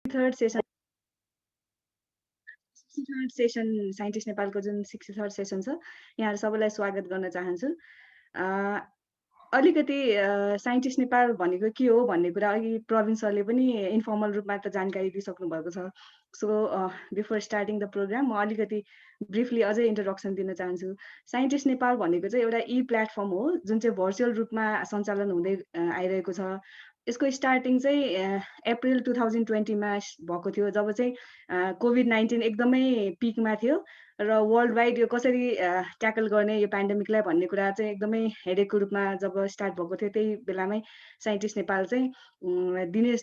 Third session 63rd session scientist नेपालको जुन 63rd session छ यहाँहरू सबैलाई स्वागत गर्न चाहन्छु। अलिकति साइन्टिस्ट नेपाल भनेको के हो भन्ने कुरा अघि प्रवीण सरले पनि इन्फर्मल रूपमा त जानकारी दिइसक्नु भएको छ। So before starting the program म अलिकति ब्रिफली अझै इन्ट्रोडक्सन दिन चाहन्छु। साइन्टिस्ट नेपाल भनेको चाहिँ एउटा प्लेटफर्म हो जुन चाहिँ भर्चुअल रूपमा सञ्चालन हुँदै आइरहेको छ। यसको स्टार्टिङ चाहिँ अप्रिल 2020मा भएको थियो जब चाहिँ कोभिड-19 एकदमै पिकमा थियो र वर्ल्ड वाइड यो कसरी ट्याकल गर्ने यो पेन्डेमिकलाई भन्ने कुरा चाहिँ एकदमै हेडेकको रूपमा जब स्टार्ट भएको थियो त्यही बेलामै साइन्टिस्ट नेपाल चाहिँ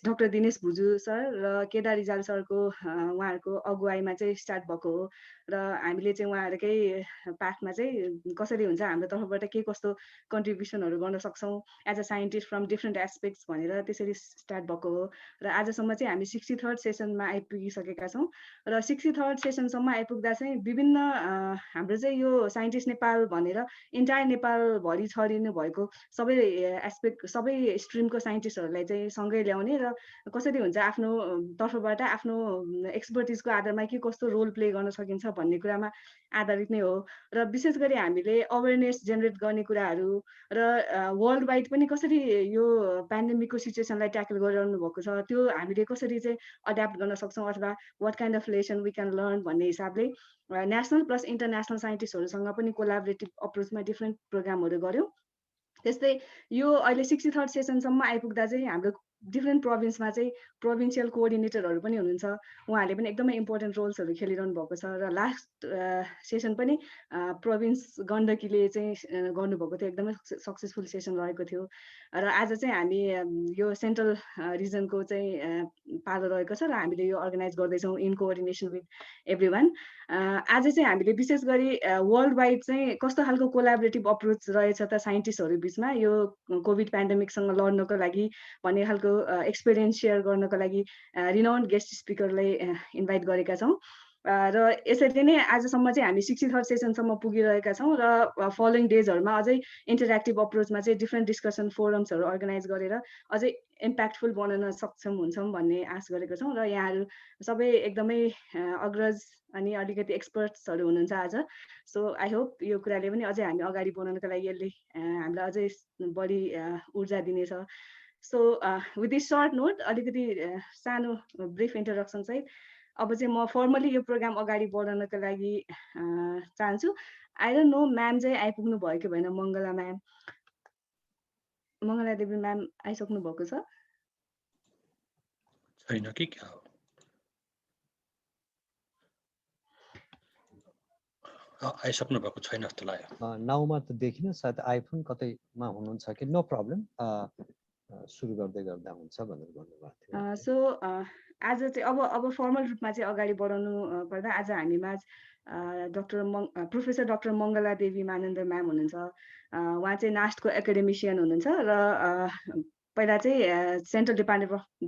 डाक्टर दिनेश भुजू सर र केदार रिजाल सरको उहाँहरूको अगुवाईमा चाहिँ स्टार्ट भएको हो र हामीले चाहिँ उहाँहरूकै पाथमा चाहिँ कसरी हुन्छ हाम्रो तर्फबाट के कस्तो कन्ट्रिब्युसनहरू गर्न सक्छौँ as a scientist from different aspects भनेर त्यसरी स्टार्ट भएको हो र आजसम्म चाहिँ हामी 63rd सेसनमा आइपुगिसकेका छौँ र 63rd सेसनसम्म आइपुग्दा चाहिँ विभिन्न हाम्रो चाहिँ यो साइन्टिस्ट नेपाल भनेर इन्टायर नेपालभरि छरिनु भएको सबै एस्पेक्ट सबै स्ट्रिमको साइन्टिस्टहरूलाई चाहिँ सँगै ल्याउने र कसरी हुन्छ आफ्नो तर्फबाट आफ्नो एक्सपर्टिजको आधारमा के कस्तो रोल प्ले गर्न सकिन्छ भन्ने कुरामा आधारित नै हो र विशेष गरी हामीले अवेरनेस जेनेरेट गर्ने कुराहरू र वर्ल्ड वाइड पनि कसरी यो पेन्डेमिकको सिचुएसनलाई ट्याकल गरिरहनु भएको छ त्यो हामीले कसरी चाहिँ अड्याप्ट गर्न सक्छौँ अथवा what kind of lesson we can learn भन्ने हिसाबले नेसनल प्लस इन्टरनेसनल साइन्टिस्टहरूसँग पनि कोलाबोरेटिभ अप्रोचमा डिफ्रेन्ट प्रोग्रामहरू गऱ्यौँ। त्यस्तै यो अहिले 63rd सेसनसम्म आइपुग्दा चाहिँ हाम्रो डिफ्रेन्ट प्रोभिन्समा चाहिँ प्रोभिन्सियल कोअर्डिनेटरहरू पनि हुनुहुन्छ उहाँहरूले पनि एकदमै इम्पोर्टेन्ट रोल्सहरू खेलिरहनु भएको छ र लास्ट सेसन पनि प्रोभिन्स गण्डकीले चाहिँ गर्नुभएको थियो एकदमै सक्सेसफुल सेसन रहेको थियो र आज चाहिँ हामी यो सेन्ट्रल रिजनको चाहिँ पालो रहेको छ र हामीले यो अर्गनाइज गर्दैछौँ in coordination with every one. आज चाहिँ हामीले विशेष गरी वर्ल्ड वाइड चाहिँ कस्तो खालको कोलाबोरेटिभ अप्रोच रहेछ त साइन्टिस्टहरू बिचमा यो कोभिड पेन्डेमिकसँग लड्नको लागि भन्ने खालको एक्सपिरियन्स सेयर गर्नको लागि रिनाउन्ड गेस्ट स्पिकरलाई इन्भाइट गरेका छौँ र यसरी नै आजसम्म चाहिँ हामी 63rd सेसनसम्म पुगिरहेका छौँ र फलोइङ डेजहरूमा अझै इन्टरेक्टिभ अप्रोचमा चाहिँ डिफ्रेन्ट डिस्कसन फोरम्सहरू अर्गनाइज गरेर अझै इम्प्याक्टफुल बनाउन सक्षम हुन्छौँ भन्ने आश गरेको छौँ र यहाँहरू सबै एकदमै अग्रज अनि अलिकति एक्सपर्ट्सहरू हुनुहुन्छ आज। सो आई होप यो कुराले पनि अझै हामी अगाडि बढाउनको लागि यसले हामीलाई अझै बढी ऊर्जा दिनेछ। So with this short note अलिकति सानो ब्रिफ इन्ट्रोडक्सन चाहिँ अब चाहिँ म फर्मली यो प्रोग्राम अगाडि बढाउनको लागि चाहन्छु। आई डोन्ट नो म्याम चाहिँ आइपुग्नु भयो कि भएन मङ्गला म्याम मङ्गला देवी म्याम आइसक्नु भएको छ छैन कि क्या हो आइसक्नु भएको छैन जस्तो लाग्यो नाउमा त देखिन सायद आइफोन कतैमा हुनुहुन्छ कि नो प्रब्लम सुरु गर्दै गर्दा हुन्छ भनेर भन्नुभएको थियो। सो आज चाहिँ अब फर्मल रूपमा चाहिँ अगाडि बढाउनु पर्दा आज हामीमा professor doctor Mangala Devi Manandhar ma'am हुनुहुन्छ। उहाँ चाहिँ नास्टको एकाडेमिसियन हुनुहुन्छ र पहिला चाहिँ central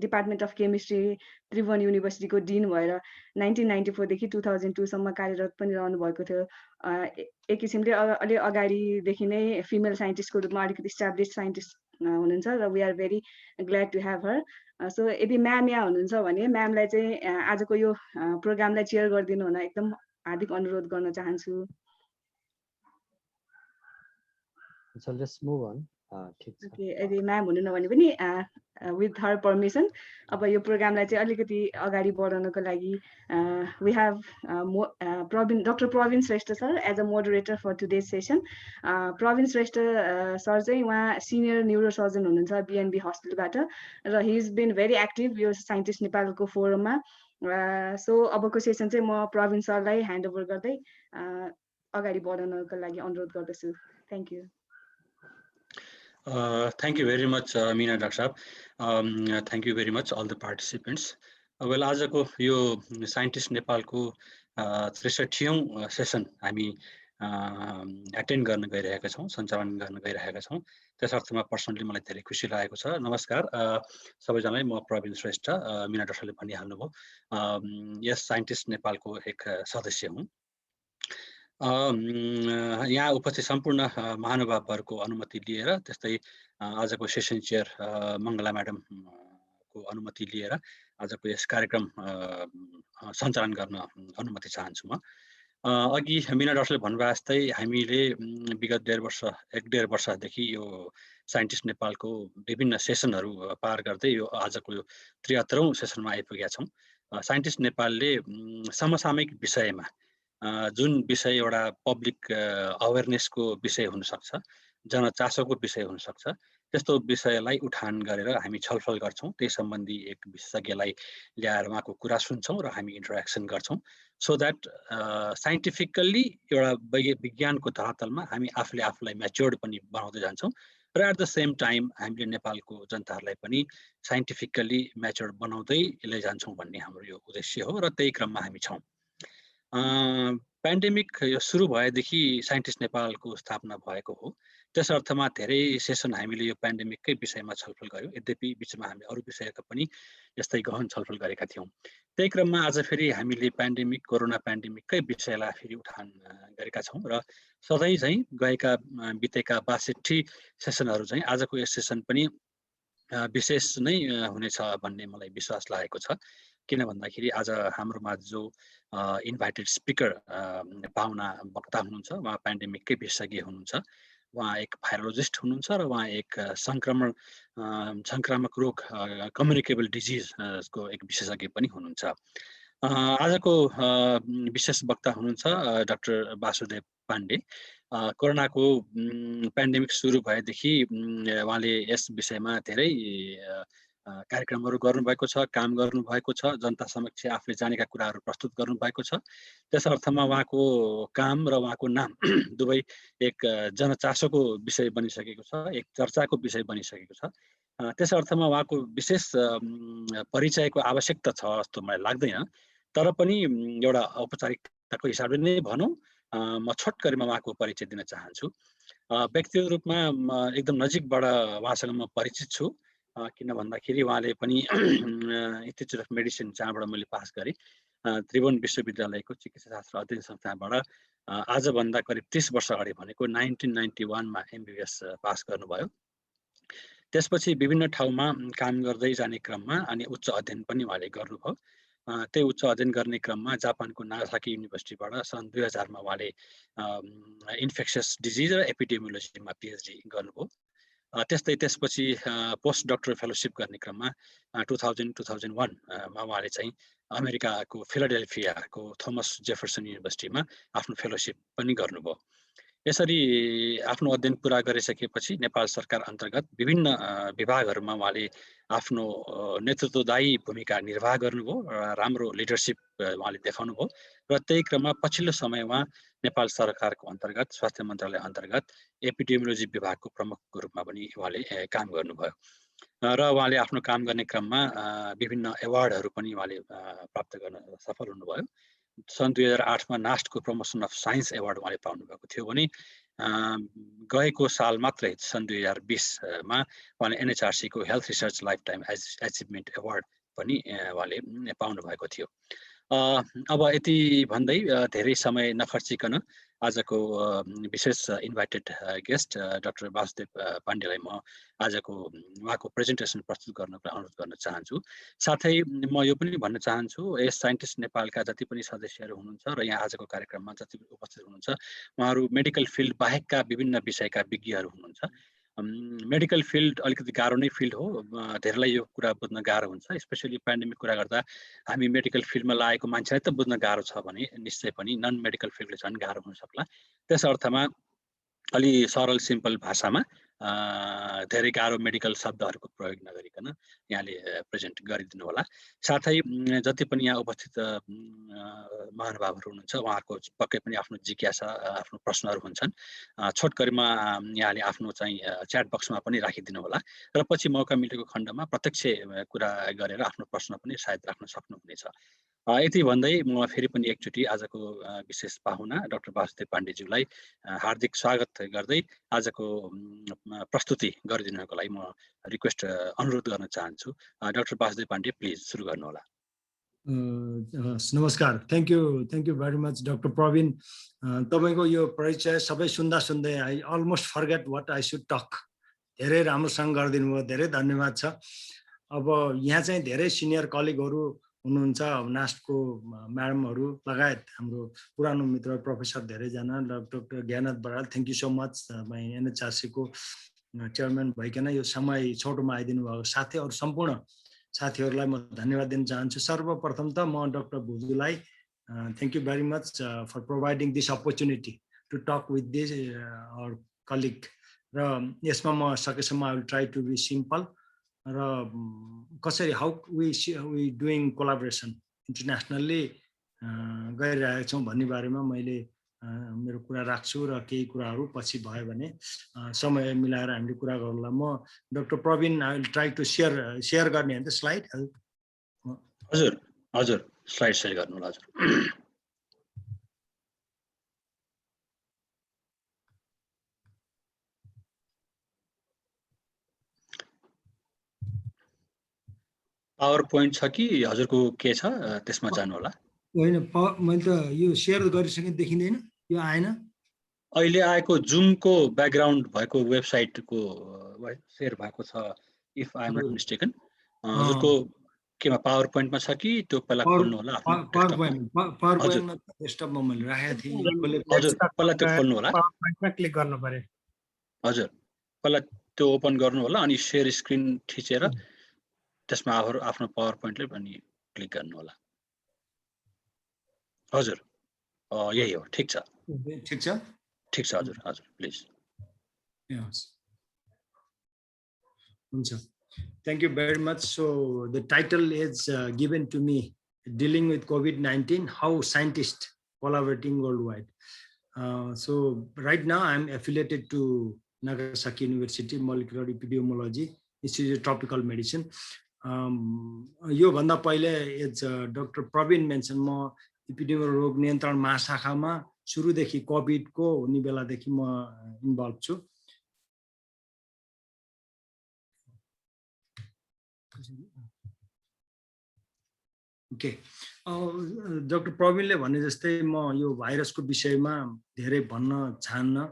department of chemistry Tribhuvan युनिभर्सिटीको डिन भएर 1994 देखि 2002सम्म कार्यरत पनि रहनु भएको थियो। एक किसिमले अलि अगाडिदेखि नै फिमेल साइन्टिस्टको रूपमा अलिकति इस्टाब्लिस साइन्टिस्ट हुनुहुन्छ र we are very glad to have her. So यदि म्याम यहाँ हुनुहुन्छ भने म्यामलाई चाहिँ आजको यो प्रोग्रामलाई चेयर गरिदिनु हुन एकदम हार्दिक अनुरोध गर्न चाहन्छु। यदि म्याम हुनुहुन्न भने पनि विथ हर पर्मिसन अब यो प्रोग्रामलाई चाहिँ अलिकति अगाडि बढाउनको लागि we have doctor Praveen Shrestha sir as a moderator for today's session. Praveen Shrestha sir चाहिँ उहाँ सिनियर न्युरोसर्जन हुनुहुन्छ बिएनबी हस्पिटलबाट र he is been very active यो साइन्टिस्ट नेपालको फोरममा। सो अबको सेसन चाहिँ म प्रवीण सरलाई ह्यान्ड ओभर गर्दै अगाडि बढाउनको लागि अनुरोध गर्दछु। Thank you. Thank you very much, Meena Doctor Saab. Thank you very much all the participants. Well, आजको यो साइन्टिस्ट नेपालको 63औं सेसन हामी एटेन्ड गर्न गइरहेका छौँ, सञ्चालन गर्न गइरहेका छौँ। त्यस अर्थमा पर्सनली मलाई धेरै खुसी लागेको छ। नमस्कार सबैजनालाई, म प्रवीण श्रेष्ठ, मीना डाक्टरले भनिहाल्नुभयो, यस साइन्टिस्ट नेपालको एक सदस्य हुँ। यहाँ उपस्थित सम्पूर्ण महानुभावहरूको अनुमति लिएर त्यस्तै आजको सेसन चेयर मङ्गला म्याडमको उहाँको अनुमति लिएर आजको यस कार्यक्रम सञ्चालन गर्न अनुमति चाहन्छु म। अघि मीना डाक्टरले भन्नुभयो जस्तै हामीले विगत 1.5 वर्षदेखि यो साइन्टिस्ट नेपालको विभिन्न सेसनहरू पार गर्दै यो आजको यो 73औं सेसनमा आइपुगेका छौँ। साइन्टिस्ट नेपालले समसामयिक विषयमा जुन विषय एउटा पब्लिक अवेरनेसको विषय हुनसक्छ, जनचासोको विषय हुनसक्छ, त्यस्तो विषयलाई उठान गरेर हामी छलफल गर्छौँ। त्यही सम्बन्धी एक विशेषज्ञलाई ल्याएर उहाँको कुरा सुन्छौँ र हामी इन्टरेक्सन गर्छौँ, सो द्याट साइन्टिफिकल्ली एउटा विज्ञानको धरातलमा हामी आफूलाई म्याच्योर्ड पनि बनाउँदै जान्छौँ र एट द सेम टाइम हामीले नेपालको जनताहरूलाई पनि साइन्टिफिकल्ली म्याच्योर्ड बनाउँदै लैजान्छौँ भन्ने हाम्रो यो उद्देश्य हो र त्यही क्रममा हामी छौँ। पेन्डेमिक यो सुरु भएदेखि साइन्टिस्ट नेपालको स्थापना भएको हो। त्यस अर्थमा धेरै सेसन हामीले यो पेन्डेमिककै विषयमा छलफल गऱ्यौँ। यद्यपि बिचमा हामी अरू विषयका पनि यस्तै गहन छलफल गरेका थियौँ। त्यही क्रममा आज फेरि हामीले कोरोना पेन्डेमिककै विषयलाई फेरि उठान गरेका छौँ र सधैँ चाहिँ बितेका 62 सेसनहरू चाहिँ आजको यस सेसन पनि विशेष नै हुनेछ भन्ने मलाई विश्वास लागेको छ। किन भन्दाखेरि आज हाम्रोमा जो इन्भाइटेड स्पिकर पाहुना वक्ता हुनुहुन्छ, उहाँ पेन्डेमिककै विशेषज्ञ हुनुहुन्छ। उहाँ एक भाइरोलोजिस्ट हुनुहुन्छ र उहाँ एक संक्रामक रोग कम्युनिकेबल डिजिजको एक विशेषज्ञ पनि हुनुहुन्छ। आजको विशेष वक्ता हुनुहुन्छ डाक्टर वासुदेव पाण्डे। कोरोनाको पेन्डेमिक सुरु भएदेखि उहाँले यस विषयमा धेरै कार्यक्रमहरू गर्नुभएको छ, काम गर्नुभएको छ, जनता समक्ष आफूले जानेका कुराहरू प्रस्तुत गर्नुभएको छ। त्यस अर्थमा उहाँको काम र उहाँको नाम दुवै एक जनचासोको विषय बनिसकेको छ, एक चर्चाको विषय बनिसकेको छ। त्यस अर्थमा उहाँको विशेष परिचयको आवश्यकता छ जस्तो मलाई लाग्दैन। तर पनि एउटा औपचारिकताको हिसाबले नै भनौँ, म छोटकरीमा उहाँको परिचय दिन चाहन्छु। व्यक्तिगत रूपमा एकदम नजिकबाट उहाँसँग म परिचित छु। किन भन्दाखेरि उहाँले पनि इन्स्टिच्युट अफ मेडिसिन जहाँबाट मैले पास गरेँ, त्रिभुवन विश्वविद्यालयको चिकित्साशास्त्र अध्ययन संस्थाबाट आजभन्दा करिब 30 वर्ष अगाडि भनेको 1991मा MBBS पास गर्नुभयो। त्यसपछि विभिन्न ठाउँमा काम गर्दै जाने क्रममा अनि उच्च अध्ययन पनि उहाँले गर्नुभयो। त्यही उच्च अध्ययन गर्ने क्रममा जापानको नागासाकी युनिभर्सिटीबाट सन् 2000मा उहाँले इन्फेक्सियस डिजिज र एपिडेमियोलोजीमा PhD गर्नुभयो। त्यसपछि पोस्ट डक्टर फेलोसिप गर्ने क्रममा 2000-2001मा उहाँले चाहिँ अमेरिकाको फिलाडेल्फियाको थोमस जेफरसन युनिभर्सिटीमा आफ्नो फेलोसिप पनि गर्नुभयो। यसरी आफ्नो अध्ययन पुरा गरिसकेपछि नेपाल सरकार अन्तर्गत विभिन्न विभागहरूमा उहाँले आफ्नो नेतृत्वदायी भूमिका निर्वाह गर्नुभयो र राम्रो लिडरसिप उहाँले देखाउनुभयो र त्यही क्रममा पछिल्लो समय उहाँ नेपाल सरकारको अन्तर्गत स्वास्थ्य मन्त्रालय अन्तर्गत एपिडेमियोलोजी विभागको प्रमुखको रूपमा पनि उहाँले काम गर्नुभयो र उहाँले आफ्नो काम गर्ने क्रममा विभिन्न एवार्डहरू पनि उहाँले प्राप्त गर्न सफल हुनुभयो। सन् 2008मा नास्टको प्रमोसन अफ साइन्स एवार्ड उहाँले पाउनुभएको थियो भने गएको साल मात्रै सन् 2020मा उहाँले NHRCको health research life time achievement award पनि उहाँले पाउनुभएको थियो। अब यति भन्दै धेरै समय नखर्चिकन आजको विशेष इन्भाइटेड गेस्ट डाक्टर वासुदेव पाण्डेलाई म आजको उहाँको प्रेजेन्टेसन प्रस्तुत गर्नको अनुरोध गर्न चाहन्छु। साथै म यो पनि भन्न चाहन्छु, यस साइन्टिस्ट नेपालका जति पनि सदस्यहरू हुनुहुन्छ र यहाँ आजको कार्यक्रममा जति उपस्थित हुनुहुन्छ उहाँहरू मेडिकल फिल्ड बाहेकका विभिन्न विषयका विज्ञहरू हुनुहुन्छ। मेडिकल फिल्ड अलिकति गाह्रो नै फिल्ड हो, धेरैलाई यो कुरा बुझ्न गाह्रो हुन्छ। स्पेसली पेन्डेमिक कुरा गर्दा हामी मेडिकल फिल्डमा लागेको मान्छेलाई त बुझ्न गाह्रो छ भने निश्चय पनि नन मेडिकल फिल्डले झन् गाह्रो हुन सक्ला। त्यस अर्थमा अलि सरल सिम्पल भाषामा धेरै गाह्रो मेडिकल शब्दहरूको प्रयोग नगरिकन यहाँले प्रेजेन्ट गरिदिनु होला। साथै जति पनि यहाँ उपस्थित महानुभावहरू हुनुहुन्छ उहाँहरूको पक्कै पनि आफ्नो जिज्ञासा आफ्नो प्रश्नहरू हुन्छन्। छोटकरीमा यहाँले आफ्नो चाहिँ च्याट बक्समा पनि राखिदिनु होला र पछि मौका मिलेको खण्डमा प्रत्यक्ष कुरा गरेर आफ्नो प्रश्न पनि सायद राख्न सक्नुहुनेछ। यति भन्दै म फेरि पनि एकचोटि आजको विशेष पाहुना डाक्टर वासुदेव पाण्डेज्यूलाई हार्दिक स्वागत गर्दै आजको प्रस्तुति गरिदिनुको लागि म रिक्वेस्ट अनुरोध गर्न चाहन्छु। डाक्टर वासुदेव पाण्डे प्लिज सुरु गर्नुहोला। नमस्कार, thank you very much doctor Praveen. तपाईँको यो परिचय सबै सुन्दै I almost forget what I should talk. धेरै राम्रोसँग गरिदिनु भयो, धेरै धन्यवाद छ। अब यहाँ चाहिँ धेरै सिनियर कलिगहरू हुनुहुन्छ, नास्टको म्याडमहरू लगायत हाम्रो पुरानो मित्र प्रोफेसर धेरैजना, doctor Gyannath Baral, thank you so much एनएचआरसीको चेयरम्यान भइकन यो समय छोटोमा आइदिनु भएको साथै अरू सम्पूर्ण साथीहरूलाई म धन्यवाद दिन चाहन्छु। सर्वप्रथम त म डाक्टर भुजुलाई thank you very much for providing this opportunity to talk with this our colleague. र यसमा म सकेसम्म I will try to be simple र कसरी how we doing collaboration internationally गरिरहेका छौँ भन्ने बारेमा मैले मेरो कुरा राख्छु र केही कुराहरू पछि भयो भने समय मिलाएर हामीले कुरा गरौँला। म doctor Praveen I will try to share गर्ने होइन त स्लाइड। हजुर हजुर स्लाइड सेयर गर्नु होला हजुर। पावर पोइन्ट छ कि हजुरको के छ त्यसमा जानु होला। होइन मैले त यो सेयर गरिसकेँ, देखिँदैन, यो आएन। अहिले आएको जुमको ब्याकग्राउन्ड भएको वेबसाइटको सेयर भएको छ if I am not mistaken. हजुरको केमा पावर पोइन्टमा छ कि त्यो पहिला खोल्नु होला आफ्नो डेस्कटपमा। पावर पोइन्टमा डेस्कटपमा मैले राखेको थिएँ। हजुर पहिला त्यो खोल्नु होला, पावर पोइन्टमा क्लिक गर्नु पर्यो। हजुर पहिला त्यो ओपन गर्नु होला अनि सेयर स्क्रिन थिचेर त्यसमा आफ्नो पावर पोइन्टले पनि क्लिक गर्नु होला। हजुर यही हो, ठिक छ ठिक छ ठिक छ हजुर हजुर प्लिज। हुन्छ, thank you very much. So the title is given to me, dealing with COVID-19, how scientists collaborating worldwide. So right now I'm affiliated to Nagasaki University Molecular Epidemiology Institute of Tropical Medicine. यो भन्दा पहिले as doctor Praveen mention म epidemic रोग नियन्त्रण महाशाखामा सुरुदेखि कोभिडको हुने बेलादेखि म इन्भल्भ छु। ओके, डाक्टर प्रवीणले भने जस्तै म यो भाइरसको विषयमा धेरै भन्न चाहन्न।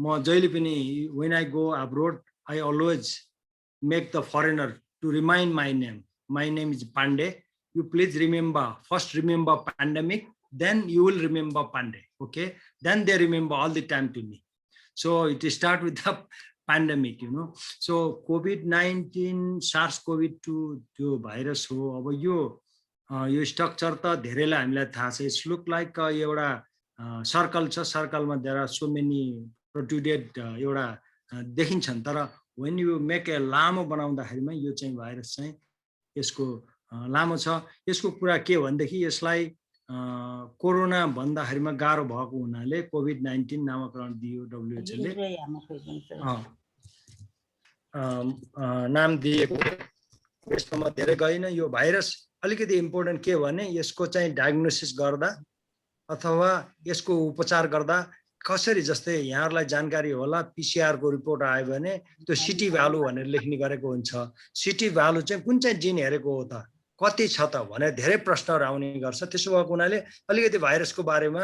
म जहिले पनि when I go abroad I always make the foreigner to remind my name. My name is Pandey. You please remember, first remember pandemic, then you will remember Pandey. Okay, then they remember all the time to me. So it start with the pandemic, you know. So COVID-19 SARS-CoV-2 त्यो virus हो। अब यो structure त धेरैलाई हामीलाई थाहा छ। It's look like एउटा सर्कल छ, सर्कलमा देयर आर सो मेनी प्रोट्रुडेड एउटा देखिन्छन्, तर when you make a लामो बनाउँदाखेरिमा यो चाहिँ भाइरस चाहिँ यसको लामो छ। यसको कुरा के भनेदेखि यसलाई कोरोना भन्दाखेरिमा गाह्रो भएको हुनाले कोभिड-19 नामकरण दियो WHO ले, नाम दिएको। यसमा धेरै गइन। यो भाइरस अलिकति इम्पोर्टेन्ट के भने यसको चाहिँ डायग्नोसिस गर्दा अथवा यसको उपचार गर्दा कसरी, जस्तै यहाँहरूलाई जानकारी होला PCR को रिपोर्ट आयो भने त्यो सिटी भ्यालु भनेर लेख्ने गरेको हुन्छ। सिटी भ्यालु चाहिँ कुन चाहिँ जिन हेरेको हो त, कति छ त भनेर धेरै प्रश्नहरू आउने गर्छ। त्यसो भएको हुनाले अलिकति भाइरसको बारेमा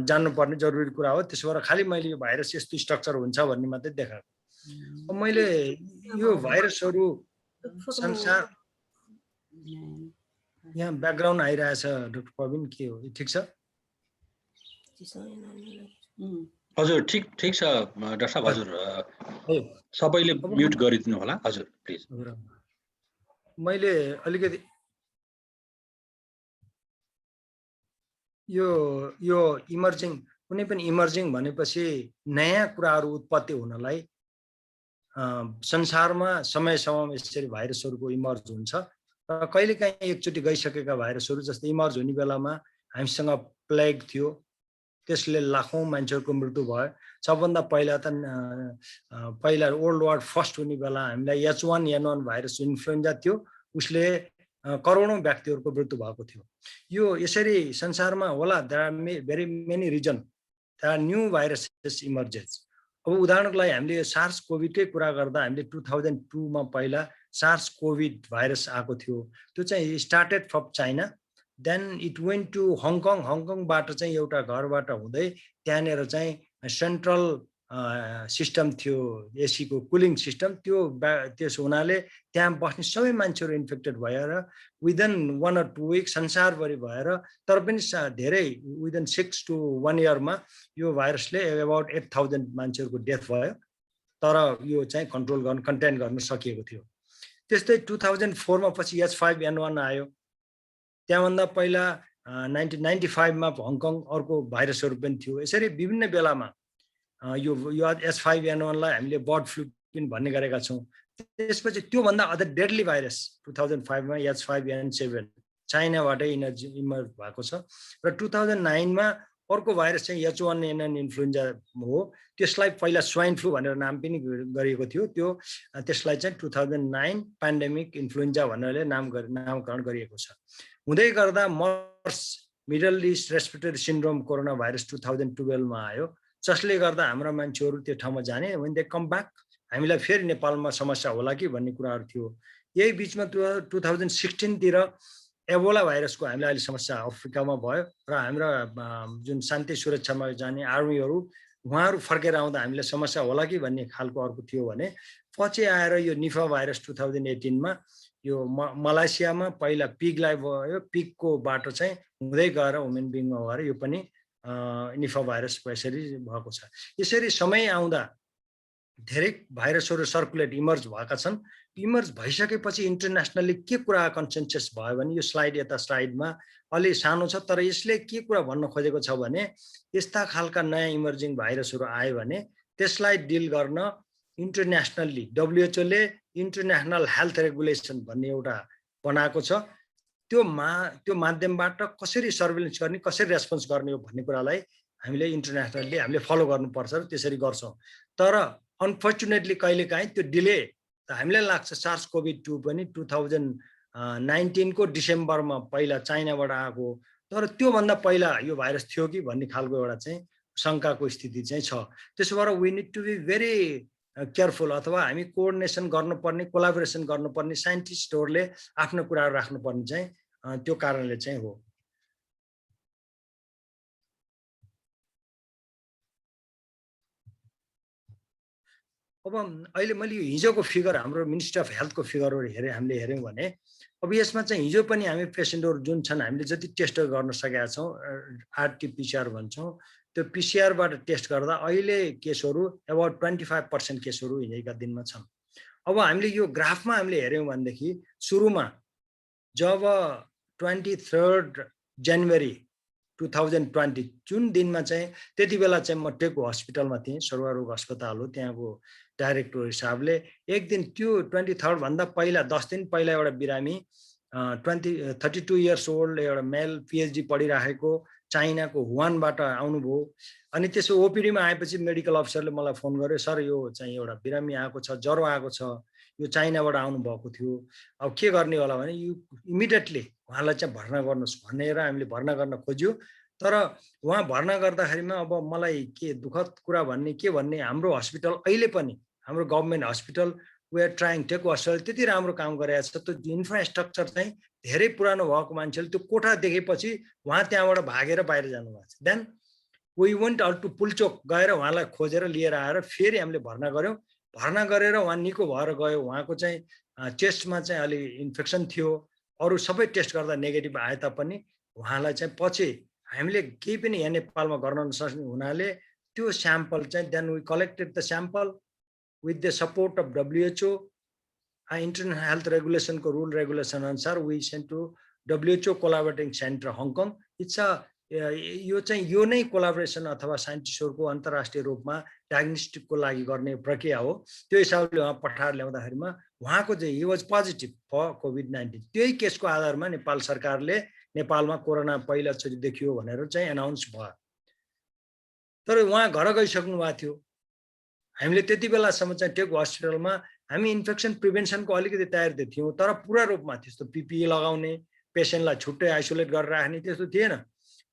जान्नुपर्ने जरुरी कुरा हो। त्यसो भएर खालि मैले यो भाइरस यस्तो स्ट्रक्चर हुन्छ भन्ने मात्रै देखाएको। मैले यो भाइरसहरू संसार, यहाँ ब्याकग्राउन्ड आइरहेछ डाक्टर प्रवीण, के हो ठिक छ? हजुर ठिक छ डाक्टर साहब। हजुर सबैले म्युट गरिदिनु होला हजुर प्लिज। मैले अलिकति यो इमर्जिङ, कुनै पनि इमर्जिङ भनेपछि नयाँ कुराहरू उत्पत्ति हुनलाई संसारमा समय समयमा यसरी भाइरसहरूको इमर्ज हुन्छ। र कहिलेकाहीँ एकचोटि गइसकेका भाइरसहरू जस्तै इमर्ज हुने बेलामा हामीसँग प्लेग थियो, त्यसले लाखौं मान्छेहरूको मृत्यु भयो। सबभन्दा पहिला त पहिला वर्ल्ड वार फर्स्ट हुने बेला हामीलाई H1N1 भाइरस इन्फ्लुएन्जा थियो, उसले करोडौं व्यक्तिहरूको मृत्यु भएको थियो। यो यसरी संसारमा होला, there are very many reason, there are new viruses emerges. अब उदाहरणको लागि हामीले सार्स कोभिडकै कुरा गर्दा हामीले 2002 मा पहिला सार्स कोभिड भाइरस आएको थियो। त्यो चाहिँ started from China, then it went to Hong. हङकङबाट चाहिँ एउटा घरबाट हुँदै त्यहाँनिर चाहिँ सेन्ट्रल सिस्टम थियो, एसी को कुलिङ सिस्टम, त्यस हुनाले त्यहाँ बस्ने सबै मान्छेहरू इन्फेक्टेड भएर विदिन 1 or 2 weeks संसारभरि भएर, तर पनि धेरै विदिन 6 to 1 year मा यो भाइरसले अबाउट 8,000 मान्छेहरूको डेथ भयो, तर यो चाहिँ कन्ट्रोल गर्न कन्टेन गर्न सकिएको थियो। त्यस्तै 2004 मा पछि H5N1 आयो। त्यहाँभन्दा पहिला 1995 मा हङकङ अर्को भाइरसहरू पनि थियो। यसरी विभिन्न बेलामा यो H5N1 लाई हामीले बर्ड फ्लू पनि भन्ने गरेका छौँ। त्यसपछि त्योभन्दा अझ डेडली भाइरस 2005 मा H5N7 चाइनाबाटै इमर्ज भएको छ र 2009 मा अर्को भाइरस चाहिँ H1N1 इन्फ्लुएन्जा हो। त्यसलाई पहिला स्वाइन फ्लू भनेर नाम पनि गरिएको थियो। त्यसलाई चाहिँ 2009 पेन्डेमिक इन्फ्लुएन्जा भनेर नामकरण गरिएको छ। हुँदै गर्दा मर्स middle east respiratory syndrome corona virus 2012 मा आयो, जसले गर्दा हाम्रा मान्छेहरू त्यो ठाउँमा जाने, when they come back हामीलाई फेरि नेपालमा समस्या होला कि भन्ने कुराहरू थियो। यही बिचमा 2016 तिर एबोला भाइरसको हामीलाई अहिले समस्या अफ्रिकामा भयो र हाम्रा जुन शान्ति सुरक्षामा जाने आर्मीहरू उहाँहरू फर्केर आउँदा हामीलाई समस्या होला कि भन्ने खालको अर्को थियो भने पछि आएर यो निफा भाइरस 2018 मा यो मलेसियामा पहिला पिगलाई भयो, पिगको बाटो चाहिँ हुँदै गएर ह्युमन बिङमा भएर यो पनि निफा भाइरस यसरी भएको छ। यसरी समय आउँदा धेरै भाइरसहरू सर्कुलेट इमर्ज भएका छन्। इमर्ज भइसकेपछि इन्टरनेसनली के कुरा कन्सेन्सस भयो भने यो यता स्लाइडमा अलि सानो छ, तर यसले के कुरा भन्न खोजेको छ भने यस्ता खालका नयाँ इमर्जिङ भाइरसहरू आयो भने त्यसलाई डिल गर्न इन्टरनेसनली WHO ले इन्टरनेसनल हेल्थ रेगुलेसन भन्ने एउटा बनाएको छ। त्यो माध्यमबाट कसरी सर्भिलेन्स गर्ने, कसरी रेस्पोन्स गर्ने हो भन्ने कुरालाई हामीले इन्टरनेसनली हामीले फलो गर्नुपर्छ र त्यसरी गर्छौँ। तर अनफर्चुनेटली कहिलेकाहीँ त्यो डिले हामीलाई लाग्छ SARS-CoV-2 पनि 2019 को डिसेम्बरमा पहिला चाइनाबाट आएको, तर त्योभन्दा पहिला यो भाइरस थियो कि भन्ने खालको एउटा चाहिँ शङ्काको स्थिति चाहिँ छ। त्यसो भएर we need to be very careful, अथवा हामी कोअर्डिनेसन गर्नुपर्ने, कोलाबोरेसन गर्नुपर्ने, साइन्टिस्टहरूले आफ्नो कुराहरू राख्नुपर्ने चाहिँ त्यो कारणले चाहिँ हो। अब अहिले मैले यो हिजोको फिगर हाम्रो मिनिस्ट्री अफ हेल्थको फिगरहरू हामीले हेऱ्यौँ भने अब यसमा चाहिँ हिजो पनि हामी पेसेन्टहरू जुन छन् हामीले जति टेस्टहरू गर्न सकेका छौँ, RT-PCR भन्छौँ, त्यो PCR-बाट टेस्ट गर्दा अहिले केसहरू अबाउट 25% केसहरू हिजोका दिनमा छन्। अब हामीले यो ग्राफमा हामीले हेऱ्यौँ भनेदेखि सुरुमा जब 23 जनवरी 2020 जुन दिनमा चाहिँ त्यति बेला चाहिँ म टेकु हस्पिटलमा थिएँ, सर्वरोग अस्पताल हो, त्यहाँको डाइरेक्टर हिसाबले एक दिन त्यो 23 भन्दा पहिला 10 दिन पहिला एउटा बिरामी 32 इयर्स ओल्ड एउटा मेल PhD पढिराखेको चाइनाको वुहानबाट आउनुभयो। अनि त्यसो ओपिडीमा आएपछि मेडिकल अफिसरले मलाई फोन गर्यो, सर यो चाहिँ एउटा बिरामी आएको छ, ज्वरो आएको छ, यो चाइनाबाट आउनु भएको थियो, अब के गर्ने होला भने यो इमिडिएटली उहाँलाई चाहिँ भर्ना गर्नुहोस् भनेर हामीले भर्ना गर्न खोज्यो। तर उहाँ भर्ना गर्दाखेरिमा अब मलाई के दुःखद कुरा भन्ने के भन्ने, हाम्रो हस्पिटल अहिले पनि हाम्रो government hospital we're trying Teku hospital त्यति राम्रो काम गरेको छ। त्यो इन्फ्रास्ट्रक्चर चाहिँ धेरै पुरानो भएको मान्छेले त्यो कोठा देखेपछि उहाँ त्यहाँबाट भागेर बाहिर जानुभएको छ। Then we went all to Pulchowk गएर उहाँलाई खोजेर लिएर आएर फेरि हामीले भर्ना गऱ्यौँ। भर्ना गरेर उहाँ निको भएर गयो। उहाँको चाहिँ चेस्टमा चाहिँ अलि इन्फेक्सन थियो, अरू सबै टेस्ट गर्दा नेगेटिभ आए तापनि उहाँलाई चाहिँ पछि हामीले केही पनि यहाँ नेपालमा गर्न नसक्ने हुनाले त्यो स्याम्पल चाहिँ then we collected the sample with the support of WHO, international health regulation को rule regulation अनुसार we sent to WHO collaborating center Hong Kong. It's a यो चाहिँ यो नै कोलाबोरेसन अथवा साइन्टिस्टहरूको अन्तर्राष्ट्रिय रूपमा डायग्नोस्टिकको लागि गर्ने प्रक्रिया हो। त्यो हिसाबले उहाँ पठाएर ल्याउँदाखेरिमा उहाँको चाहिँ he was positive for COVID-19। त्यही केसको आधारमा नेपाल सरकारले नेपालमा कोरोना पहिलोचोटि देखियो भनेर चाहिँ एनाउन्स भयो। तर उहाँ घर गइसक्नु भएको थियो। हामीले त्यति बेलासम्म चाहिँ टेकु हस्पिटलमा हामी इन्फेक्सन प्रिभेन्सनको अलिकति तयारी थियौँ, तर पुरा रूपमा त्यस्तो PPE लगाउने, पेसेन्टलाई छुट्टै आइसोलेट गरेर राख्ने त्यस्तो थिएन।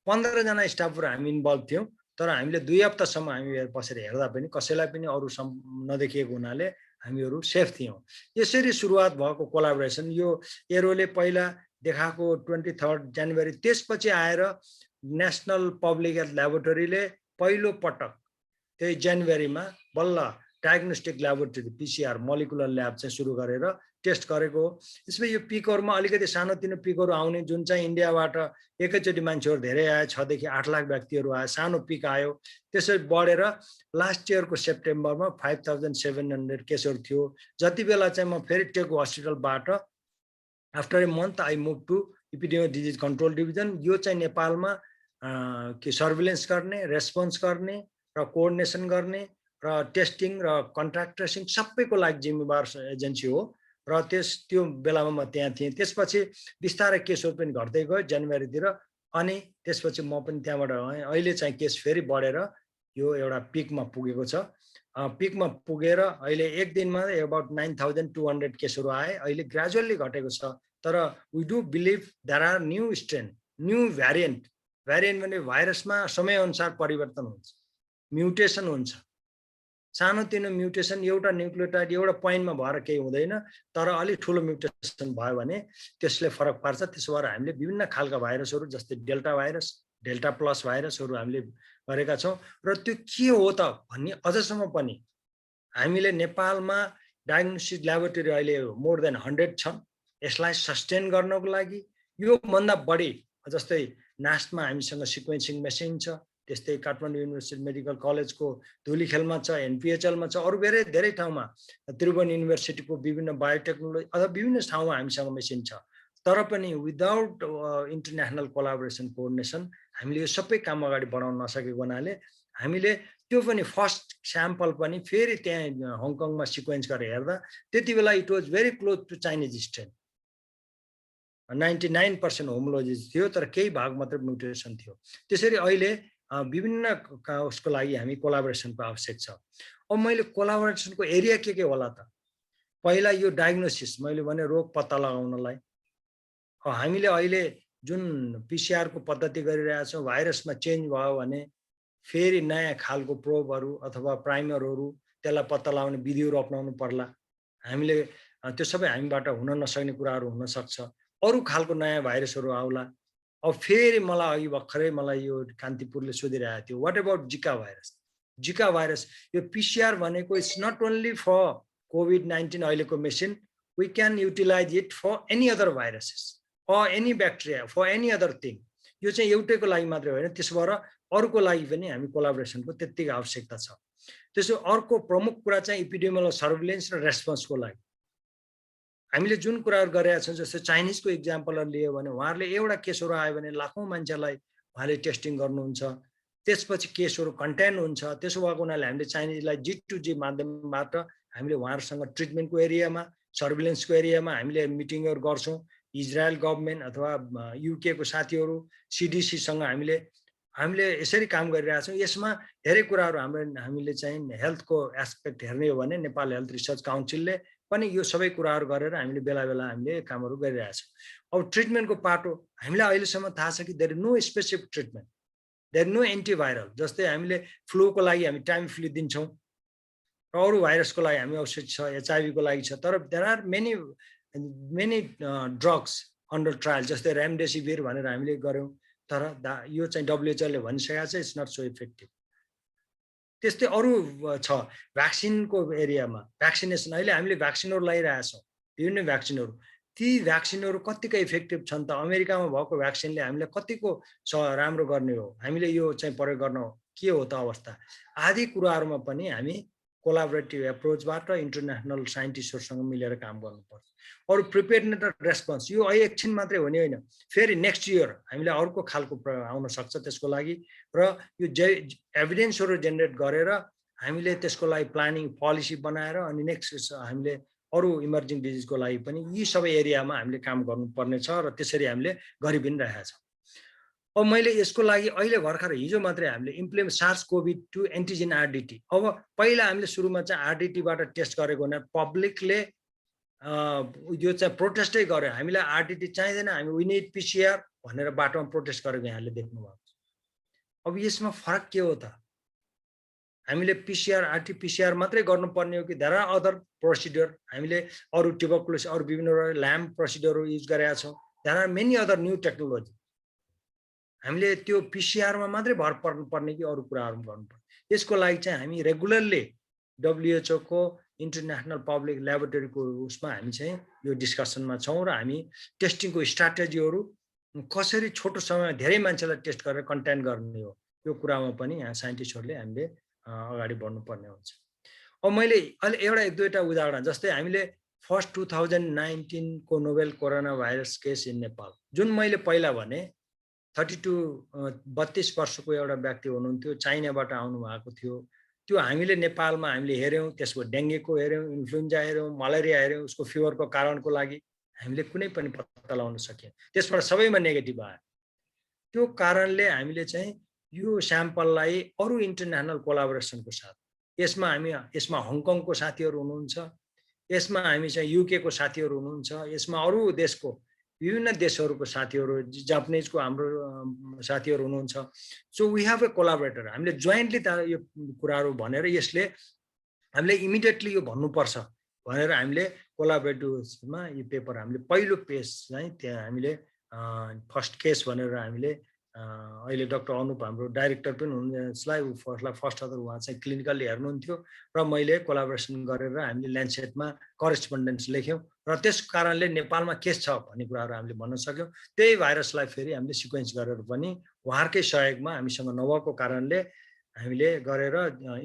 15 जना स्टाफहरू हामी इन्भल्भ थियौँ, तर हामीले 2 हप्तासम्म हामी बसेर हेर्दा पनि कसैलाई पनि अरू नदेखिएको हुनाले हामीहरू सेफ थियौँ। यसरी सुरुवात भएको कोलाबोरेसन यो एरोले पहिला देखाएको 23 जनवरी, त्यसपछि आएर नेसनल पब्लिक हेल्थ ल्याबोरेटरीले पहिलो पटक त्यही जनवरीमा बल्ल diagnostic laboratory PCR molecular lab चाहिँ सुरु गरेर टेस्ट गरेको हो। यसमा यो पिकहरुमा अलिकति सानोतिनो पिकहरु आउने जुन चाहिँ इन्डियाबाट एकैचोटि मान्छेहरु धेरै आए 6 देखि 8 लाख व्यक्तिहरु आए, सानो पिक आयो, त्यसै बढेर लास्ट इयरको सेप्टेम्बरमा 5700 केसहरु थियो। जति बेला चाहिँ म फेरि टेकु हस्पिटलबाट after a month I move to epidemic disease control division, यो चाहिँ नेपालमा के सर्भिलेन्स गर्ने, रेस्पोन्स गर्ने र कोअर्डिनेसन गर्ने र टेस्टिङ र कन्ट्याक्ट ट्रेसिङ सबैको लागि जिम्मेवार एजेन्सी हो र त्यो बेलामा म त्यहाँ थिएँ। त्यसपछि बिस्तारै केसहरु पनि घट्दै गयो जनवरीतिर, अनि त्यसपछि म पनि त्यहाँबाट अहिले चाहिँ केस फेरि बढेर यो एउटा पिकमा पुगेको छ। पिकमा पुगेर अहिले एक दिनमा अबाउट 9200 केसहरु आए, अहिले ग्रेजुअली घटेको छ। तर we do believe there are new strain, new variant भने भाइरसमा समयअनुसार परिवर्तन हुन्छ, म्युटेसन हुन्छ। सानोतिनो म्युटेसन एउटा न्युक्लियोटाइड एउटा पोइन्टमा भएर केही हुँदैन, तर अलि ठुलो म्युटेसन भयो भने त्यसले फरक पार्छ। त्यसो भएर हामीले विभिन्न खालका भाइरसहरु जस्तै डेल्टा भाइरस, डेल्टा प्लस भाइरसहरु हामीले गरेका छौं र त्यो के हो त भन्ने अझसम्म पनि हामीले नेपालमा डायग्नोस्टिक ल्याबोरेटरी अहिले मोर देन 100 छन्। यसलाई सस्टेन गर्नको लागि यो भन्दा बढी जस्तै नास्टमा हामीसँग सिक्वेन्सिङ मेसिन छ, त्यस्तै काठमाडौँ युनिभर्सिटी मेडिकल कलेजको धुलीखेलमा छ, एनपीएचएलमा छ, अरु धेरै ठाउँमा त्रिभुवन युनिभर्सिटीको विभिन्न बायोटेक्नोलोजी अथवा विभिन्न ठाउँमा हामीसँग मेसिन छ। तर पनि विदाउट इन्टरनेसनल कोलाबोरेसन कोअर्डिनेसन हामीले यो सबै काम अगाडि बढाउन नसकेको हुनाले हामीले त्यो पनि फर्स्ट स्याम्पल पनि फेरि त्यहाँ हङकङमा सिक्वेन्स गरेर हेर्दा त्यति बेला it was very close to Chinese strain. 99% homologies थियो, तर केही भाग मात्र म्युटेसन थियो। त्यसरी अहिले विभिन्न उसको लागि हामी कोलाबोरेसनको आवश्यक छ। अब मैले कोलाबोरेसनको एरिया के होला त? पहिला यो डायग्नोसिस मैले भने रोग पत्ता लगाउनलाई हामीले अहिले जुन PCR को पद्धति गरिरहेका छौं, भाइरसमा चेन्ज भयो भने फेरि नयाँ खालको प्रोबहरु अथवा प्राइमरहरु त्यसलाई पत्ता लगाउने विधिहरु अपनाउनु पर्ला। हामीले त्यो सबै हामीबाट हुन नसक्ने कुराहरु हुन सक्छ। अरु खालको नयाँ भाइरसहरु आउला। अब फेरि मलाई अघि भर्खरै मलाई यो कान्तिपुरले सोधिरहेको थियो, what about Zika virus? Zika virus यो PCR भनेको इट्स नट ओन्ली फर कोभिड-19 अहिलेको machine, we can utilize it for any other viruses or any bacteria for any other thing. यो चाहिँ एउटैको लागि मात्रै होइन, त्यसो भएर अरूको लागि पनि हामी कोलाबोरेसनको त्यतिकै आवश्यकता छ। त्यसो अर्को प्रमुख कुरा चाहिँ एपिडेमियोलोजिकल सर्भिलेन्स र रेस्पोन्सको लागि हामीले जुन कुराहरु गरेका छौं, जस्तै चाइनिजको एक्जाम्पलहरु लियो भने उहाँहरुले एउटा केसहरु आयो भने लाखौं मान्छेलाई उहाँले टेस्टिङ गर्नुहुन्छ, त्यसपछि केसहरु कन्टेन हुन्छ। त्यसो भएको हुनाले हामीले चाइनिजलाई G2G माध्यमबाट हामीले उहाँहरुसँग ट्रिटमेन्टको एरियामा, सर्भिलेन्सको एरियामा हामीले मिटिङहरु गर्छौं। इजरायल गभर्नमेन्ट अथवा UK को साथीहरु CDC सँग हामीले यसरी काम गरिरहेका छौं। यसमा धेरै कुराहरु हामीले चाहिँ हेल्थको एस्पेक्ट हेर्ने हो भने नेपाल हेल्थ रिसर्च काउन्सिलले पनि यो सबै कुराहरु गरेर हामीले बेला हामीले कामहरु गरिरहेका छौं। अब ट्रिटमेन्टको पाटो हामीलाई अहिलेसम्म थाहा छ कि there is no specific treatment, there no antiviral. जस्तै हामीले फ्लूको लागि हामी टाइम फ्लू दिन्छौं र अरु भाइरसको लागि हामी औषधि छ, HIV को लागि छ। तर there are many drugs under trial, जस्तै रेमडेसिभिर भनेर हामीले गर्यौं, तर यो चाहिँ WHO ले भनिसकेको छ इट्स नट सो इफेक्टिभ। त्यस्तै अरु छ भ्याक्सिनको एरियामा, भ्याक्सिनेसन अहिले हामीले भ्याक्सिनहरु लगाइरहेका छौं, विभिन्न भ्याक्सिनहरु। ती भ्याक्सिनहरु कतिको इफेक्टिभ छन् त? अमेरिकामा भएको भ्याक्सिनले हामीले कतिको राम्रो गर्ने हो? हामीले यो चाहिँ प्रयोग गर्न के हो त अवस्था? आदि कुराहरुमा पनि हामी कोलाबोरेटिभ एप्रोचबाट इन्टरनेसनल साइन्टिस्टहरुसँग मिलेर काम गर्नुपर्छ। अरु प्रिपेयर्डनेस र रेस्पोन्स यो एकछिन मात्रै हुने होइन, फेरि नेक्स्ट इयर हामीले अर्को खालको आउन सक्छ। त्यसको लागि र यो एभिडेन्सहरु जेनेरेट गरेर हामीले त्यसको लागि प्लानिङ पोलिसी बनाएर अनि नेक्स्ट हामीले अरु इमर्जिङ डिजिजको लागि पनि यी सबै एरियामा हामीले काम गर्नुपर्ने छ र त्यसरी हामीले गरि पनि रहेका छौं। अब मैले यसको लागि अहिले भर्खर हिजो मात्रै हामीले इम्प्लिमेन्ट SARS-CoV-2 एन्टिजेन RDT। अब पहिला हामीले सुरुमा चाहिँ RDT बाट टेस्ट गरेको भने पब्लिकले यो चाहिँ प्रोटेस्टै गर्यो, हामीलाई RDT चाहिदैन, हामी वी निड PCR भनेर बाटोमा प्रोटेस्ट गरेको यहाँले देख्नु भएको छ। अब यसमा फरक के हो त? हामीले RT-PCR मात्रै गर्नुपर्ने हो कि देयर आर अदर प्रोसिड्युर? हामीले अरु ट्युबरकुलोसिस अरु विभिन्न ल्याम्प प्रोसिड्युरहरु युज गरेका छौं। There are many other new technology. हामीले त्यो पिसिआरमा मात्रै भर पर्नुपर्ने कि अरू कुराहरू गर्नुपर्ने, यसको लागि चाहिँ हामी रेगुलरली WHO को इन्टरनेसनल पब्लिक ल्याबोरेटरीको उसमा हामी चाहिँ यो डिस्कसनमा छौँ र हामी टेस्टिङको स्ट्राटेजीहरू कसरी छोटो समयमा धेरै मान्छेलाई टेस्ट गरेर कन्टेन गर्ने हो यो कुरामा पनि यहाँ साइन्टिस्टहरूले हामीले अगाडि बढ्नुपर्ने हुन्छ। अब मैले अहिले एउटा एक दुईवटा उदाहरण, जस्तै हामीले फर्स्ट 2019 को novel corona virus case in Nepal, जुन मैले पहिला भने 32 वर्षको एउटा व्यक्ति हुनुहुन्थ्यो, चाइनाबाट आउनु भएको थियो। त्यो हामीले नेपालमा हामीले हेऱ्यौँ, त्यसको डेङ्गीको हेऱ्यौँ, इन्फ्लुएन्जा हेऱ्यौँ, मलेरिया हेऱ्यौँ, उसको फिभरको कारणको लागि हामीले कुनै पनि पत्ता लगाउन सकेन, त्यसबाट सबैमा नेगेटिभ आयो। त्यो कारणले हामीले चाहिँ यो स्याम्पललाई अरू इन्टरनेसनल कोलाबोरेसनको साथ, यसमा हङकङको साथीहरू हुनुहुन्छ, यसमा हामी चाहिँ युके को साथीहरू हुनुहुन्छ, यसमा अरू देशको विभिन्न देशहरूको साथीहरू, जापानिजको हाम्रो साथीहरू हुनुहुन्छ। So we have a collaborator. हामीले जोइन्टली यो कुराहरू भनेर यसले हामीले इमिडिएटली यो भन्नुपर्छ भनेर हामीले कोलाबोरेटिभमा यो पेपर हामीले पहिलो पेज चाहिँ त्यहाँ हामीले फर्स्ट केस भनेर हामीले अहिले डाक्टर अनुप हाम्रो डाइरेक्टर पनि हुनुहुन्छ, फर्स्ट अदर उहाँ चाहिँ क्लिनिकली हेर्नुहुन्थ्यो र मैले कोलाबोरेसन गरेर हामीले ल्यान्डसेटमा करेस्पोन्डेन्स लेख्यौँ र त्यस कारणले नेपालमा केस छ भन्ने कुराहरू हामीले भन्न सक्यौँ। त्यही भाइरसलाई फेरि हामीले सिक्वेन्स गरेर पनि उहाँहरूकै सहयोगमा हामीसँग नभएको कारणले हामीले गरेर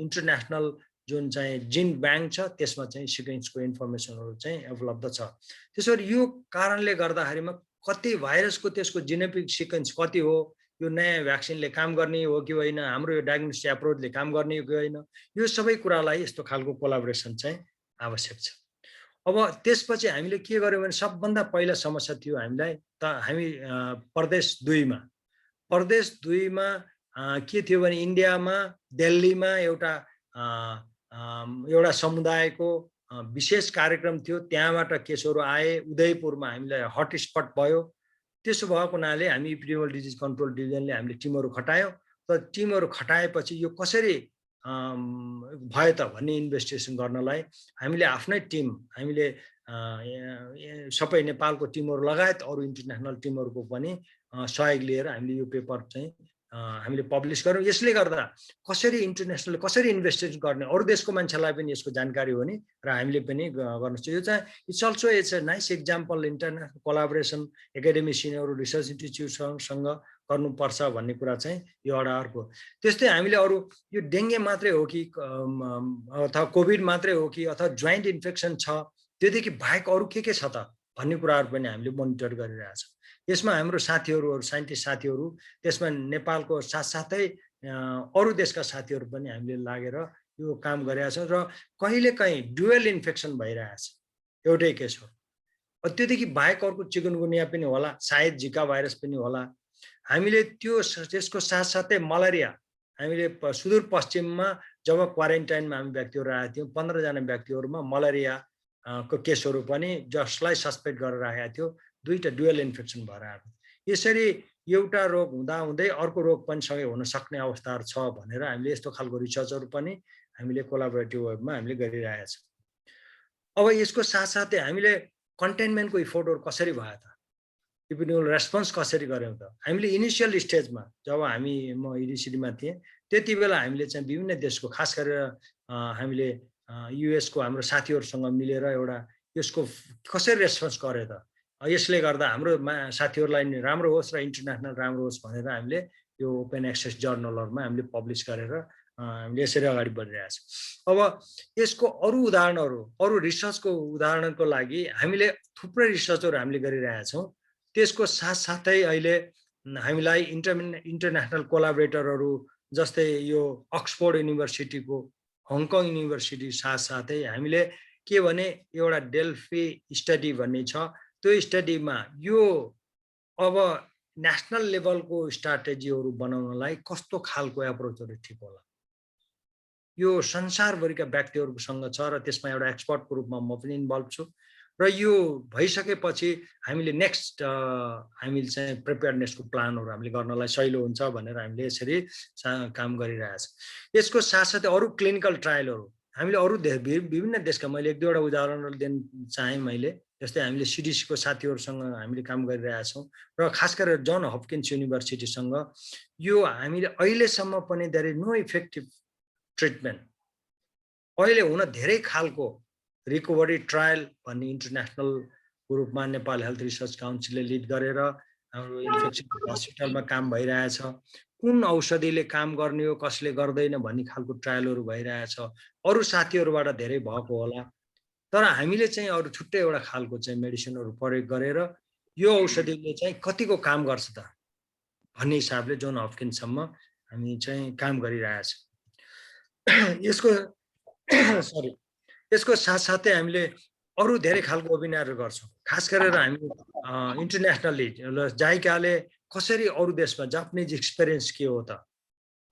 इन्टरनेसनल जुन चाहिँ जिन ब्याङ्क छ त्यसमा चाहिँ सिक्वेन्सको इन्फर्मेसनहरू चाहिँ उपलब्ध छ। त्यसो गरी यो कारणले गर्दाखेरिमा कति भाइरसको त्यसको जिनेटिक सिक्वेन्स कति हो, यो नयाँ भ्याक्सिनले काम गर्ने हो कि होइन, हाम्रो यो डायग्नोस्टिक एप्रोचले काम गर्ने हो कि होइन, यो सबै कुरालाई यस्तो खालको कोलाबोरेसन चाहिँ आवश्यक छ। अब त्यसपछि हामीले के गर्यौँ भने सबभन्दा पहिला समस्या थियो हामीलाई हामी प्रदेश 2 मा के थियो भने इन्डियामा दिल्लीमा एउटा समुदायको विशेष कार्यक्रम थियो, त्यहाँबाट केसहरू आए, उदयपुरमा हामीलाई हटस्पट भयो। त्यसो भएको हुनाले हामी इपिडेमियोलॉजी डिजिज कन्ट्रोल डिभिजनले हामीले टिमहरू खटायौँ। तर टिमहरू खटाएपछि यो कसरी भयो त भन्ने इन्भेस्टिगेसन गर्नलाई हामीले आफ्नै टिम, हामीले सबै नेपालको टिमहरू लगायत अरू इन्टरनेसनल टिमहरूको पनि सहयोग लिएर हामीले यो पेपर चाहिँ हामीले पब्लिस गऱ्यौँ। यसले गर्दा कसरी इन्टरनेसनल कसरी इन्भेस्टिगेसन गर्ने अरू देशको मान्छेलाई पनि यसको जानकारी हो नि र हामीले पनि गर्न सक्छौँ। यो चाहिँ it's also it's a nice example international collaboration एकाडेमिसियनहरू रिसर्च इन्स्टिट्युटसँग गर्नुपर्छ भन्ने कुरा चाहिँ यो एउटा अर्को। त्यस्तै हामीले अरू यो डेङ्गे मात्रै हो कि अथवा कोभिड मात्रै हो कि अथवा जोइन्ट इन्फेक्सन छ, त्योदेखि बाहेक अरू के छ त भन्ने कुराहरू पनि हामीले मोनिटर गरिरहेछौँ। यसमा हाम्रो साथीहरू साइन्टिस्ट साथीहरू, त्यसमा नेपालको साथसाथै अरू देशका साथीहरू पनि हामीले लागेर यो काम गरिरहेका छौँ र कहिलेकाहीँ डुवेल इन्फेक्सन भइरहेछ, एउटै केस हो। त्योदेखि बाहेक अर्को चिकनगुनिया पनि होला, सायद जिका भाइरस पनि होला। हामीले त्यसको साथसाथै मलेरिया, हामीले सुदूरपश्चिममा जब क्वारेन्टाइनमा हामी व्यक्तिहरू आएका थियौँ 15 जना व्यक्तिहरूमा मलेरिया को केसहरू पनि जसलाई सस्पेक्ट गरेर राखेका थियो, 2टा डुवेल इन्फेक्सन भएर आएको। यसरी एउटा रोग हुँदै अर्को रोग पनि सँगै हुन सक्ने अवस्थाहरू छ भनेर हामीले यस्तो खालको रिसर्चहरू पनि हामीले कोलाबोरेटिभ वेबमा हामीले गरिरहेका छौँ। अब यसको साथसाथै हामीले कन्टेनमेन्टको इफोर्टहरू कसरी भयो त, इपिडेमियोलॉजिकल रेस्पोन्स कसरी गर्यौँ त। हामीले इनिसियल स्टेजमा जब म इडिसिडीमा थिएँ त्यति बेला हामीले चाहिँ विभिन्न देशको खास गरेर हामीले युएसको हाम्रो साथीहरूसँग मिलेर एउटा यसको कसरी रेस्पोन्स गर्यो त, यसले गर्दा हाम्रो साथीहरूलाई राम्रो होस् र इन्टरनेसनल राम्रो होस् भनेर हामीले यो ओपन एक्सेस जर्नलहरूमा हामीले पब्लिस गरेर हामीले यसरी अगाडि बढिरहेको छ। अब यसको अरू उदाहरणहरू, अरू रिसर्चको उदाहरणको लागि हामीले थुप्रै रिसर्चहरू हामीले गरिरहेका छौँ। त्यसको साथसाथै अहिले हामीलाई इन्टरनेसनल कोलाबोरेटरहरू जस्तै यो अक्सफोर्ड युनिभर्सिटीको, हङकङ युनिभर्सिटी साथसाथै हामीले के भने एउटा डेल्फी स्टडी भन्ने छ, त्यो स्टडीमा यो अब नेसनल लेभलको स्ट्राटेजीहरू बनाउनलाई कस्तो खालको एप्रोचहरू ठिक होला, यो संसारभरिका व्यक्तिहरूसँग छ र त्यसमा एउटा एक्सपर्टको रूपमा म पनि इन्भल्भ छु र यो भइसकेपछि हामीले नेक्स्ट हामीले चाहिँ प्रिपेयरनेसको प्लानहरू हामीले गर्नलाई सहिलो हुन्छ भनेर हामीले यसरी काम गरिरहेछ। यसको साथसाथै अरू क्लिनिकल ट्रायलहरू हामीले अरू विभिन्न देशका, मैले 1-2वटा उदाहरणहरू दिन चाहेँ मैले, जस्तै हामीले CDC को साथीहरूसँग हामीले काम गरिरहेका छौँ र खास गरेर जन हपकिन्स युनिभर्सिटीसँग यो हामीले अहिलेसम्म पनि there is no effective treatment. अहिले हुन धेरै खालको रिकभरी ट्रायल भन्ने इन्टरनेसनल रूपमा नेपाल हेल्थ रिसर्च काउन्सिलले लिड गरेर हाम्रो इन्फेक्सन हस्पिटलमा काम भइरहेछ। कुन औषधिले काम गर्ने हो कसले गर्दैन भन्ने खालको ट्रायलहरू भइरहेछ। अरू साथीहरूबाट धेरै भएको होला, तर हामीले चाहिँ अरू छुट्टै एउटा खालको चाहिँ मेडिसिनहरू प्रयोग गरेर यो औषधिले चाहिँ कतिको काम गर्छ त भन्ने हिसाबले जोन हपकिन्ससम्म हामी चाहिँ काम गरिरहेछ। यसको सरी यसको साथसाथै हामीले अरू धेरै खालको वेबिनारहरू गर्छौँ। खास गरेर हामी इन्टरनेसनली जाइकाले कसरी अरू देशमा जापानिज एक्सपिरियन्स के हो त,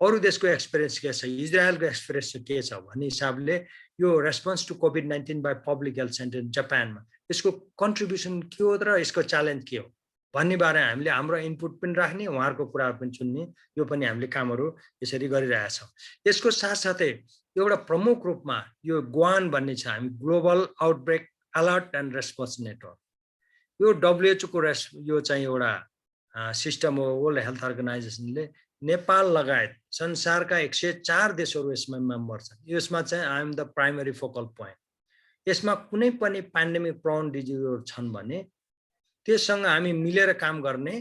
अरू देशको एक्सपिरियन्स के छ, इजरायलको एक्सपिरियन्स के छ भन्ने हिसाबले यो response to COVID-19 by public health centre जापानमा यसको कन्ट्रिब्युसन के हो र यसको च्यालेन्ज के हो भन्ने बारे हामीले हाम्रो इनपुट पनि राख्ने, उहाँहरूको कुराहरू पनि सुन्ने, यो पनि हामीले कामहरू यसरी गरिरहेछौँ। यसको साथसाथै एउटा प्रमुख रूपमा यो ग्वान भन्ने छ, हामी global outbreak alert and response network. यो WHO को यो चाहिँ एउटा सिस्टम हो। वर्ल्ड हेल्थ अर्गनाइजेसनले नेपाल लगायत संसारका 104 देशहरू यसमा मेम्बर छन्। यसमा चाहिँ I am the primary focal point. यसमा कुनै पनि पेन्डेमिक प्रोन डिजिजहरू छन् भने त्यससँग हामी मिलेर काम गर्ने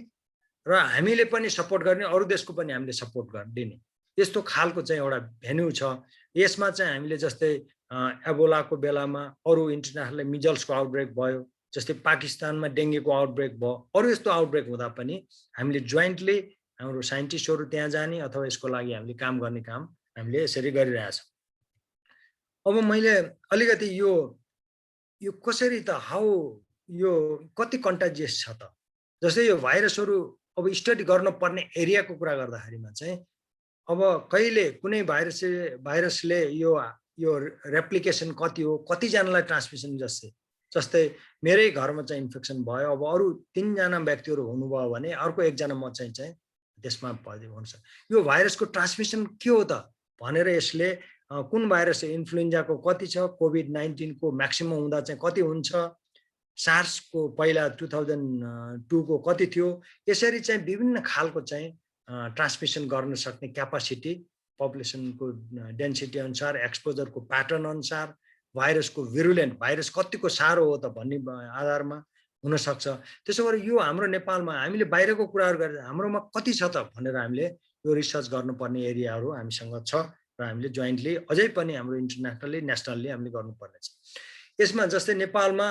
र हामीले पनि सपोर्ट गर्ने, अरू देशको पनि हामीले सपोर्ट गरिदिने, यस्तो खालको चाहिँ एउटा भेन्यू छ। यसमा चाहिँ हामीले जस्तै एबोलाको बेलामा अरू इन्टरनेसनल मिजल्सको आउटब्रेक भयो, जस्तै पाकिस्तानमा डेङ्गीको आउटब्रेक भयो, अरू यस्तो आउटब्रेक हुँदा पनि हामीले जोइन्टली हाम्रो साइन्टिस्टहरू त्यहाँ जाने अथवा यसको लागि हामीले काम गर्ने काम हामीले यसरी गरिरहेछौँ। अब मैले अलिकति यो कसरी त हाउ यो कति कन्टाजियस छ त, जस्तै यो भाइरसहरू अब स्टडी गर्नुपर्ने एरियाको कुरा गर्दाखेरिमा चाहिँ अब कहिले कुनै भाइरसले यो रेप्लिकेसन कति हो, कतिजनालाई ट्रान्समिसन जस्तै मेरै घरमा चाहिँ इन्फेक्सन भयो, अब अरू 3 जना व्यक्तिहरू हुनुभयो भने अर्को 1 जना म चाहिँ त्यसमा हुन्छ। यो भाइरसको ट्रान्समिसन के हो त भनेर यसले कुन भाइरस इन्फ्लुएन्जाको कति छ, COVID-19 को म्याक्सिमम हुँदा चाहिँ कति हुन्छ, सार्सको पहिला 2002 को कति थियो, यसरी चाहिँ विभिन्न खालको चाहिँ ट्रान्समिसन गर्न सक्ने क्यापासिटी पपुलेसनको डेन्सिटी अनुसार, एक्सपोजरको प्याटर्न अनुसार, भाइरसको भिरुलेन्ट भाइरस कतिको साह्रो हो त भन्ने आधारमा हुनसक्छ। त्यसो गरी यो हाम्रो नेपालमा हामीले बाहिरको कुराहरू गरेर हाम्रोमा कति छ त भनेर हामीले यो रिसर्च गर्नुपर्ने एरियाहरू हामीसँग छ र हामीले जोइन्टली अझै पनि हाम्रो इन्टरनेसनली नेसनल्ली हामीले गर्नुपर्ने छ। यसमा जस्तै नेपालमा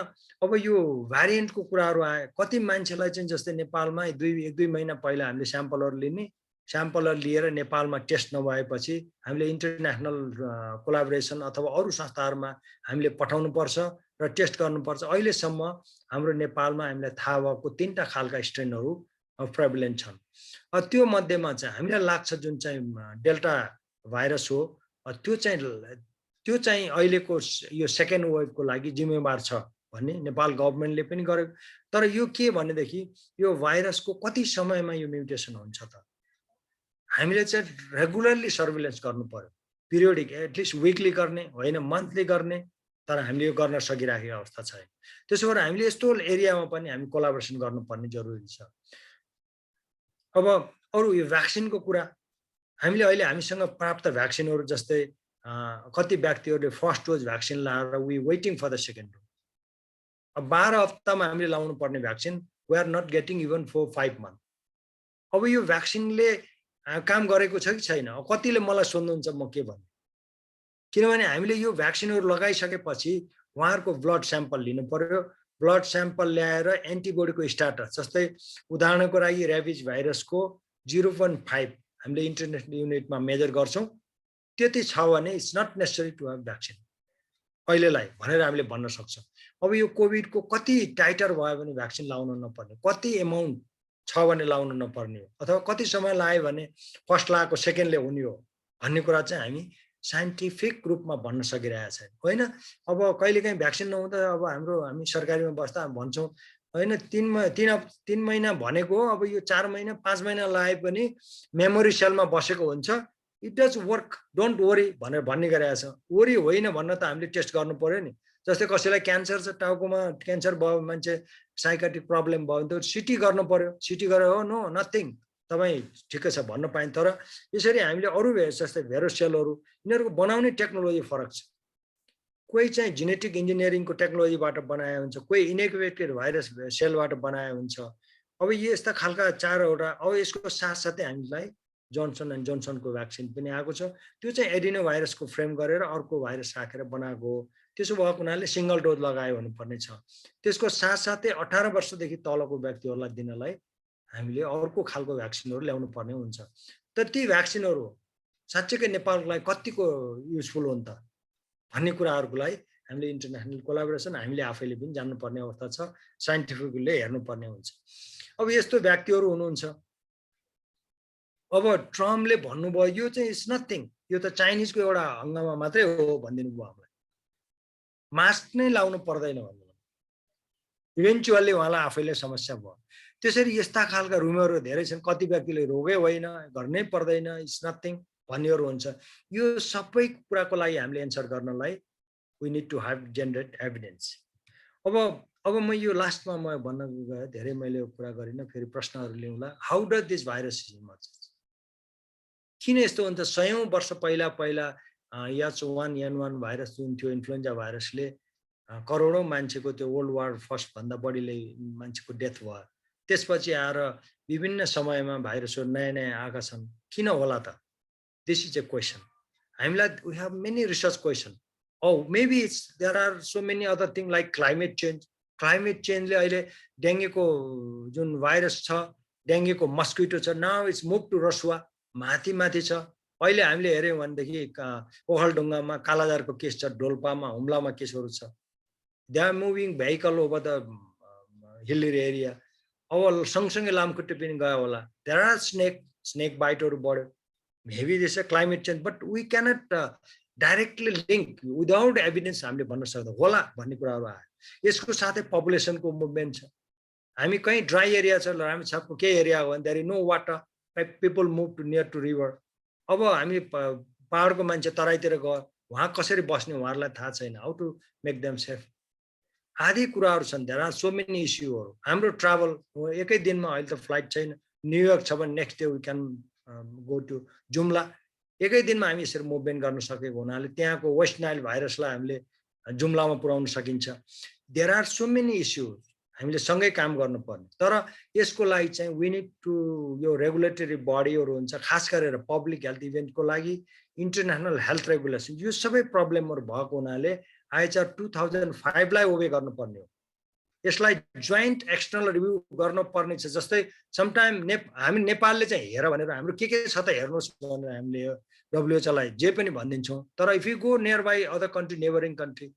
अब यो भ्यारिएन्टको कुराहरू आए, कति मान्छेलाई चाहिँ जस्तै नेपालमा 1-2 महिना पहिला हामीले स्याम्पलहरू लिने, स्याम्पलहरू लिएर नेपालमा टेस्ट नभएपछि हामीले इन्टरनेसनल कोलाबोरेसन अथवा अरू संस्थाहरूमा हामीले पठाउनुपर्छ र टेस्ट गर्नुपर्छ। अहिलेसम्म हाम्रो नेपालमा हामीलाई थाहा भएको 3टा खालका स्ट्रेनहरू प्रेभलेन्ट छन्। त्यो मध्येमा चाहिँ हामीलाई लाग्छ जुन चाहिँ डेल्टा भाइरस हो त्यो चाहिँ अहिलेको यो सेकेन्ड वेभको लागि जिम्मेवार छ भन्ने नेपाल गभर्नमेन्टले पनि गर्यो। तर यो के भनेदेखि यो भाइरसको कति समयमा यो म्युटेसन हुन्छ त हामीले चाहिँ रेगुलरली सर्भिलेन्स गर्नु पर्यो, पिरियोडिक एटलिस्ट विकली गर्ने होइन, मन्थली गर्ने, तर हामीले यो गर्न सकिराखेको अवस्था छैन। त्यसो भएर हामीले यस्तो एरियामा पनि हामी कोलाबोरेसन गर्नुपर्ने जरुरी छ। अब अरू यो भ्याक्सिनको कुरा, हामीले अहिले हामीसँग प्राप्त भ्याक्सिनहरू जस्तै कति व्यक्तिहरूले फर्स्ट डोज भ्याक्सिन लाएर we waiting for the second dose. अब 12 हप्तामा हामीले लाउनु पर्ने vaccine we are not getting even 4-5 month. अब यो भ्याक्सिनले काम गरेको छ कि छैन, कतिले मलाई सोध्नुहुन्छ म के भन्ने, किनभने हामीले यो भ्याक्सिनहरू लगाइसकेपछि उहाँहरूको ब्लड स्याम्पल लिनु पर्यो। ब्लड स्याम्पल ल्याएर एन्टिबडीको स्टाटस, जस्तै उदाहरणको लागि ऱ्याबिज भाइरसको 0.5 हामीले इन्टरनेसनल युनिटमा मेजर गर्छौँ, त्यति छ भने it's not necessary to have vaccine अहिलेलाई भनेर हामीले भन्न सक्छौँ। अब यो कोभिडको कति टाइटर भयो भने भ्याक्सिन लाउन नपर्ने, कति एमाउन्ट छ भने लाउन नपर्ने हो, अथवा कति समय लाग्यो भने फर्स्ट लगाएको सेकेन्डले हुने हो भन्ने कुरा चाहिँ हामी साइन्टिफिक रूपमा भन्न सकिरहेको छैन होइन। अब कहिलेकाहीँ भ्याक्सिन नहुँदा अब हामी सरकारीमा बस्दा भन्छौँ होइन 3 महिना भनेको हो, अब यो 4 महिना 5 महिना लागे पनि मेमोरी सेलमा बसेको हुन्छ, it does work, don't worry भनेर भन्ने गरेको छ। वरी होइन भन्न त हामीले टेस्ट गर्नु पर्यो नि, जस्तै कसैलाई क्यान्सर छ, टाउकोमा क्यान्सर भयो, मान्छे साइकाट्रिक प्रब्लम भयो भने त सिटी गर्नु पर्यो, सिटी गरेर हो नो नथिङ तपाईँ ठिकै छ भन्न पाइन्छ। तर यसरी हामीले अरू जस्तै भेरोसेलहरू यिनीहरूको बनाउने टेक्नोलोजी फरक छ। कोही चाहिँ जेनेटिक इन्जिनियरिङको टेक्नोलोजीबाट बनाए हुन्छ, कोही इनएक्टिभेटेड भाइरस सेलबाट बनाए हुन्छ। अब यस्ता खालका 4वटा, अब यसको साथसाथै हामीलाई जोन्सन एन्ड जोन्सनको भ्याक्सिन पनि आएको छ। त्यो चाहिँ एडिनो भाइरसको फ्रेम गरेर अर्को भाइरस राखेर बनाएको हो। त्यसो भएको हुनाले सिङ्गल डोज लगायो हुनुपर्ने छ। त्यसको साथसाथै 18 वर्षदेखि तलको व्यक्तिहरूलाई दिनलाई हामीले अर्को खालको भ्याक्सिनहरू ल्याउनु पर्ने हुन्छ। तर ती भ्याक्सिनहरू साँच्चैकै नेपाललाई कतिको युजफुल हो त भन्ने कुराहरूको लागि हामीले इन्टरनेसनल कोलाबोरेसन हामीले आफैले पनि जान्नुपर्ने अवस्था छ, साइन्टिफिकली हेर्नुपर्ने हुन्छ। अब यस्तो व्यक्तिहरू हुनुहुन्छ, अब ट्रम्पले भन्नुभयो यो चाहिँ इट्स नथिङ, यो त चाइनिजको एउटा हङ्गामा मात्रै हो भनिदिनु भयो हामीलाई, मास्क नै लाउनु पर्दैन भन्नु। इभेन्चुअली उहाँलाई आफैले समस्या भयो। त्यसरी यस्ता खालका रुमरहरू धेरै छन्। कति व्यक्तिले रोगै होइन, गर्नै पर्दैन, इट्स नथिङ भन्नेहरू हुन्छ। यो सबै कुराको लागि हामीले एन्सर गर्नलाई we need to have generate evidence. अब म यो लास्टमा म भन्न गएँ, धेरै मैले कुरा गरिनँ, फेरि प्रश्नहरू ल्याउँला। How does this virus emerge? किन यस्तो हुन्छ? 100औं वर्ष पहिला H1N1 भाइरस जुन थियो, इन्फ्लुएन्जा भाइरसले करोडौँ मान्छेको, त्यो वर्ल्ड वार फर्स्ट भन्दा बढीले मान्छेको डेथ भयो। त्यसपछि आएर विभिन्न समयमा भाइरसहरू नयाँ नयाँ आएका छन्। किन होला त? This is a question. हामीलाई we have many research question. Maybe there are so many other thing like climate change. Climate चेन्जले अहिले डेङ्गीको जुन भाइरस छ, डेङ्गीको मस्किटो छ, now it's move to Rasuwa, माथि छ। अहिले हामीले हेऱ्यौँ भनेदेखि ओखलढुङ्गामा कालाजारको केस छ, डोल्पामा हुम्लामा केसहरू छ। They are moving vehicle over the hilly area. अब सँगसँगै लामखुट्टे पनि गयो होला। देयर आर स्नेक बाइटहरू बढ्यो। Maybe this a climate change, but we cannot directly link without evidence हामीले भन्न सक्दैन होला भन्ने कुराहरू आयो। यसको साथै पपुलेसनको मुभमेन्ट छ। हामी कहीँ ड्राई एरिया छ, रामेछापको केही एरिया हो भने there is no water, people move to near to river. अब हामी पहाडको मान्छे तराईतिर गयो, उहाँ कसरी बस्ने उहाँहरूलाई थाहा छैन। How to make them safe, आदि कुराहरू छन्। देयर आर सो मेनी इस्युहरू। हाम्रो ट्राभल एकै दिनमा, अहिले त फ्लाइट छैन, न्युयोर्क छ भने next day we can go to Jumla. एकै दिनमा हामी यसरी मुभमेन्ट गर्न सकेको हुनाले त्यहाँको वेस्ट नाइल भाइरसलाई हामीले जुम्लामा पुर्याउन सकिन्छ। There are so many issues, हामीले सँगै काम गर्नुपर्ने। तर यसको लागि चाहिँ वी निड टु, यो रेगुलेटरी बडीहरू हुन्छ, खास गरेर पब्लिक हेल्थ इभेन्टको लागि इन्टरनेसनल हेल्थ रेगुलेसन, यो सबै प्रब्लमहरू भएको हुनाले IHR 2005 लाई ओबे गर्नुपर्ने हो। यसलाई जोइन्ट एक्सटर्नल रिभ्यू गर्नुपर्ने छ। जस्तै समटाइम हामी नेपालले चाहिँ हेर भनेर हाम्रो के छ त हेर्नुहोस् भनेर हामीले WHO लाई जे पनि भनिदिन्छौँ। तर if you go near by other country, neighbouring country,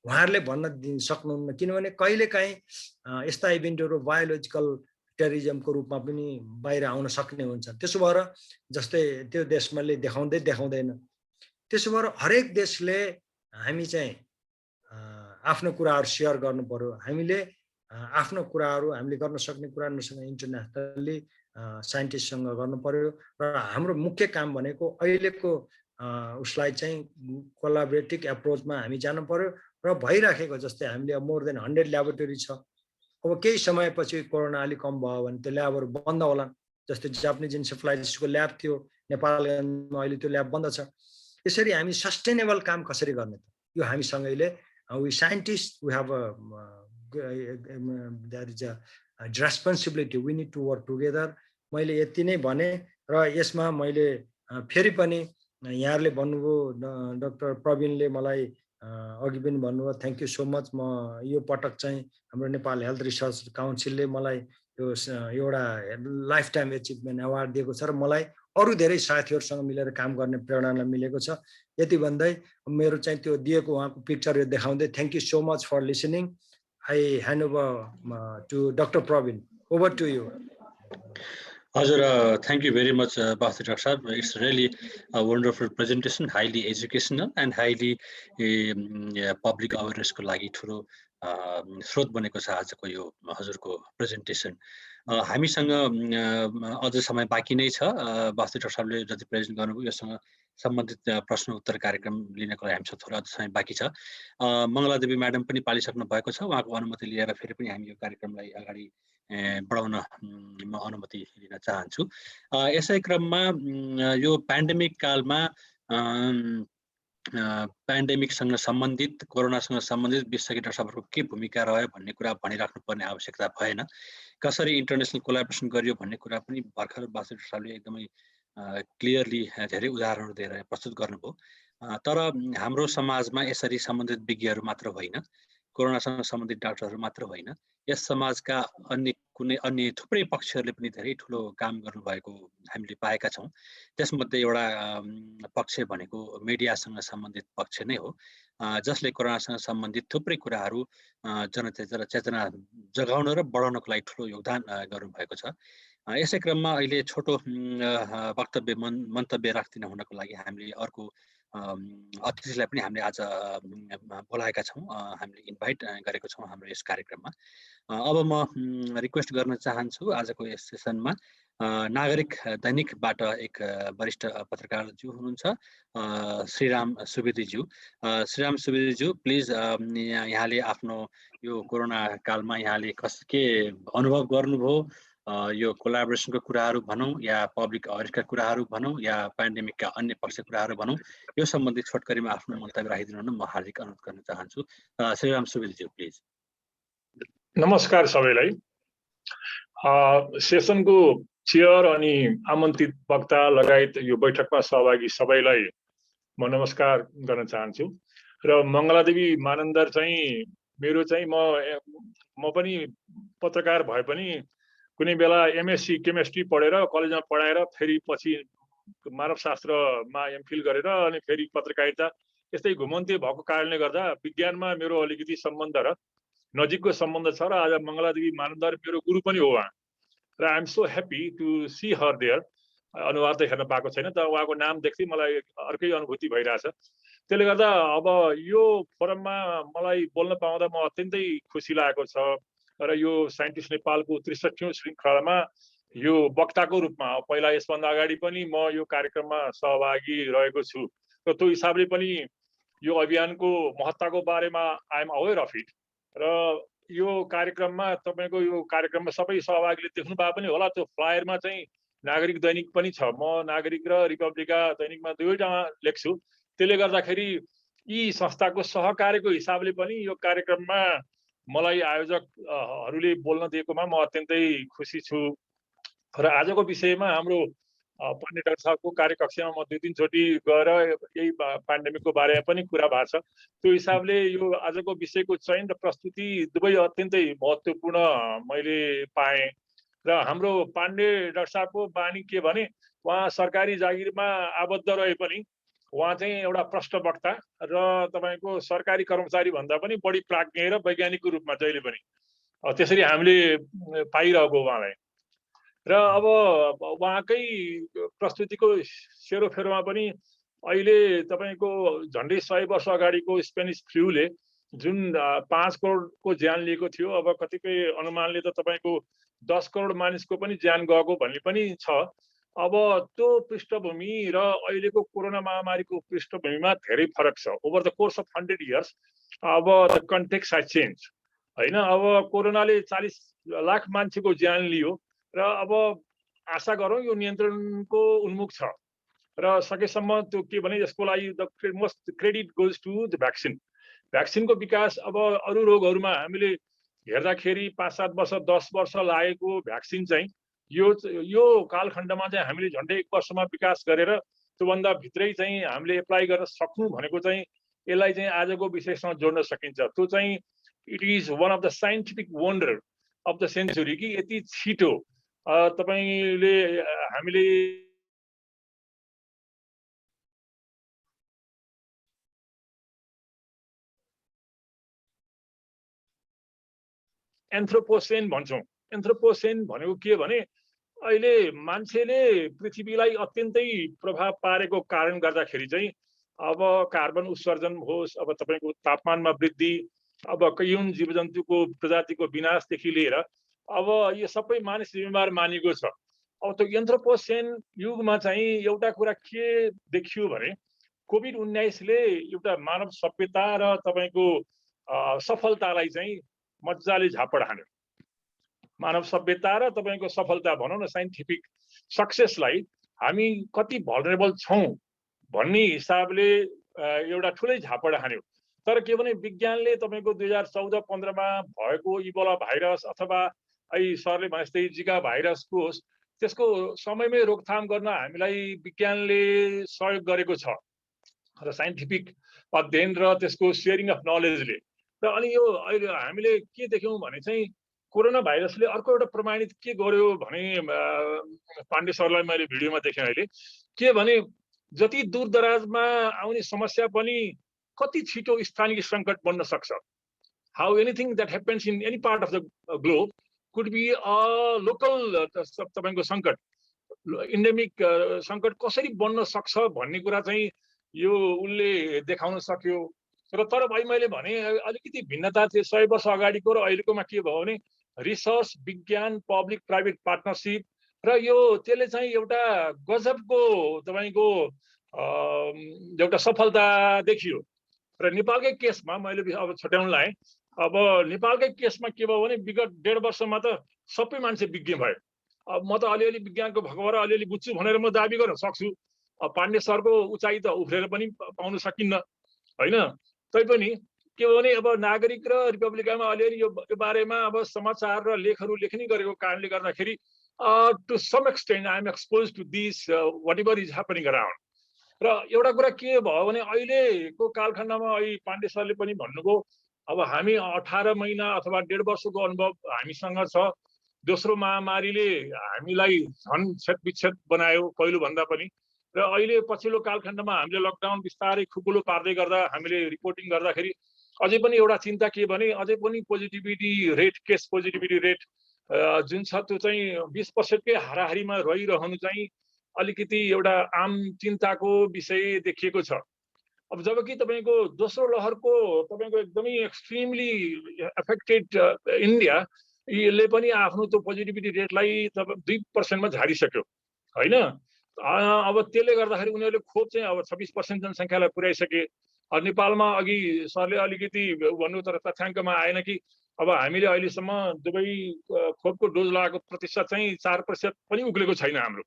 उहाँहरूले भन्न सक्नुहुन्न। किनभने कहिलेकाहीँ यस्ता इभेन्टहरू बायोलोजिकल टेररिजमको रूपमा पनि बाहिर आउन सक्ने हुन्छ। त्यसो भएर जस्तै त्यो देशमाले देखाउँदैन। त्यसो भएर हरेक देशले हामी चाहिँ आफ्नो कुराहरू सेयर गर्नु पर्यो। हामीले आफ्नो कुराहरू हामीले गर्न सक्ने कुरा नसक्ने इन्टरनेसनली साइन्टिस्टसँग गर्नु पर्यो। र हाम्रो मुख्य काम भनेको अहिलेको उसलाई चाहिँ कोलाबोरेटिभ एप्रोचमा हामी जानु पर्यो। र भइराखेको जस्तै हामीले मोर देन 100 ल्याबोरेटरी छ। अब केही समयपछि कोरोना अलिक कम भयो भने त्यो ल्याबहरू बन्द होला। जस्तै जापानिज इन्सेफ्लाइटिसको ल्याब थियो नेपालमा, अहिले त्यो ल्याब बन्द छ। यसरी हामी सस्टेनेबल काम कसरी गर्ने त? यो हामीसँगैले we scientist we have there is a responsibility, we need to work together. मैले यति नै भने। र यसमा मैले फेरि पनि यहाँहरूले भन्नुभयो, डाक्टर प्रवीणले मलाई अघि पनि भन्नुभयो, थ्याङ्क यू सो मच। म यो पटक चाहिँ हाम्रो नेपाल हेल्थ रिसर्च काउन्सिलले मलाई यो एउटा लाइफ टाइम एचिभमेन्ट अवार्ड दिएको छ र मलाई अरू धेरै साथीहरूसँग मिलेर काम गर्ने प्रेरणा मिलेको छ। यति भन्दै मेरो चाहिँ त्यो दिएको उहाँको पिक्चर यो देखाउँदै thank you so much for listening. I hand over to doctor Praveen, over to you. हजुर, thank you very much, Bhaskar Dr. Sahab. It's really a wonderful presentation, highly educational and highly public awareness को लागि ठुलो स्रोत बनेको छ आजको यो हजुरको प्रेजेन्टेसन। हामीसँग अझ समय बाँकी नै छ। वास्तु डाक्टर साहबले जति प्रेजेन्ट गर्नुभयो योसँग सम्बन्धित प्रश्न उत्तर कार्यक्रम लिनको लागि हामीसँग थोरै अझ समय बाँकी छ। मङ्गलादेवी म्याडम पनि पालिसक्नु भएको छ। उहाँको अनुमति लिएर फेरि पनि हामी यो कार्यक्रमलाई अगाडि बढाउन म अनुमति लिन चाहन्छु। यसै क्रममा यो पेन्डेमिक कालमा पेन्डेमिकसँग सम्बन्धित, कोरोनासँग सम्बन्धित विशेषज्ञ डाक्टर साहबहरूको के भूमिका रह्यो भन्ने कुरा भनिराख्नुपर्ने आवश्यकता भएन। कसरी इन्टरनेसनल कोलाबोरेसन गरियो भन्ने कुरा पनि भर्खर वास्तु डाक्टर साहबले एकदमै क्लियरली धेरै उदाहरणहरू दिएर प्रस्तुत गर्नुभयो। तर हाम्रो समाजमा यसरी सम्बन्धित विज्ञहरू मात्र होइन, कोरोनासँग सम्बन्धित डाक्टरहरू मात्र होइन, यस समाजका अन्य थुप्रै पक्षहरूले पनि धेरै ठुलो काम गर्नुभएको हामीले पाएका छौँ। त्यसमध्ये एउटा पक्ष भनेको मिडियासँग सम्बन्धित पक्ष नै हो, जसले कोरोनासँग सम्बन्धित थुप्रै कुराहरू जनचेतना जगाउन र बढाउनको लागि ठुलो योगदान गर्नुभएको छ। यसै क्रममा अहिले छोटो वक्तव्य मन्तव्य राख्दिन हुनको लागि हामीले अर्को अतिथिलाई पनि हामीले आज बोलाएका छौँ, हामीले इन्भाइट गरेको छौँ हाम्रो यस कार्यक्रममा। अब म रिक्वेस्ट गर्न चाहन्छु आजको यस सेसनमा नागरिक दैनिकबाट एक वरिष्ठ पत्रकारज्यू हुनुहुन्छ श्रीराम सुवेदीज्यू। श्रीराम सुवेदीज्यू, प्लिज यहाँले आफ्नो यो कोरोना कालमा यहाँले के अनुभव गर्नुभयो, यो कोलाबोरेसनको कुराहरू भनौँ या पब्लिक अवेरनेसका कुराहरू भनौँ या पेन्डेमिकका अन्य पक्षका कुराहरू भनौँ, यो सम्बन्धी छोटकरीमा आफ्नो मन्तव्य राखिदिनु हुन म हार्दिक अनुरोध गर्न चाहन्छु। श्रीराम सुवेदीज्यू, प्लिज। नमस्कार सबैलाई। सेसनको चेयर अनि आमन्त्रित वक्ता लगायत यो बैठकमा सहभागी सबैलाई म नमस्कार गर्न चाहन्छु। र मङ्गलादेवी मानन्दर चाहिँ मेरो चाहिँ म पनि पत्रकार भए पनि कुनै बेला एमएससी केमिस्ट्री पढेर कलेजमा पढाएर फेरि पछि मानवशास्त्रमा एमफिल गरेर अनि फेरि पत्रकारिता यस्तै घुमन्ते भएको कारणले गर्दा विज्ञानमा मेरो अलिकति सम्बन्ध र नजिकको सम्बन्ध छ र आज मङ्गलादेवी मानन्दर मेरो गुरु पनि हो उहाँ। र I am so happy to see her there. अनुहार त हेर्न पाएको छैन, तर उहाँको नाम देख्दै मलाई अर्कै अनुभूति भइरहेछ। त्यसले गर्दा अब यो फोरममा मलाई बोल्न पाउँदा म अत्यन्तै खुसी लागेको छ। र यो साइन्टिस्ट नेपालको 63औं श्रृङ्खलामा यो वक्ताको रूपमा, पहिला यसभन्दा अगाडि पनि म यो कार्यक्रममा सहभागी रहेको छु र त्यो हिसाबले पनि यो अभियानको महत्त्वको बारेमा I am aware of it. र यो कार्यक्रममा तपाईको यो कार्यक्रममा सबै सहभागीले देख्नु भए पनि होला, त्यो फ्लायरमा चाहिँ नागरिक दैनिक पनि छ। म नागरिक र रिपब्लिका दैनिकमा दुवैटामा लेख्छु। त्यसले गर्दाखेरि यी संस्थाको सहकार्यको हिसाबले पनि यो कार्यक्रममा मलाई आयोजकहरूले बोल्न दिएकोमा म अत्यन्तै खुसी छु। र आजको विषयमा हाम्रो पाण्डे डाक्टर साहबको कार्यकक्षमा म 2-3 चोटि गएर यही पेन्डेमिकको बारेमा पनि कुरा भएको छ। त्यो हिसाबले यो आजको विषयको चयन र प्रस्तुति दुवै अत्यन्तै महत्त्वपूर्ण मैले पाएँ। र हाम्रो पाण्डे डाक्टर साहबको बानी के भने उहाँ सरकारी जागिरमा आबद्ध रहे पनि उहाँ चाहिँ एउटा प्रष्ट वक्ता र तपाईको सरकारी कर्मचारी भन्दा पनि बढी प्राज्ञ र वैज्ञानिकको रूपमा जहिले पनि त्यसरी हामीले पाइरहेको उहाँलाई। र अब उहाँकै प्रस्तुतिको सेरोफेरोमा पनि अहिले तपाईको झन्डै 100 वर्ष अगाडिको स्पेनिस फ्लूले जुन 5 करोडको ज्यान लिएको थियो, अब कतिपय अनुमानले त तपाईको 10 करोड मानिसको पनि ज्यान गएको भन्ने पनि छ। अब त्यो पृष्ठभूमि र अहिलेको कोरोना महामारीको पृष्ठभूमिमा धेरै फरक छ। Over the course of 100 years अब द कन्टेक्स्ट हैज चेन्ज हैन। अब कोरोनाले 40 लाख मान्छेको ज्यान लियो र अब आशा गरौँ यो नियन्त्रणको उन्मुख छ र सकेसम्म त्यो के भने यसको लागि the most credit goes to the vaccine. भ्याक्सिनको विकास अब अरू रोगहरूमा हामीले हेर्दाखेरि 5-7 वर्ष 10 वर्ष लागेको भ्याक्सिन चाहिँ यो कालखण्डमा चाहिँ हामीले झन्डै 1 वर्षमा विकास गरेर त्योभन्दा भित्रै चाहिँ हामीले एप्लाई गर्न सक्नु भनेको चाहिँ यसलाई चाहिँ आजको विषयसँग जोड्न सकिन्छ। त्यो चाहिँ it is one of the scientific wonder of the century कि यति छिटो तपाईले हामीले एन्थ्रोपोसेन भन्छौँ। एन्थ्रोपोसेन भनेको के भने अहिले मान्छेले पृथ्वीलाई अत्यन्तै प्रभाव पारेको कारण गर्दाखेरि चाहिँ अब कार्बन उत्सर्जन होस्, अब तपाईको तापमानमा वृद्धि, अब कैयौं जीवजन्तुको प्रजातिको विनाशदेखि लिएर अब यो सबै मानिस जिम्मेवार मानिएको छ। अब त्यो एन्थ्रोपोसेन युगमा चाहिँ एउटा कुरा के देखियो भने कोभिड-19ले एउटा मानव सभ्यता र तपाईँको सफलतालाई चाहिँ मजाले झापड हान्यो। मानव सभ्यता र तपाईँको सफलता भनौँ न साइन्टिफिक सक्सेसलाई हामी कति भलरेबल छौँ भन्ने हिसाबले एउटा ठुलै झापड हान्यो। तर के भने विज्ञानले तपाईँको 2014-15मा भएको इबोला भाइरस अथवा अहिले सरले भने जस्तै जिका भाइरसको त्यसको समयमै रोकथाम गर्न हामीलाई विज्ञानले सहयोग गरेको छ र साइन्टिफिक अध्ययन र त्यसको सेयरिङ अफ नलेजले। र अनि यो अहिले हामीले के देख्यौँ भने चाहिँ कोरोना भाइरसले अर्को एउटा प्रमाणित के गर्यो भने पाण्डे सरलाई मैले भिडियोमा देखेँ अहिले के भने जति दूरदराजमा आउने समस्या पनि कति छिटो स्थानीय सङ्कट बन्न सक्छ। How anything that happens in any part of the globe could be a local तपाईँको सङ्कट इन्डेमिक सङ्कट कसरी बन्न सक्छ भन्ने कुरा चाहिँ यो उसले देखाउन सक्यो। र तर भाइ मैले भने अलिकति भिन्नता थियो 100 वर्ष अगाडिको र अहिलेकोमा के भयो भने रिसर्च विज्ञान पब्लिक प्राइभेट पार्टनरसिप र यो त्यसले चाहिँ एउटा गजबको तपाईँको एउटा सफलता देखियो। र नेपालकै केसमा मैले अब छुट्याउन लाएँ। अब नेपालकै केसमा के भयो भने विगत 1.5 वर्षमा त सबै मान्छे विज्ञ भयो। अब म त अलिअलि विज्ञानको भगवान अलिअलि बुझ्छु भनेर म दाबी गर्न सक्छु। अब पाण्डे सरको उचाइ त उफ्रेर पनि पाउन सकिन्न होइन। तैपनि के हो भने अब नागरिक र रिपब्लिकामा अलिअलि यो बारेमा अब समाचार र लेखहरू लेख्ने गरेको कारणले गर्दाखेरि to some extent I am expose to this whatever is happening around. र एउटा कुरा के भयो भने अहिलेको कालखण्डमा अहिले पाण्डे सरले पनि भन्नुभयो अब हामी 18 महिना अथवा 1.5 वर्षको अनुभव हामीसँग छ। दोस्रो महामारीले हामीलाई झन् छेदविच्छेद बनायो पहिलो भन्दा पनि। र अहिले पछिल्लो कालखण्डमा हामीले लकडाउन बिस्तारै खुकुलो पार्दै गर्दा हामीले रिपोर्टिङ गर्दाखेरि अझै पनि एउटा चिन्ता के भने अझै पनि positivity rate case positivity rate जुन छ त्यो चाहिँ 20%कै हाराहारीमा रहिरहनु चाहिँ अलिकति एउटा आम चिन्ताको विषय देखिएको छ। अब जबकि तपाईँको दोस्रो लहरको तपाईँको एकदमै एक्सट्रिमली एफेक्टेड इन्डिया यसले पनि आफ्नो त्यो पोजिटिभिटी रेटलाई 2%मा झारिसक्यो होइन। अब त्यसले गर्दाखेरि उनीहरूले खोप चाहिँ अब 26% जनसङ्ख्यालाई पुर्याइसके। नेपालमा अघि सरले अलिकति भन्नु तर तथ्याङ्कमा आएन कि अब हामीले अहिलेसम्म दुवै खोपको डोज लगाएको प्रतिशत चाहिँ 4% पनि उक्लेको छैन हाम्रो।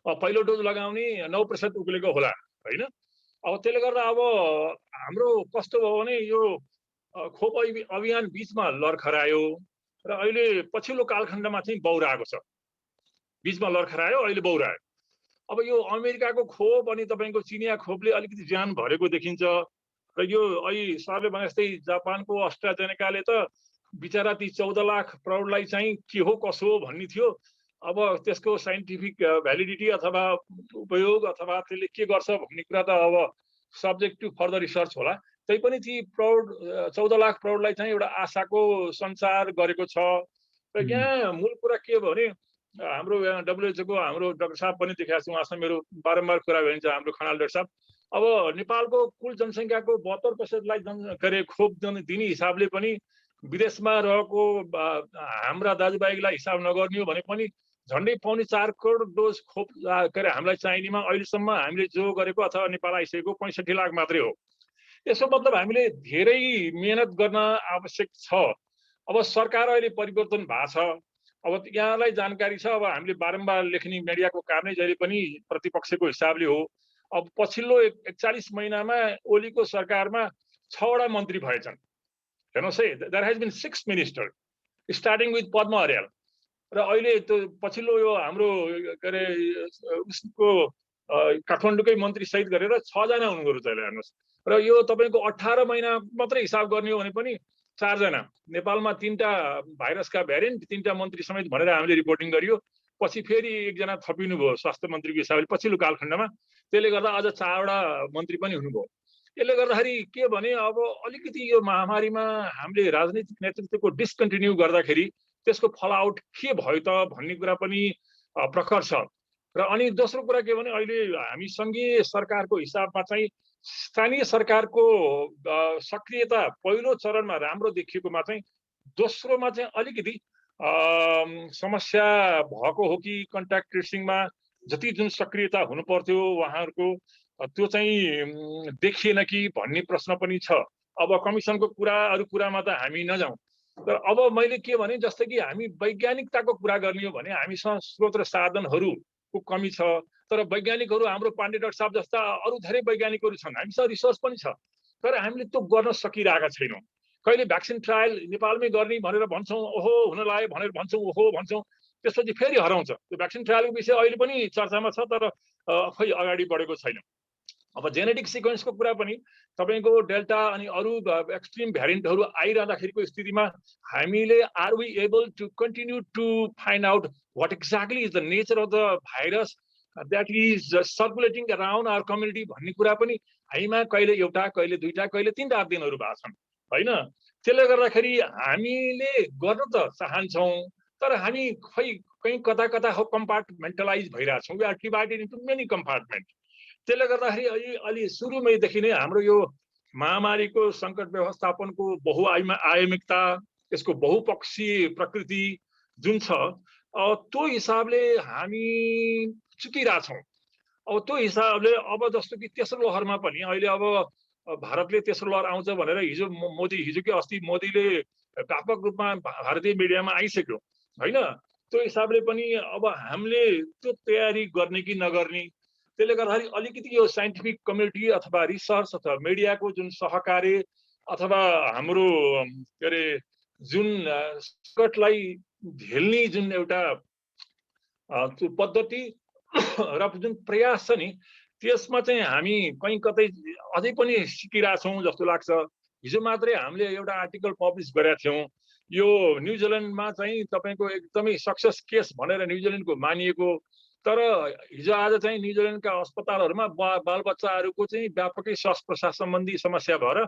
पहिलो डोज लगाउने 9% उक्लेको होला होइन। अब त्यसले गर्दा अब हाम्रो कस्तो भयो भने यो खोप अभियान बिचमा लर्खरायो र अहिले पछिल्लो कालखण्डमा चाहिँ बौराएको छ। बिचमा लर्खरायो अहिले बौरायो। अब यो अमेरिकाको खोप अनि तपाईँको चिनिया खोपले अलिकति ज्यान भरेको देखिन्छ। र यो अहिले सरले भने जस्तै जापानको अस्ट्राजेनेकाले त बिचरा ती 14 लाख प्रौढलाई चाहिँ के हो कसो हो भन्ने थियो। अब त्यसको साइन्टिफिक भ्यालिडिटी अथवा उपयोग अथवा त्यसले के गर्छ भन्ने कुरा त अब सब्जेक्ट टु फर्दर रिसर्च होला। तैपनि ती 14 लाख प्रौढलाई चाहिँ एउटा आशाको सञ्चार गरेको छ। र यहाँ मूल कुरा के भयो भने हाम्रो WHO को हाम्रो डाक्टर साहब पनि देखाएको छु, उहाँसँग मेरो बारम्बार कुरा भइन्छ हाम्रो खनाल डाक्टर साहब। अब नेपालको कुल जनसङ्ख्याको 72%लाई खोप दिने हिसाबले पनि विदेशमा रहेको हाम्रा दाजुभाइलाई हिसाब नगर्ने हो भने पनि झन्डै 4.25 करोड डोज खोप हामीलाई चाहिनेमा अहिलेसम्म हामीले जो गरेको अथवा नेपाल आइसकेको 65 लाख मात्रै हो। यसो मतलब हामीले धेरै मेहनत गर्न आवश्यक छ। अब सरकार अहिले परिवर्तन भएको छ। अब यहाँलाई जानकारी छ अब हामीले बारम्बार लेख्ने मिडियाको कारणै जहिले पनि प्रतिपक्षको हिसाबले हो। अब पछिल्लो 41 महिनामा ओलीको सरकारमा 6 वटा मन्त्री भएछन्। हेर्नुहोस् है, there has been 6 minister starting with Padma Aryal. र अहिले त्यो पछिल्लो यो हाम्रो के अरे उसको काठमाडौँकै मन्त्री सहित गरेर 6 जना हुनुहुन्थ्यो अहिले हेर्नुहोस्। र यो तपाईँको 18 महिना मात्रै हिसाब गर्ने हो भने पनि 4 जना। नेपालमा 3टा भाइरसका भ्यारिएन्ट 3टा मन्त्री समेत भनेर हामीले रिपोर्टिङ गरियो। पछि फेरि 1 जना थपिनु भयो स्वास्थ्य मन्त्रीको हिसाबले पछिल्लो कालखण्डमा। त्यसले गर्दा अझ 4 वटा मन्त्री पनि हुनुभयो। यसले गर्दाखेरि के भने अब अलिकति यो महामारीमा हामीले राजनीतिक नेतृत्वको डिस्कन्टिन्यू गर्दाखेरि त्यसको फलआउट के भयो त भन्ने कुरा पनि प्रखर छ। र अनि दोस्रो कुरा के भने अहिले हामी सङ्घीय सरकारको हिसाबमा चाहिँ स्थानीय सरकारको सक्रियता पहिलो चरणमा राम्रो देखिएकोमा चाहिँ दोस्रोमा चाहिँ अलिकति समस्या भएको हो कि कन्ट्याक्ट ट्रेसिङमा जति जुन सक्रियता हुनु पर्थ्यो उहाँहरूको त्यो चाहिँ देखिएन कि भन्ने प्रश्न पनि छ। अब कमिसनको कुरामा त हामी नजाउँ, तर अब मैले के भने जस्तै कि हामी वैज्ञानिकताको कुरा गर्ने हो भने हामीसँग स्रोत र साधनहरूको कमी छ। तर वैज्ञानिकहरू हाम्रो पाण्डे डाक्टर साहब जस्ता अरू धेरै वैज्ञानिकहरू छन्, हामीसँग रिसर्च पनि छ, तर हामीले त्यो गर्न सकिरहेका छैनौँ। कहिले भ्याक्सिन ट्रायल नेपालमै गर्ने भनेर भन्छौँ, ओहो हुन लाग्यो भनेर भन्छौँ, ओहो भन्छौँ, त्यसपछि फेरि हराउँछ। त्यो भ्याक्सिन ट्रायलको विषय अहिले पनि चर्चामा छ, तर खै अगाडि बढेको छैन। अब जेनेटिक सिक्वेन्सको कुरा पनि तपाईँको डेल्टा अनि अरू एक्सट्रिम भ्यारिएन्टहरू आइरहँदाखेरिको स्थितिमा हामीले are we able to continue to find out what exactly is the nature of the virus that is circulating around our community भन्ने कुरा पनि हामीमा कहिले एउटा, कहिले दुईटा, कहिले तीनटा अध्ययनहरू भएको छन् होइन। त्यसले गर्दाखेरि हामीले गर्न त चाहन्छौँ, तर हामी खै कहीँ कता कता कम्पार्टमेन्टलाइज भइरहेछौँ। We are divided into many compartment. त्यसले गर्दाखेरि अलि सुरुमैदेखि नै हाम्रो यो महामारीको सङ्कट व्यवस्थापनको बहुआयामिकता, यसको बहुपक्षीय प्रकृति जुन छ, त्यो हिसाबले हामी चुकिरहेछौँ। अब त्यो हिसाबले अब जस्तो कि तेस्रो लहरमा पनि अहिले अब भारतले तेस्रो लहर आउँछ भनेर हिजो कि अस्ति मोदीले व्यापक रूपमा भारतीय मिडियामा आइसक्यो होइन। त्यो हिसाबले पनि अब हामीले त्यो तयारी गर्ने कि नगर्ने, त्यसले गर्दाखेरि अलिकति यो साइन्टिफिक कम्युनिटी अथवा रिसर्च अथवा मिडियाको जुन सहकार्य अथवा हाम्रो के अरे जुन सङ्कटलाई झेल्ने जुन एउटा त्यो पद्धति र जुन प्रयास छ नि, त्यसमा चाहिँ हामी कहीँ कतै अझै पनि सिकिरहेछौँ जस्तो लाग्छ। हिजो मात्रै हामीले एउटा आर्टिकल पब्लिस गरेका थियौँ, यो न्युजिल्यान्डमा चाहिँ तपाईँको एकदमै सक्सेस केस भनेर न्युजिल्यान्डको मानिएको, तर हिजो आज चाहिँ न्युजिल्यान्डका अस्पतालहरूमा बालबच्चाहरूको चाहिँ व्यापकै श्वास प्रश्वास सम्बन्धी समस्या भएर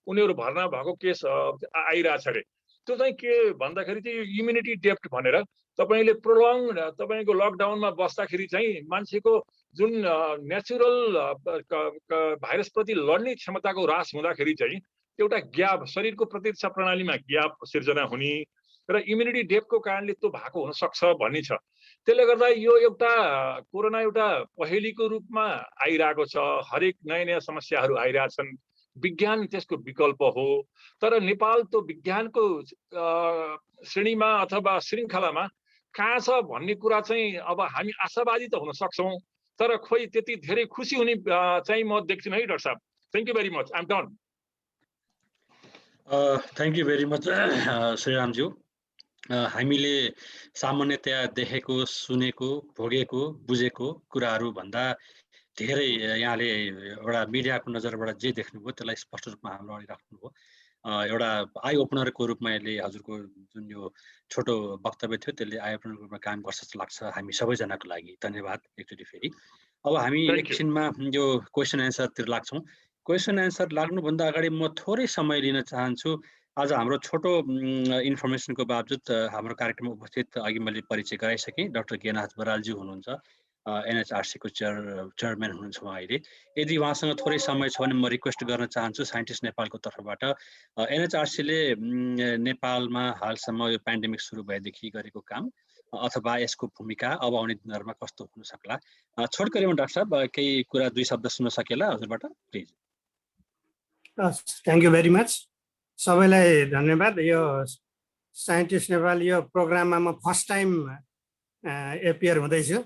उनीहरू भर्ना भएको केस आइरहेछ अरे। त्यो चाहिँ के भन्दाखेरि चाहिँ इम्युनिटी डेप्थ भनेर तपाईँले प्रोलङ तपाईँको लकडाउनमा बस्दाखेरि चाहिँ मान्छेको जुन नेचुरल भाइरसप्रति लड्ने क्षमताको ह्रास हुँदाखेरि चाहिँ एउटा ग्याप, शरीरको प्रतिरक्षा प्रणालीमा ग्याप सिर्जना हुने र इम्युनिटी डेप्थको कारणले त्यो भएको हुनसक्छ भन्ने छ। त्यसले गर्दा यो एउटा कोरोना एउटा पहेलीको रूपमा आइरहेको छ। हरेक नयाँ नयाँ समस्याहरू आइरहेछन्, विज्ञान त्यसको विकल्प हो, तर नेपाल त्यो विज्ञानको श्रेणीमा अथवा श्रृङ्खलामा कहाँ छ भन्ने कुरा चाहिँ अब हामी आशावादी त हुन सक्छौँ, तर खोइ त्यति धेरै खुसी हुने चाहिँ म देख्दिनँ है डाक्टर साहब। Thank you very much, I am done. Thank you very much श्रीरामज्यू। हामीले सामान्यतया देखेको, सुनेको, भोगेको, बुझेको कुराहरू भन्दा धेरै यहाँले एउटा मिडियाको नजरबाट जे देख्नुभयो त्यसलाई स्पष्ट रूपमा हाम्रो अगाडि राख्नुभयो। एउटा आई ओपनरको रूपमा यसले हजुरको जुन यो छोटो वक्तव्य थियो त्यसले आई ओपनरको रूपमा काम गर्छ जस्तो लाग्छ हामी सबैजनाको लागि। धन्यवाद एकचोटि फेरि। अब हामी एकछिनमा यो क्वेसन एन्सरतिर लाग्छौँ। क्वेसन एन्सर लाग्नुभन्दा अगाडि म थोरै समय लिन चाहन्छु। आज हाम्रो छोटो इन्फर्मेसनको बावजुद हाम्रो कार्यक्रममा उपस्थित अघि मैले परिचय गराइसकेँ डाक्टर गेनाथ बरालज्यू हुनुहुन्छ, एनएचआरसीको चेयरम्यान हुनुहुन्छ उहाँ अहिले। यदि उहाँसँग थोरै समय छ भने म रिक्वेस्ट गर्न चाहन्छु साइन्टिस्ट नेपालको तर्फबाट एनएचआरसीले नेपालमा हालसम्म यो पेन्डेमिक सुरु भएदेखि गरेको काम अथवा यसको भूमिका अब आउने दिनहरूमा कस्तो हुन सक्ला। छोटकरीमा डाक्टर साहब केही कुरा दुई शब्द सुन्न सकेला हजुरबाट please. Thank you very much. सबैलाई धन्यवाद। यो साइन्टिस्ट नेपाल यो प्रोग्राममा म फर्स्ट टाइम एपियर हुँदैछु।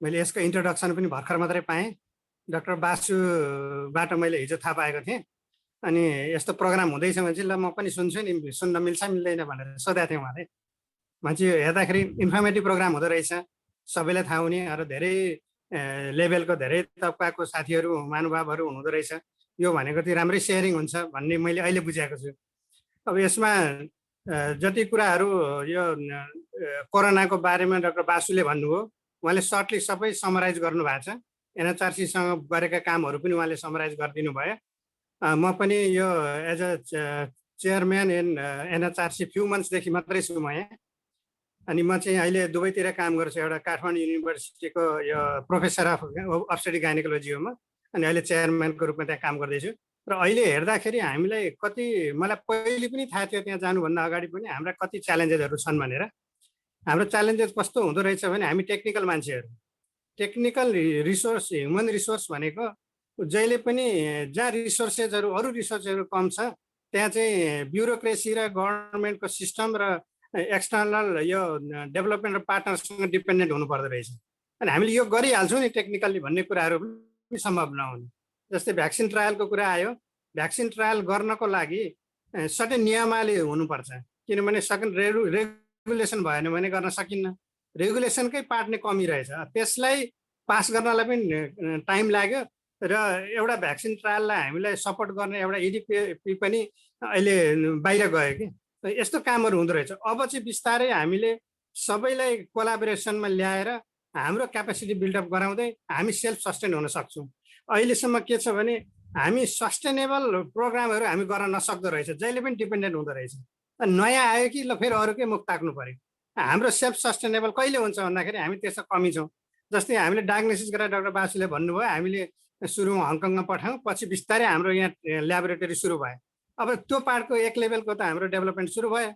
मैले यसको इन्ट्रोडक्सन पनि भर्खर मात्रै पाएँ, डाक्टर बासुबाट मैले हिजो थाहा पाएको थिएँ। अनि यस्तो प्रोग्राम हुँदैछ भने चाहिँ ल म पनि सुन्छु नि, सुन्न मिल्छ मिल्दैन भनेर सोधेको थिएँ उहाँले। मान्छे हेर्दाखेरि इन्फर्मेटिभ प्रोग्राम हुँदो रहेछ, सबैलाई थाहा हुने र धेरै लेभलको धेरै तबकाको साथीहरू महानुभावहरू हुनुहुँदो रहेछ। यो भनेको चाहिँ राम्रै सेयरिङ हुन्छ भन्ने मैले अहिले बुझेको छु। अब यसमा जति कुराहरू यो कोरोनाको बारेमा डाक्टर बासुले भन्नुभयो, उहाँले सर्टली सबै समराइज गर्नुभएको छ। एनएचआरसीसँग गरेका कामहरू पनि उहाँले समराइज गरिदिनु भयो। म पनि यो as a chairman in NHRC few मन्थ्सदेखि मात्रै छु म यहाँ। अनि म चाहिँ अहिले दुबईतिर काम गर्छु, एउटा काठमाडौँ युनिभर्सिटीको यो प्रोफेसर अफ अब्स्टेटिक गाइनेकोलोजी हो म, अनि अहिले चेयरम्यानको रूपमा त्यहाँ काम गर्दैछु। र अहिले हेर्दाखेरि हामीलाई कति मलाई पहिले पनि थाहा थियो त्यहाँ जानुभन्दा अगाडि पनि हाम्रा कति च्यालेन्जेसहरू छन् भनेर। हाम्रो च्यालेन्जेस कस्तो हुँदो रहेछ भने हामी टेक्निकल मान्छेहरू, टेक्निकल रिसोर्स ह्युमन रिसोर्स भनेको जहिले पनि जहाँ रिसोर्सेसहरू अरू रिसोर्सहरू कम छ त्यहाँ चाहिँ ब्युरोक्रेसी र गभर्मेन्टको सिस्टम र एक्सटर्नल यो डेभलपमेन्ट र पार्टनरसँग डिपेन्डेन्ट हुनुपर्दो रहेछ। अनि हामीले यो गरिहाल्छौँ नि टेक्निकल्ली भन्ने कुराहरू पनि सम्भव नहुने। जस्तै भ्याक्सिन ट्रायलको कुरा आयो, भ्याक्सिन ट्रायल गर्नको लागि सर्टेन नियमावली हुनुपर्छ, किनभने रेगुलेसन भएन भने गर्न सकिन्न। रेगुलेसनकै पार्ट नै कमी रहेछ, त्यसलाई पास गर्नलाई पनि टाइम लाग्यो र एउटा भ्याक्सिन ट्रायललाई हामीलाई सपोर्ट गर्ने एउटा इडिपी पनि अहिले बाहिर गयो कि। यस्तो कामहरू हुँदो रहेछ। अब चाहिँ बिस्तारै हामीले सबैलाई कोलाबोरेसनमा ल्याएर हाम्रो क्यापेसिटी बिल्डअप गराउँदै हामी सेल्फ सस्टेन हुन सक्छौँ। अहिलेसम्म के छ भने हामी सस्टेनेबल प्रोग्रामहरू हामी गर्न नसक्दो रहेछ, जहिले पनि डिपेन्डेन्ट हुँदो रहेछ। नयाँ आयो कि ल फेरि अरूकै मुख ताक्नु पऱ्यो। हाम्रो सेल्फ सस्टेनेबल कहिले हुन्छ भन्दाखेरि हामी त्यसमा कमी छौँ। जस्तै हामीले डायग्नोसिस गरेर डाक्टर बासुले भन्नुभयो हामीले सुरुमा हङकङमा पठाउँ, पछि बिस्तारै हाम्रो यहाँ ल्याबोरेटरी सुरु भयो। अब त्यो पार्टको एक लेभलको त हाम्रो डेभलपमेन्ट सुरु भयो।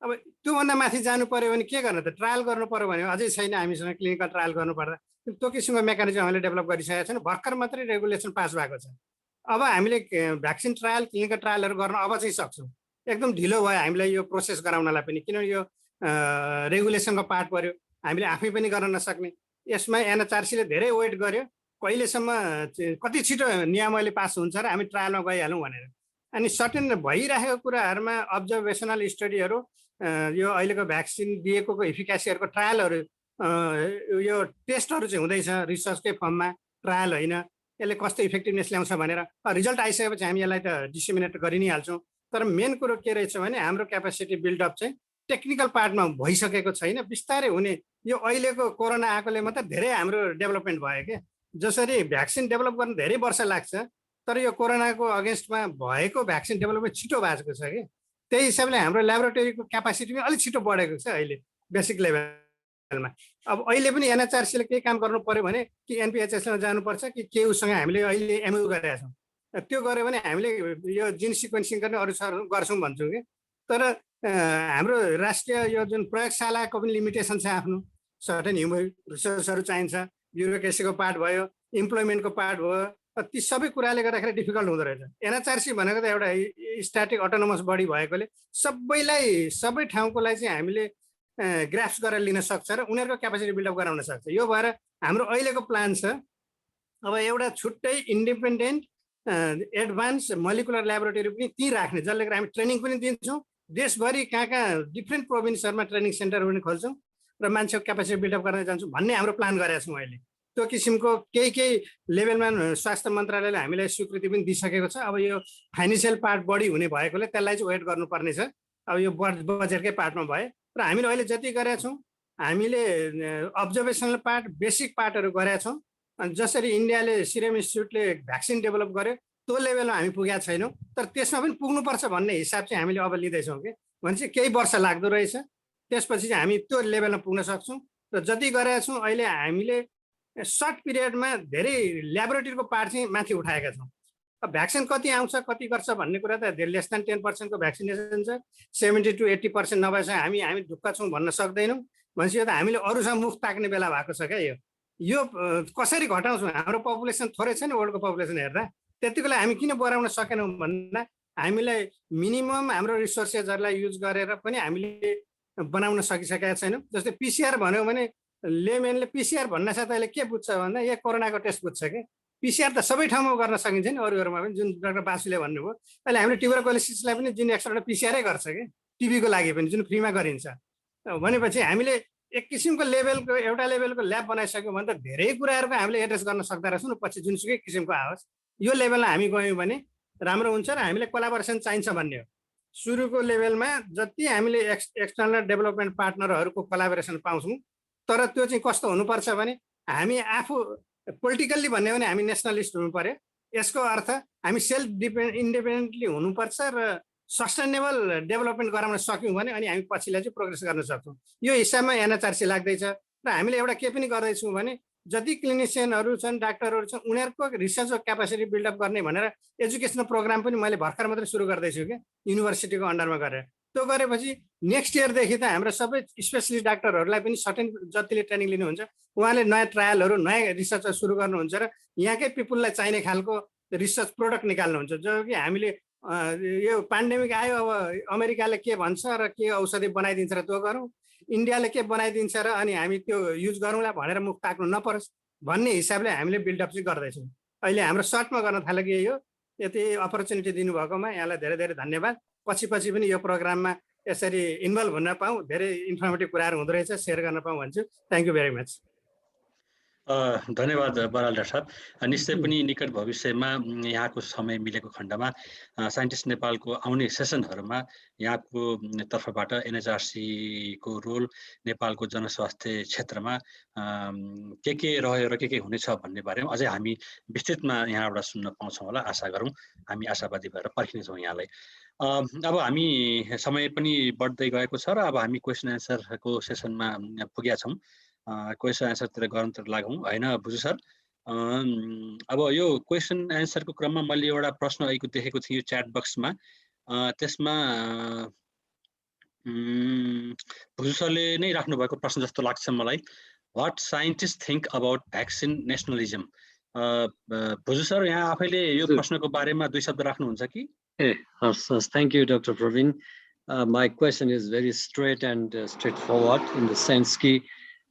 अब त्योभन्दा माथि जानु पऱ्यो भने के गर्नु त? ट्रायल गर्नु पऱ्यो भने अझै छैन हामीसँग क्लिनिकल ट्रायल गर्नुपर्दा। त्यो किसिमको मेकानिजम हामीले डेभलप गरिसकेका छौँ। भर्खर मात्रै रेगुलेसन पास भएको छ। अब हामीले भ्याक्सिन ट्रायल क्लिनिकल ट्रायलहरू गर्न अब चाहिँ सक्छौँ। एकदम ढिलो भयो हामीलाई यो प्रोसेस गराउनलाई पनि, किनभने यो रेगुलेसनको पार्ट पऱ्यो, हामीले आफै पनि गर्न नसक्ने। यसमा एनएचआरसीले धेरै वेट गर्यो, कहिलेसम्म कति छिटो नियमले पास हुन्छ र हामी ट्रायलमा गइहालौँ भनेर। अनि सर्टेन भइरहेको कुराहरूमा अब्जर्भेसनल स्टडीहरू, यो अहिलेको भ्याक्सिन दिएको इफिकासीहरूको ट्रायलहरू, यो टेस्टहरू चाहिँ हुँदैछ रिसर्चकै फर्ममा, ट्रायल होइन। यसले कस्तो इफेक्टिभनेस ल्याउँछ भनेर रिजल्ट आइसकेपछि हामी यसलाई त डिसिमिनेट गरि नै हाल्छौँ। तर मेन कुरो के रहेछ भने हाम्रो क्यापेसिटी बिल्डअप चाहिँ टेक्निकल पार्टमा भइसकेको छैन, बिस्तारै हुने। यो अहिलेको कोरोना आएकोले मात्रै धेरै हाम्रो डेभलपमेन्ट भयो क्या। जसरी भ्याक्सिन डेभलप गर्न धेरै वर्ष लाग्छ, तर यो कोरोनाको अगेन्स्टमा भएको भ्याक्सिन डेभलपमेन्ट छिटो भएको छ कि। त्यही हिसाबले हाम्रो ल्याबोरेटरीको क्यापासिटी पनि अलिक छिटो बढेको छ अहिले बेसिक लेभलमा। अब अहिले पनि एनएचआरसीले केही काम गर्नु पऱ्यो भने कि एनपिएचएसमा जानुपर्छ कि केयुसँग हामीले अहिले एमयु गरेका छौँ। त्यो गऱ्यो भने हामीले यो जिन सिक्वेन्सिङ गर्ने अरू गर्छौँ भन्छौँ कि। तर हाम्रो राष्ट्रिय यो जुन प्रयोगशालाको पनि लिमिटेसन छ, आफ्नो सर्टेन ह्युमन रिसोर्सहरू चाहिन्छ, ब्युरोक्रेसीको पार्ट भयो, इम्प्लोइमेन्टको पार्ट भयो, ती सबै कुराले गर्दाखेरि डिफिकल्ट हुँदो रहेछ। एनएचआरसी भनेको त एउटा स्ट्याटिक अटोनोमस बडी भएकोले सबैलाई सबै ठाउँकोलाई चाहिँ हामीले ग्राफ्स गरेर लिन सक्छ र उनीहरूको क्यापेसिटी बिल्डअप गराउन सक्छ। यो भएर हाम्रो अहिलेको प्लान छ अब एउटा छुट्टै इन्डिपेन्डेन्ट एडभान्स मोलिकुलर ल्याबोरेटरी पनि त्यहीँ राख्ने, जसले गर्दा हामी ट्रेनिङ पनि दिन्छौँ। देशभरि कहाँ कहाँ डिफ्रेन्ट प्रोभिन्सहरूमा ट्रेनिङ सेन्टरहरू पनि खोल्छौँ र मान्छेको क्यापेसिटी बिल्डअप गर्न जान्छौँ भन्ने हाम्रो प्लान गरेका छौँ अहिले। त्यो किसिमको केही लेभलमा स्वास्थ्य मन्त्रालयले हामीलाई स्वीकृति पनि दिइसकेको छ। अब यो फाइनेन्सियल पार्ट बढी हुने भएकोले त्यसलाई चाहिँ वेट गर्नुपर्ने छ। अब यो बजेटकै पार्टमा भयो र हामीले अहिले जति गरेका छौँ हामीले अब्जर्भेसनल पार्ट, बेसिक पार्टहरू गरेका छौँ। अनि जसरी इन्डियाले सिरम इन्स्टिच्युटले भ्याक्सिन डेभलप गर्यो त्यो लेभलमा हामी पुगेका छैनौँ, तर त्यसमा पनि पुग्नुपर्छ भन्ने हिसाब चाहिँ हामीले अब लिँदैछौँ कि। भनेपछि केही वर्ष लाग्दो रहेछ, त्यसपछि चाहिँ हामी त्यो लेभलमा पुग्न सक्छौँ। र जति गरेका छौँ अहिले हामीले सर्ट पिरियडमा धेरै ल्याबोरेटरीको पार्ट चाहिँ माथि उठाएका छौँ। अब भ्याक्सिन कति आउँछ कति गर्छ भन्ने कुरा त लेस देन 10% भ्याक्सिनेसन छ, 70 to 80% नभएपछि हामी ढुक्क छौँ भन्न सक्दैनौँ। भनेपछि यो त हामीले अरूसँग मुख ताक्ने बेला भएको छ क्या। यो कसरी घटाउँछौँ? हाम्रो पपुलेसन थोरै छ नि वर्ल्डको पपुलेसन हेर्दा, त्यतिको लागि हामी किन बढाउन सकेनौँ भन्दा हामीलाई मिनिमम हाम्रो रिसोर्सेसहरूलाई युज गरेर पनि हामीले बनाउन सकिसकेका छैनौँ। जस्तै पिसिआर भन्यो भने लेमेनले पिसिआर भन्न साथ अहिले के बुझ्छ भन्दा यो कोरोनाको टेस्ट बुझ्छ कि। पिसिआर त सबै ठाउँमा गर्न सकिन्छ नि, अरूहरूमा पनि, जुन डाक्टर बासुले भन्नुभयो। अहिले हामीले ट्युबरकुलोसिसलाई पनि जुन एक्सट्रा पिसिआरै गर्छ कि, टिबीको लागि पनि जुन फ्रीमा गरिन्छ। भनेपछि हामीले एक किसिमको लेभलको एउटा लेभलको ल्याब बनाइसक्यौँ भने त धेरै कुराहरूको हामीले एड्रेस गर्न सक्दो रहेछौँ न। पछि जुनसुकै किसिमको आओस् यो लेभलमा हामी गयौँ भने राम्रो हुन्छ र हामीले कोलाबोरेसन चाहिन्छ भन्ने हो। सुरुको लेभलमा जति हामीले एक्सटर्नल डेभलपमेन्ट पार्टनरहरूको कोलाबोरेसन पाउँछौँ, तर त्यो चाहिँ कस्तो हुनुपर्छ भने हामी आफू पोलिटिकल्ली भन्यो भने हामी नेसनलिस्ट हुनु पर्यो। यसको अर्थ हामी सेल्फ इन्डिपेन्डेन्टली हुनुपर्छ र सस्टेनेबल डेभलपमेन्ट गराउन सक्यौँ भने अनि हामी पछिलाई चाहिँ प्रोग्रेस गर्न सक्छौँ। यो हिसाबमा एनएचआरसी लाग्दैछ र हामीले एउटा के पनि गर्दैछौँ भने जति क्लिनिसियनहरू छन् डाक्टरहरू छन् उनीहरूको रिसर्च क्यापासिटी बिल्डअप गर्ने भनेर एजुकेसनल प्रोग्राम पनि मैले भर्खर मात्रै सुरु गर्दैछु कि युनिभर्सिटीको अन्डरमा गरेर त्यो गरेपछि नेक्स्ट इयरदेखि त हाम्रो सबै स्पेसलिस्ट डाक्टरहरूलाई पनि सर्टेन जतिले ट्रेनिङ लिनुहुन्छ उहाँले नयाँ ट्रायलहरू नयाँ रिसर्च सुरु गर्नुहुन्छ र यहाँकै पिपुललाई चाहिने खालको रिसर्च प्रोडक्ट निकाल्नुहुन्छ जो कि हामीले यो पेन्डेमिक आयो अब अमेरिकाले के भन्छ र के औषधि बनाइदिन्छ र त्यो गरौँ इन्डियाले के बनाइदिन्छ र अनि हामी त्यो युज गरौँला भनेर मुख ताक्नु नपरोस् भन्ने हिसाबले हामीले बिल्डअप चाहिँ गर्दैछौँ अहिले हाम्रो सर्टमा गर्न थालेको यही हो यति अपर्च्युनिटी दिनुभएकोमा यहाँलाई धेरै धेरै धन्यवाद पछि पनि यो प्रोग्राममा यसरी इन्भल्भ हुन पाऊँ धेरै इन्फर्मेटिभ कुराहरू हुँदो रहेछ सेयर गर्न पाऊँ भन्छु थ्याङ्क यू भेरी मच धन्यवाद बराल डाक्टर साहब निश्चय पनि निकट भविष्यमा यहाँको समय मिलेको खण्डमा साइन्टिस्ट नेपालको आउने सेसनहरूमा यहाँको तर्फबाट एनएचआरसी को रोल नेपालको जनस्वास्थ्य क्षेत्रमा के रह्यो र के हुनेछ भन्ने बारेमा अझै हामी विस्तृतमा यहाँबाट सुन्न पाउँछौँ होला आशा गरौँ हामी आशावादी भएर पर्खिनेछौँ यहाँलाई अब हामी समय पनि बढ्दै गएको छ र अब हामी क्वेसन एन्सरको सेसनमा पुगेका छौँ क्वेसन एन्सरतिर गरमतिर लागौँ होइन बुझु सर अब यो क्वेसन एन्सरको क्रममा मैले एउटा प्रश्न आएको देखेको थिएँ यो च्याट बक्समा त्यसमा भुजु सरले नै राख्नु भएको प्रश्न जस्तो लाग्छ मलाई what scientist think about vaccine nationalism Bhuju sir यहाँ आफैले यो प्रश्नको बारेमा दुई शब्द राख्नुहुन्छ कि हस् thank you doctor Praveen my question is very straight and straightforward in the sense कि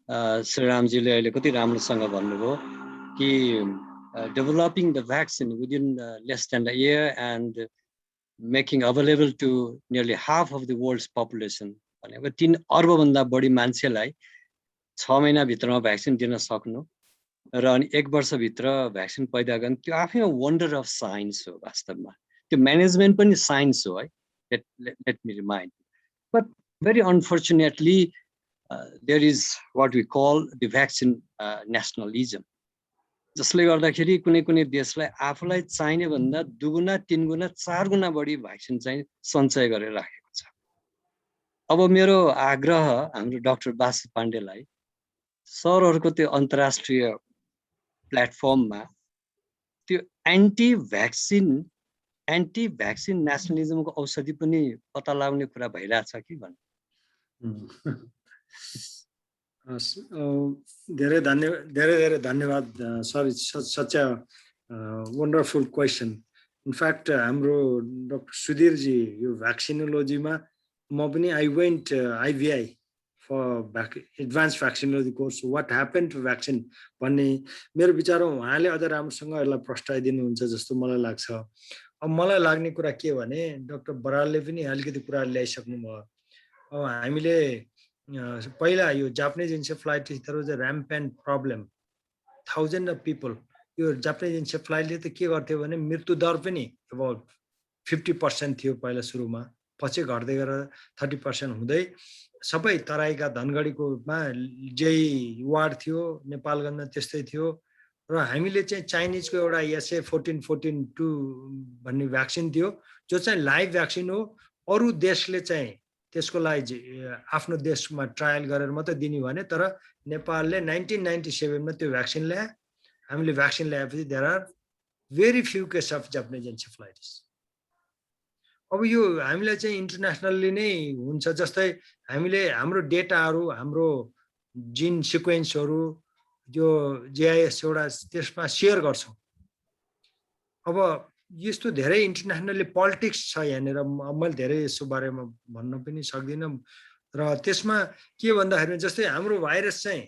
श्रीरामजीले अहिले कति राम्रोसँग भन्नुभयो कि developing the vaccine within less than a year and making available to nearly half of the world's population भनेको 3 अर्बभन्दा बढी मान्छेलाई 6 महिनाभित्रमा भ्याक्सिन दिन सक्नु र अनि 1 वर्षभित्र भ्याक्सिन पैदा गर्ने त्यो आफैमा वन्डर अफ साइन्स हो वास्तवमा त्यो म्यानेजमेन्ट पनि साइन्स हो है let me remind but very unfortunately there is what we call the vaccine nationalism जसले गर्दाखेरि कुनै देशलाई आफूलाई चाहिने भन्दा 2 गुना 3 गुना 4 गुना बढी भ्याक्सिन चाहिँ सञ्चय गरेर राखेको छ अब मेरो आग्रह हाम्रो डाक्टर बासु पाण्डेलाई सरहरुको त्यो अन्तर्राष्ट्रिय प्लेटफर्ममा त्यो एन्टी भ्याक्सिन नेसनलिजमको औषधि पनि पत्ता लगाउने कुरा भइरहेछ कि भन्नु धेरै धन्यवाद sir such a wonderful question in fact हाम्रो डाक्टर सुधीर जी यो भ्याक्सिनोलोजीमा म पनि I went IVI for advance vaccinology course what happen to vaccine भन्ने मेरो विचारमा उहाँले अझ राम्रोसँग यसलाई प्रस्ताइदिनुहुन्छ जस्तो मलाई लाग्छ अब मलाई लाग्ने कुरा के भने डाक्टर बरालले पनि अलिकति कुरा ल्याइसक्नु भयो अब हामीले पहिला यो Japanese encephalitis there was a rampant problem thousand of people यो जापानिज इन्सेफ्लाइटिसले त के गर्थ्यो भने मृत्यु दर पनि अबाउट 50% थियो पहिला सुरुमा पछि घट्दै गएर 30% हुँदै सबै तराईका धनगढीकोमा जेई वार्ड थियो नेपालगञ्जमा त्यस्तै थियो र हामीले चाहिँ चाइनिजको एउटा एसए 1414-2 भन्ने भ्याक्सिन थियो जो चाहिँ लाइभ भ्याक्सिन हो अरू देशले चाहिँ त्यसको लागि आफ्नो देशमा ट्रायल गरेर मात्रै दिने भने तर नेपालले 1997 मा त्यो भ्याक्सिन ल्याए हामीले भ्याक्सिन ल्याएपछि there are very few case of Japanese encephalitis अब यो हामीले चाहिँ इन्टरनेसनली नै हुन्छ जस्तै हामीले हाम्रो डेटाहरू हाम्रो जिन सिक्वेन्सहरू जो जेआइएस एउटा त्यसमा सेयर गर्छौँ अब यस्तो धेरै इन्टरनेसनली पोलिटिक्स छ यहाँनिर मैले धेरै यसको बारेमा भन्न पनि सक्दिनँ र त्यसमा के भन्दाखेरि जस्तै हाम्रो भाइरस चाहिँ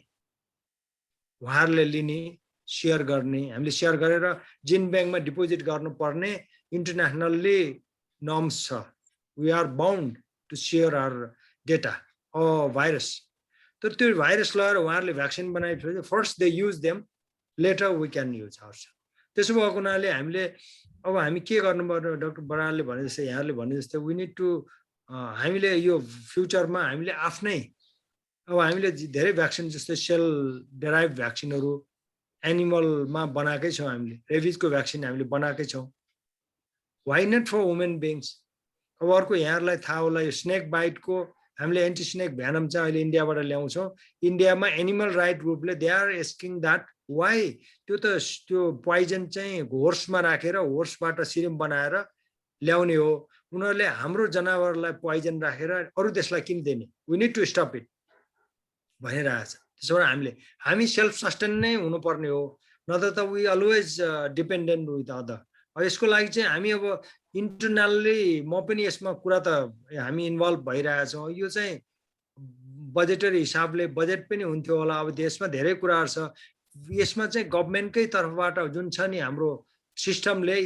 उहाँहरूले लिने सेयर गर्ने हामीले सेयर गरेर जिन ब्याङ्कमा डिपोजिट गर्नुपर्ने इन्टरनेसनल्ली नर्म्स छ we are bound to share our data a virus तर त्यो भाइरस लगाएर उहाँहरूले भ्याक्सिन बनाएपछि first they use them later we can use ours त्यसो भएको हुनाले हामीले अब हामी के गर्नुपर्ने डाक्टर बरालले भने जस्तै यहाँहरूले भने जस्तै वी निड टु हामीले यो फ्युचरमा हामीले आफ्नै अब हामीले धेरै भ्याक्सिन जस्तै सेल डेराइभ भ्याक्सिनहरू एनिमलमा बनाएकै छौँ हामीले रेबिजको भ्याक्सिन हामीले बनाएकै छौँ why not for women beings अब अर्को यहाँहरूलाई थाहा होला यो स्नेक बाइटको हामीले एन्टी स्नेक भ्यानम चाहिँ अहिले इन्डियाबाट ल्याउँछौँ इन्डियामा animal right ग्रुपले they are asking that why त्यो पोइजन चाहिँ होर्समा राखेर होर्सबाट सिरम बनाएर ल्याउने हो। उनीहरूले हाम्रो जनावरलाई पोइजन राखेर अरू देशलाई किन दिने? We need to stop it भनिरहेछ। त्यसो भए हामी सेल्फ सस्टेन नै हुनुपर्ने हो, नत्र त we always dependent with other. यसको लागि चाहिँ हामी अब इन्टरनल्ली म पनि यसमा कुरा त हामी इन्भल्भ भइरहेछौँ। यो चाहिँ बजेटरी हिसाबले बजेट पनि हुन्थ्यो होला, अब देशमा धेरै कुराहरू छ, यसमा चाहिँ गभर्मेन्टकै तर्फबाट जुन छ नि हाम्रो सिस्टमले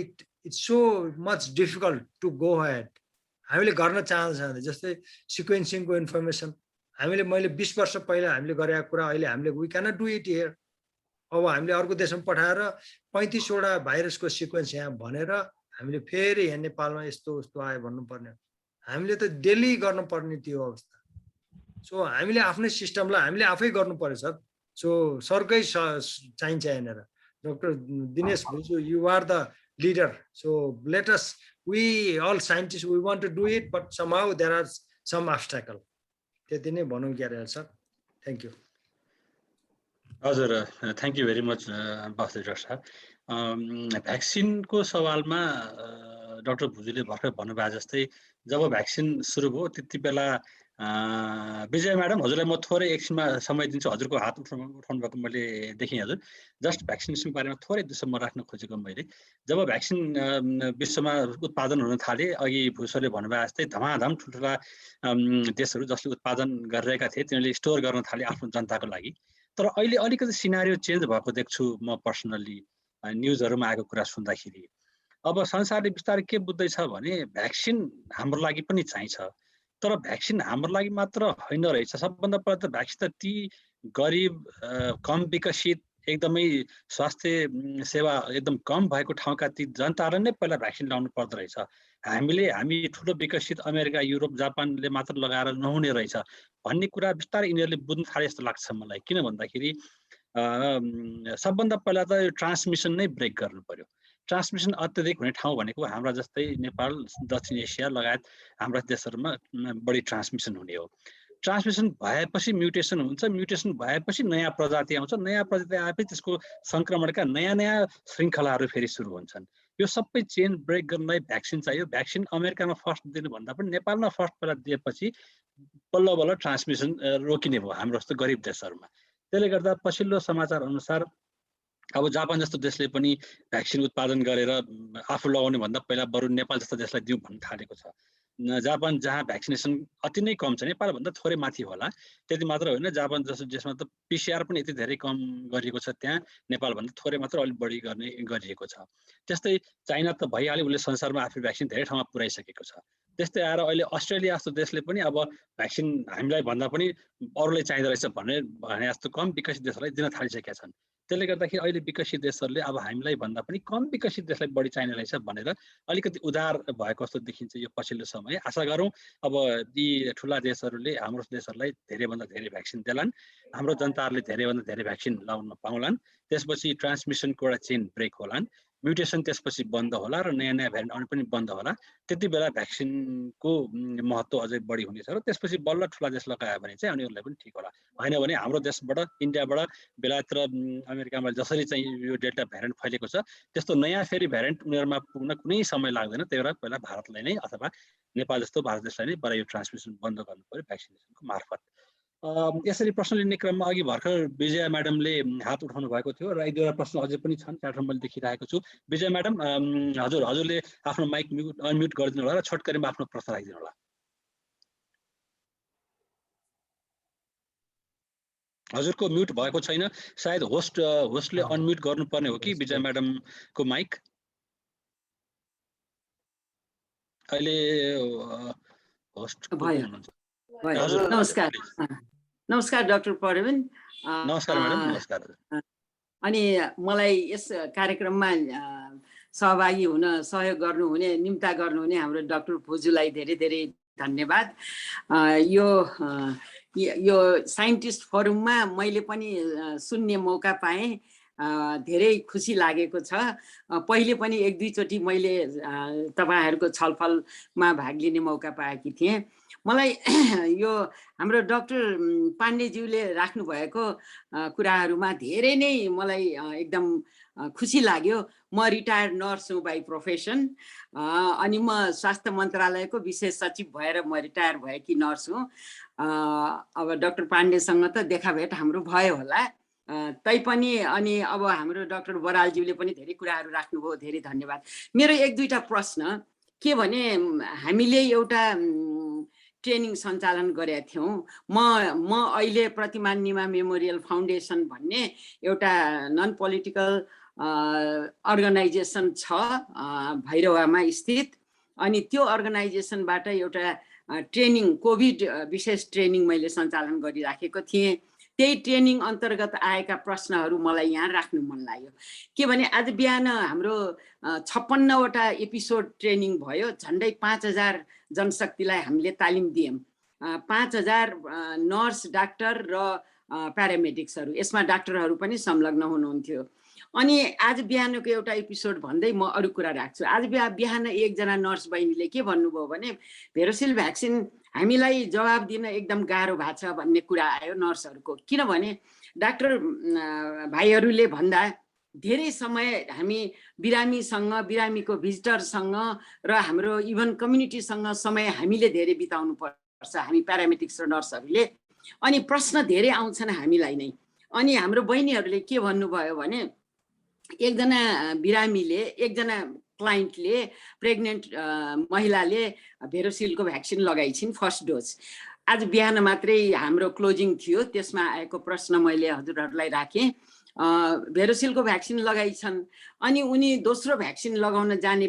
it's so much difficult to go head. हामीले गर्न चाहन्छ जस्तै सिक्वेन्सिङको इन्फर्मेसन मैले 20 वर्ष पहिला हामीले गरेको कुरा अहिले हामीले we cannot do it here. अब हामीले अर्को देशमा पठाएर 35वटा भाइरसको सिक्वेन्स यहाँ भनेर हामीले फेरि यहाँ नेपालमा यस्तो उस्तो आयो भन्नुपर्ने, हामीले त डेली गर्नुपर्ने त्यो अवस्था। सो हामीले आफ्नै सिस्टमलाई हामीले आफै गर्नु पर्यो सर। सो सरकै चाहिन्छ यहाँनिर। Doctor Dinesh Bhuju, you are the leader, so let us, we all scientists, we want to do it, but somehow there are some obstacle. त्यति नै भनौँ क्या सर। Thank you. हजुर, thank you very much Vasudev doctor साहब। भ्याक्सिनको सवालमा डाक्टर भुजूले भर्खर भन्नुभयो जस्तै जब भ्याक्सिन सुरु भयो त्यति बेला विजय म्याडम, हजुरलाई म थोरै एकछिनमा समय दिन्छु। हजुरको हात उठाउनु भएको मैले देखेँ। हजुर, जस्ट भ्याक्सिनेसनको बारेमा थोरै दुसम्म राख्न खोजेको मैले। जब भ्याक्सिन विश्वमा उत्पादन हुन थाले, अघि भुजूले भन्नुभयो जस्तै धमाधम ठुल्ठुला देशहरू जसले उत्पादन गरिरहेका थिए तिनीहरूले स्टोर गर्न थाले आफ्नो जनताको लागि। तर अहिले अलिकति सिनारियो चेन्ज भएको देख्छु म पर्सनल्ली न्युजहरूमा आएको कुरा सुन्दाखेरि। अब संसारले बिस्तारै के बुझ्दैछ भने भ्याक्सिन हाम्रो लागि पनि चाहिन्छ, तर भ्याक्सिन हाम्रो लागि मात्र होइन रहेछ। सबभन्दा पहिला त भ्याक्सिन त ती गरिब, कम विकसित, एकदमै स्वास्थ्य सेवा एकदम कम भएको ठाउँका ती जनतालाई नै पहिला भ्याक्सिन लगाउनु पर्दो रहेछ। हामी ठुलो विकसित अमेरिका, युरोप, जापानले मात्र लगाएर नहुने रहेछ भन्ने कुरा बिस्तारै यिनीहरूले बुझ्न थाले जस्तो लाग्छ मलाई। किन भन्दाखेरि सबभन्दा पहिला त यो ट्रान्समिसन नै ब्रेक गर्नु पर्यो। ट्रान्समिसन अत्यधिक हुने ठाउँ भनेको हाम्रा जस्तै नेपाल, दक्षिण एसिया लगायत हाम्रा देशहरूमा बढी ट्रान्समिसन हुने हो। ट्रान्समिसन भएपछि म्युटेसन हुन्छ, म्युटेसन भएपछि नयाँ प्रजाति आउँछ, नयाँ प्रजाति आएपछि त्यसको सङ्क्रमणका नयाँ श्रृङ्खलाहरू फेरि सुरु हुन्छन्। यो सबै चेन ब्रेक गर्नलाई भ्याक्सिन चाहियो। भ्याक्सिन अमेरिकामा फर्स्ट दिनुभन्दा पनि नेपालमा फर्स्ट पहिला दिएपछि बल्ल बल्ल ट्रान्समिसन रोकिने भयो हाम्रो जस्तो गरिब देशहरूमा। त्यसले गर्दा पछिल्लो समाचार अनुसार अब जापान जस्तो देशले पनि भ्याक्सिन उत्पादन गरेर आफू लगाउने भन्दा पहिला बरु नेपाल जस्तो देशलाई दिउँ भन्न थालेको छ। जापान जहाँ भ्याक्सिनेसन अति नै कम छ, नेपालभन्दा थोरै माथि होला। त्यति मात्र होइन, जापान जस्तो देशमा त पिसिआर पनि यति धेरै कम गरिएको छ, त्यहाँ नेपालभन्दा थोरै मात्र अलिक बढी गरिएको छ। त्यस्तै चाइना त भइहाल्यो, उसले संसारमा आफ्नो भ्याक्सिन धेरै ठाउँमा पुर्याइसकेको छ। त्यस्तै आएर अहिले अस्ट्रेलिया जस्तो देशले पनि अब भ्याक्सिन हामीलाई भन्दा पनि अरूलाई चाहिँदो रहेछ भने जस्तो कम विकसित देशहरूलाई दिन थालिसकेका छन्। त्यसले गर्दाखेरि अहिले विकसित देशहरूले अब हामीलाई भन्दा पनि कम विकसित देशलाई बढी चाहिने रहेछ भनेर अलिकति उदार भएको जस्तो देखिन्छ यो पछिल्लो समय। आशा गरौँ अब यी ठुला देशहरूले हाम्रो देशहरूलाई धेरैभन्दा धेरै भ्याक्सिन देलान्, हाम्रो जनताहरूले धेरैभन्दा धेरै भ्याक्सिन लगाउन पाउलान्, त्यसपछि ट्रान्समिसनको एउटा चेन ब्रेक होलान्, म्युटेसन त्यसपछि बन्द होला र नयाँ भ्यारिएन्ट आउनु पनि बन्द होला। त्यति बेला भ्याक्सिनको महत्त्व अझै बढी हुनेछ र त्यसपछि बल्ल ठुला देश लगायो भने चाहिँ उनीहरूलाई पनि ठिक होला। होइन भने हाम्रो देशबाट, इन्डियाबाट, बेलायत र अमेरिकामा जसरी चाहिँ यो डेल्टा भ्यारिएन्ट फैलेको छ त्यस्तो नयाँ फेरि भ्यारिएन्ट उनीहरूमा पुग्न कुनै समय लाग्दैन। त्यही भएर पहिला भारतलाई नै अथवा नेपाल जस्तो भारत देशलाई नै बडा यो ट्रान्समिसन बन्द गर्नु पर्यो भ्याक्सिनेसनको मार्फत। यसरी प्रश्न लिने क्रममा अघि भर्खर विजया म्याडमले हात उठाउनु भएको थियो र एक दुईवटा प्रश्न अझै पनि छन्, च्याटमा मैले देखिरहेको छु। विजया म्याडम, हजुरले आफ्नो माइक अनम्युट गरिदिनु होला र छोटकरीमा आफ्नो प्रश्न राखिदिनु होला। हजुरको म्युट भएको छैन, सायद होस्टले अनम्युट गर्नुपर्ने हो कि विजया म्याडमको माइक। अहिले होस्ट नमस्कार डाक्टर प्रवीण। नमस्कार म्याडम। नमस्कार। अनि मलाई यस कार्यक्रममा सहभागी हुन, सहयोग गर्नुहुने, निम्ता गर्नुहुने हाम्रो डाक्टर भुजूलाई धेरै धेरै धन्यवाद। यो साइन्टिस्ट फोरममा मैले पनि सुन्ने मौका पाएँ, धेरै खुसी लागेको छ। पहिले पनि एक दुईचोटि मैले तपाईँहरूको छलफलमा भाग लिने मौका पाएकी थिएँ। मलाई यो हाम्रो डाक्टर पाण्डेज्यूले राख्नु भएको कुराहरूमा धेरै नै मलाई एकदम खुसी लाग्यो। म रिटायर्ड नर्स हुँ बाई प्रोफेसन, अनि म स्वास्थ्य मन्त्रालयको विशेष सचिव भएर म रिटायर भएकी नर्स हुँ। अब डाक्टर पाण्डेसँग त देखाभेट हाम्रो भयो होला, तैपनि अनि अब हाम्रो डाक्टर बरालज्यूले पनि धेरै कुराहरू राख्नुभयो, धेरै धन्यवाद। मेरो एक दुईटा प्रश्न के भने, हामीले एउटा ट्रेनिङ सञ्चालन गरेका थियौँ। म अहिले प्रतिमान निमा मेमोरियल फाउन्डेसन भन्ने एउटा नन पोलिटिकल अर्गनाइजेसन छ भैरवामा स्थित, अनि त्यो अर्गनाइजेसनबाट एउटा ट्रेनिङ, कोभिड विशेष ट्रेनिङ मैले सञ्चालन गरिराखेको थिएँ। त्यही ट्रेनिङ अन्तर्गत आएका प्रश्नहरू मलाई यहाँ राख्नु मन लाग्यो। के भने आज बिहान हाम्रो 56वटा एपिसोड ट्रेनिङ भयो। झन्डै 5000 जनशक्तिलाई हामीले तालिम दियौँ। 5000 नर्स, डाक्टर र प्यारामेडिक्सहरू, यसमा डाक्टरहरू पनि संलग्न हुनुहुन्थ्यो। अनि आज बिहानको एउटा एपिसोड भन्दै म अरू कुरा राख्छु। आज बिहान एकजना नर्स बहिनीले के भन्नुभयो भने, भेरोसिल भ्याक्सिन हामीलाई जवाब दिन एकदम गाह्रो भएको छ भन्ने कुरा आयो नर्सहरूको। किनभने डाक्टर भाइहरूले भन्दा धेरै समय हामी बिरामीसँग, बिरामीको भिजिटरसँग र हाम्रो इभन कम्युनिटीसँग समय हामीले धेरै बिताउनु पर्छ, हामी प्यारामेडिक्स र नर्सहरूले। अनि प्रश्न धेरै आउँछन् हामीलाई नै। अनि हाम्रो बहिनीहरूले के भन्नुभयो भने, एकजना बिरामीले, एकजना क्लाइन्टले, प्रेग्नेन्ट महिलाले भेरोसिलको भ्याक्सिन लगाइछिन् फर्स्ट डोज। आज बिहान मात्रै हाम्रो क्लोजिङ थियो, त्यसमा आएको प्रश्न मैले हजुरहरूलाई राखेँ। भेरोसिलको भ्याक्सिन लगाइछन्, अनि उनी दोस्रो भ्याक्सिन लगाउन जाने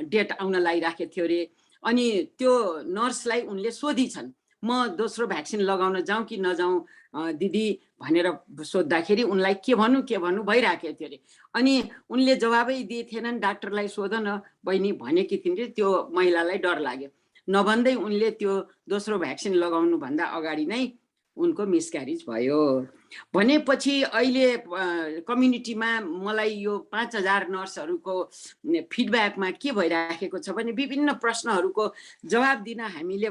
डेट आउन लागिराखेको थियो अरे। अनि त्यो नर्सलाई उनले सोधिछन्, म दोस्रो भ्याक्सिन लगाउन जाउँ कि नजाउँ दिदी भनेर सोद्धाखेरि उनलाई के भन्नु भइराखेको थियो अरे। अनि उनले जवाबै दिए थिएनन्। डाक्टरलाई सोध न बहिनी भनेकी थिइन्। त्यो महिलालाई डर लाग्यो, नभन्दै उनले त्यो दोस्रो भ्याक्सिन लगाउनु भन्दा अगाडि नै उनको मिसक्यारेज भयो। भनेपछि अहिले कम्युनिटीमा मलाई यो 5000 नर्सहरूको फिडब्याकमा के भइराखेको छ भने, विभिन्न प्रश्नहरूको जवाब दिन हामीले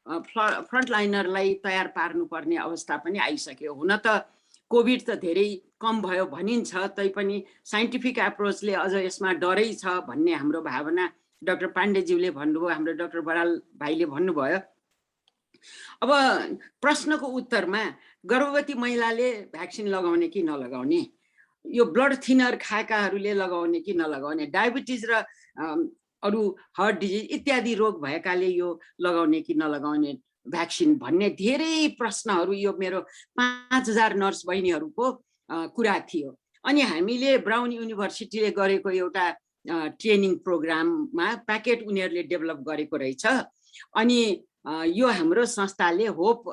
फ्रन्टलाइनरलाई तयार पार्नुपर्ने अवस्था पनि आइसक्यो। हुन त कोभिड त धेरै कम भयो भनिन्छ, तैपनि साइन्टिफिक एप्रोचले अझ यसमा डरै छ भन्ने हाम्रो भावना डाक्टर पाण्डेज्यूले भन्नुभयो, हाम्रो डाक्टर बराल भाइले भन्नुभयो। अब प्रश्नको उत्तरमा गर्भवती महिलाले भ्याक्सिन लगाउने कि नलगाउने, यो ब्लड थिनर खाएकाहरूले लगाउने कि नलगाउने, डायबिटिज र अरू हार्ट डिजिज इत्यादि रोग भएकाले यो लगाउने कि नलगाउने भ्याक्सिन भन्ने धेरै प्रश्नहरू यो मेरो 5000 नर्स बहिनीहरूको कुरा थियो। अनि हामीले ब्राउन युनिभर्सिटीले गरेको एउटा ट्रेनिङ प्रोग्राममा प्याकेट उनीहरूले डेभलप गरेको रहेछ। अनि यो हाम्रो संस्थाले होप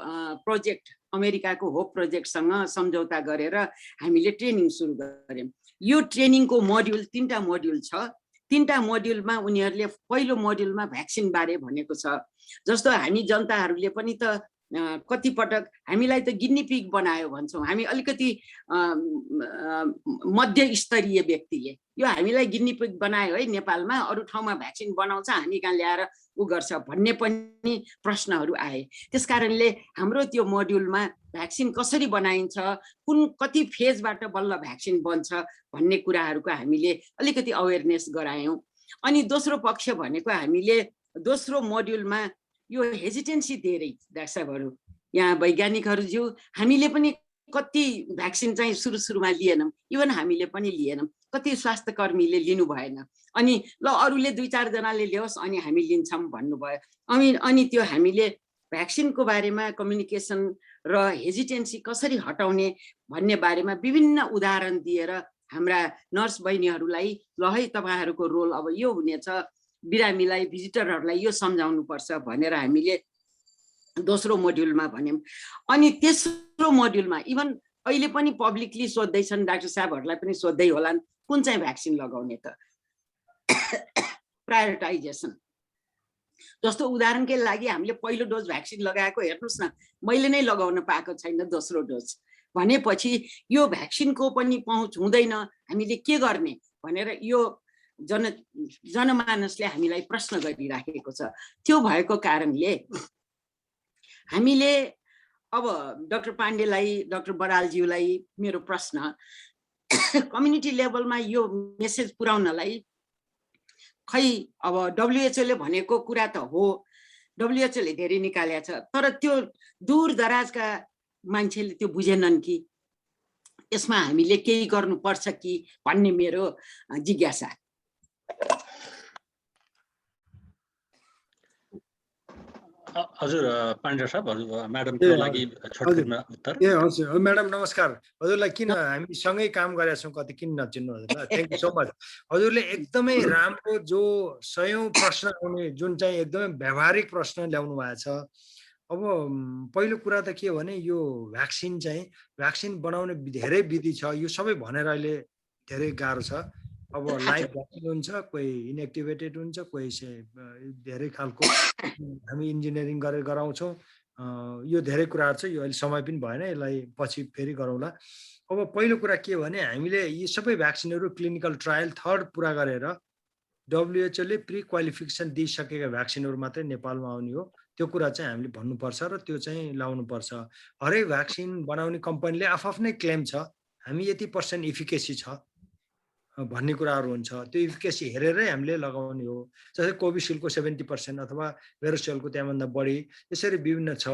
प्रोजेक्ट, अमेरिकाको होप प्रोजेक्टसँग सम्झौता गरेर हामीले ट्रेनिङ सुरु गर्यौँ। यो ट्रेनिङको मोड्युल 3टा मोड्युल छ। 3टा मोड्युलमा उनीहरूले पहिलो मोड्युलमा भ्याक्सिन बारे भनेको छ। जस्तो हामी जनताहरूले पनि त कति पटक हामीलाई त गिनी पिग बनायो भन्छौँ, हामी अलिकति मध्यस्तरीय व्यक्तिले यो हामीलाई गिनी पिग बनायो है, नेपालमा अरू ठाउँमा भ्याक्सिन बनाउँछ, हामी कहाँ ल्याएर उ गर्छ भन्ने पनि प्रश्नहरू आए। त्यसकारणले हाम्रो त्यो मोड्युलमा भ्याक्सिन कसरी बनाइन्छ, कति फेजबाट बल्ल भ्याक्सिन बन्छ भन्ने कुराहरूको हामीले अलिकति अवेरनेस गरायौँ। अनि दोस्रो पक्ष भनेको हामीले दोस्रो मोड्युलमा यो हेजिटेन्सी धेरै डाक्टर साहबहरू, यहाँ वैज्ञानिकहरू हामीले पनि कति भ्याक्सिन चाहिँ सुरुमा लिएनौँ, इभन हामीले पनि लिएनौँ, कति स्वास्थ्य कर्मीले लिनु भएन। अनि ल अरूले 2-4 जनाले ल्याओस् अनि हामी लिन्छौँ भन्नुभयो। अनि त्यो हामीले भ्याक्सिनको बारेमा कम्युनिकेसन र हेजिटेन्सी कसरी हटाउने भन्ने बारेमा विभिन्न उदाहरण दिएर हाम्रा नर्स बहिनीहरूलाई ल है तपाईँहरूको रोल अब यो हुनेछ, बिरामीलाई, भिजिटरहरूलाई यो सम्झाउनु पर्छ भनेर हामीले दोस्रो मोड्युलमा भन्यौँ। अनि तेस्रो मोड्युलमा इभन अहिले पनि पब्लिकली सोध्दैछन्, डाक्टर साहबहरूलाई पनि सोध्दै होलान्, कुन चाहिँ भ्याक्सिन लगाउने त, प्रायोरिटाइजेसन। जस्तो उदाहरणकै लागि हामीले पहिलो डोज भ्याक्सिन लगाएको हेर्नुहोस् न, मैले नै लगाउन पाएको छैन दोस्रो डोज भनेपछि यो भ्याक्सिनको पनि पहुँच हुँदैन, हामीले के गर्ने भनेर यो जनमानसले हामीलाई प्रश्न गरिराखेको छ। त्यो भएको कारणले हामीले अब डाक्टर पाण्डेलाई, डाक्टर बरालज्यूलाई मेरो प्रश्न, कम्युनिटी लेभलमा यो मेसेज पुर्याउनलाई खै अब WHO ले भनेको कुरा त हो, WHO ले धेरै निकालेको छ, तर त्यो दूर दराजका मान्छेले त्यो बुझेनन् कि यसमा हामीले केही गर्नुपर्छ कि भन्ने मेरो जिज्ञासा। हजुर पाण्डे साहब, हजुर म्याडमको लागि छोटकरीमा उत्तर। हजुर म्याडम नमस्कार। हजुरलाई किन हामी सँगै काम गरेका छौँ, कति किन नचिन्नु हजुरलाई। Thank you so much. हजुरले एकदमै राम्रो जो 100औं प्रश्न आउने जुन चाहिँ एकदमै व्यावहारिक प्रश्न ल्याउनु भएको छ। अब पहिलो कुरा त के हो भने यो भ्याक्सिन बनाउने धेरै विधि छ, यो सबै भनेर अहिले धेरै गाह्रो छ। अब लाइभ भ्याक्सिन हुन्छ, कोही इनएक्टिभेटेड हुन्छ, कोही धेरै खालको हामी इन्जिनियरिङ गरेर गराउँछौँ। यो धेरै कुराहरू छ, यो अहिले समय पनि भएन, यसलाई पछि फेरि गरौँला। अब पहिलो कुरा के हो भने हामीले यी सबै भ्याक्सिनहरू क्लिनिकल ट्रायल 3rd पुरा गरेर WHO ले प्री क्वालिफिकेसन दिइसकेका भ्याक्सिनहरू मात्रै नेपालमा आउने हो। त्यो कुरा चाहिँ हामीले भन्नुपर्छ र त्यो चाहिँ लाउनुपर्छ। हरेक भ्याक्सिन बनाउने कम्पनीले आफ्नै क्लेम छ, हामी यति % इफिकेसी छ भन्ने कुराहरू हुन्छ। त्यो इफिकेसी हेरेरै हामीले लगाउने हो। जस्तै कोभिसिल्डको 70% अथवा भेरोसेलको त्यहाँभन्दा बढी, यसरी विभिन्न छ।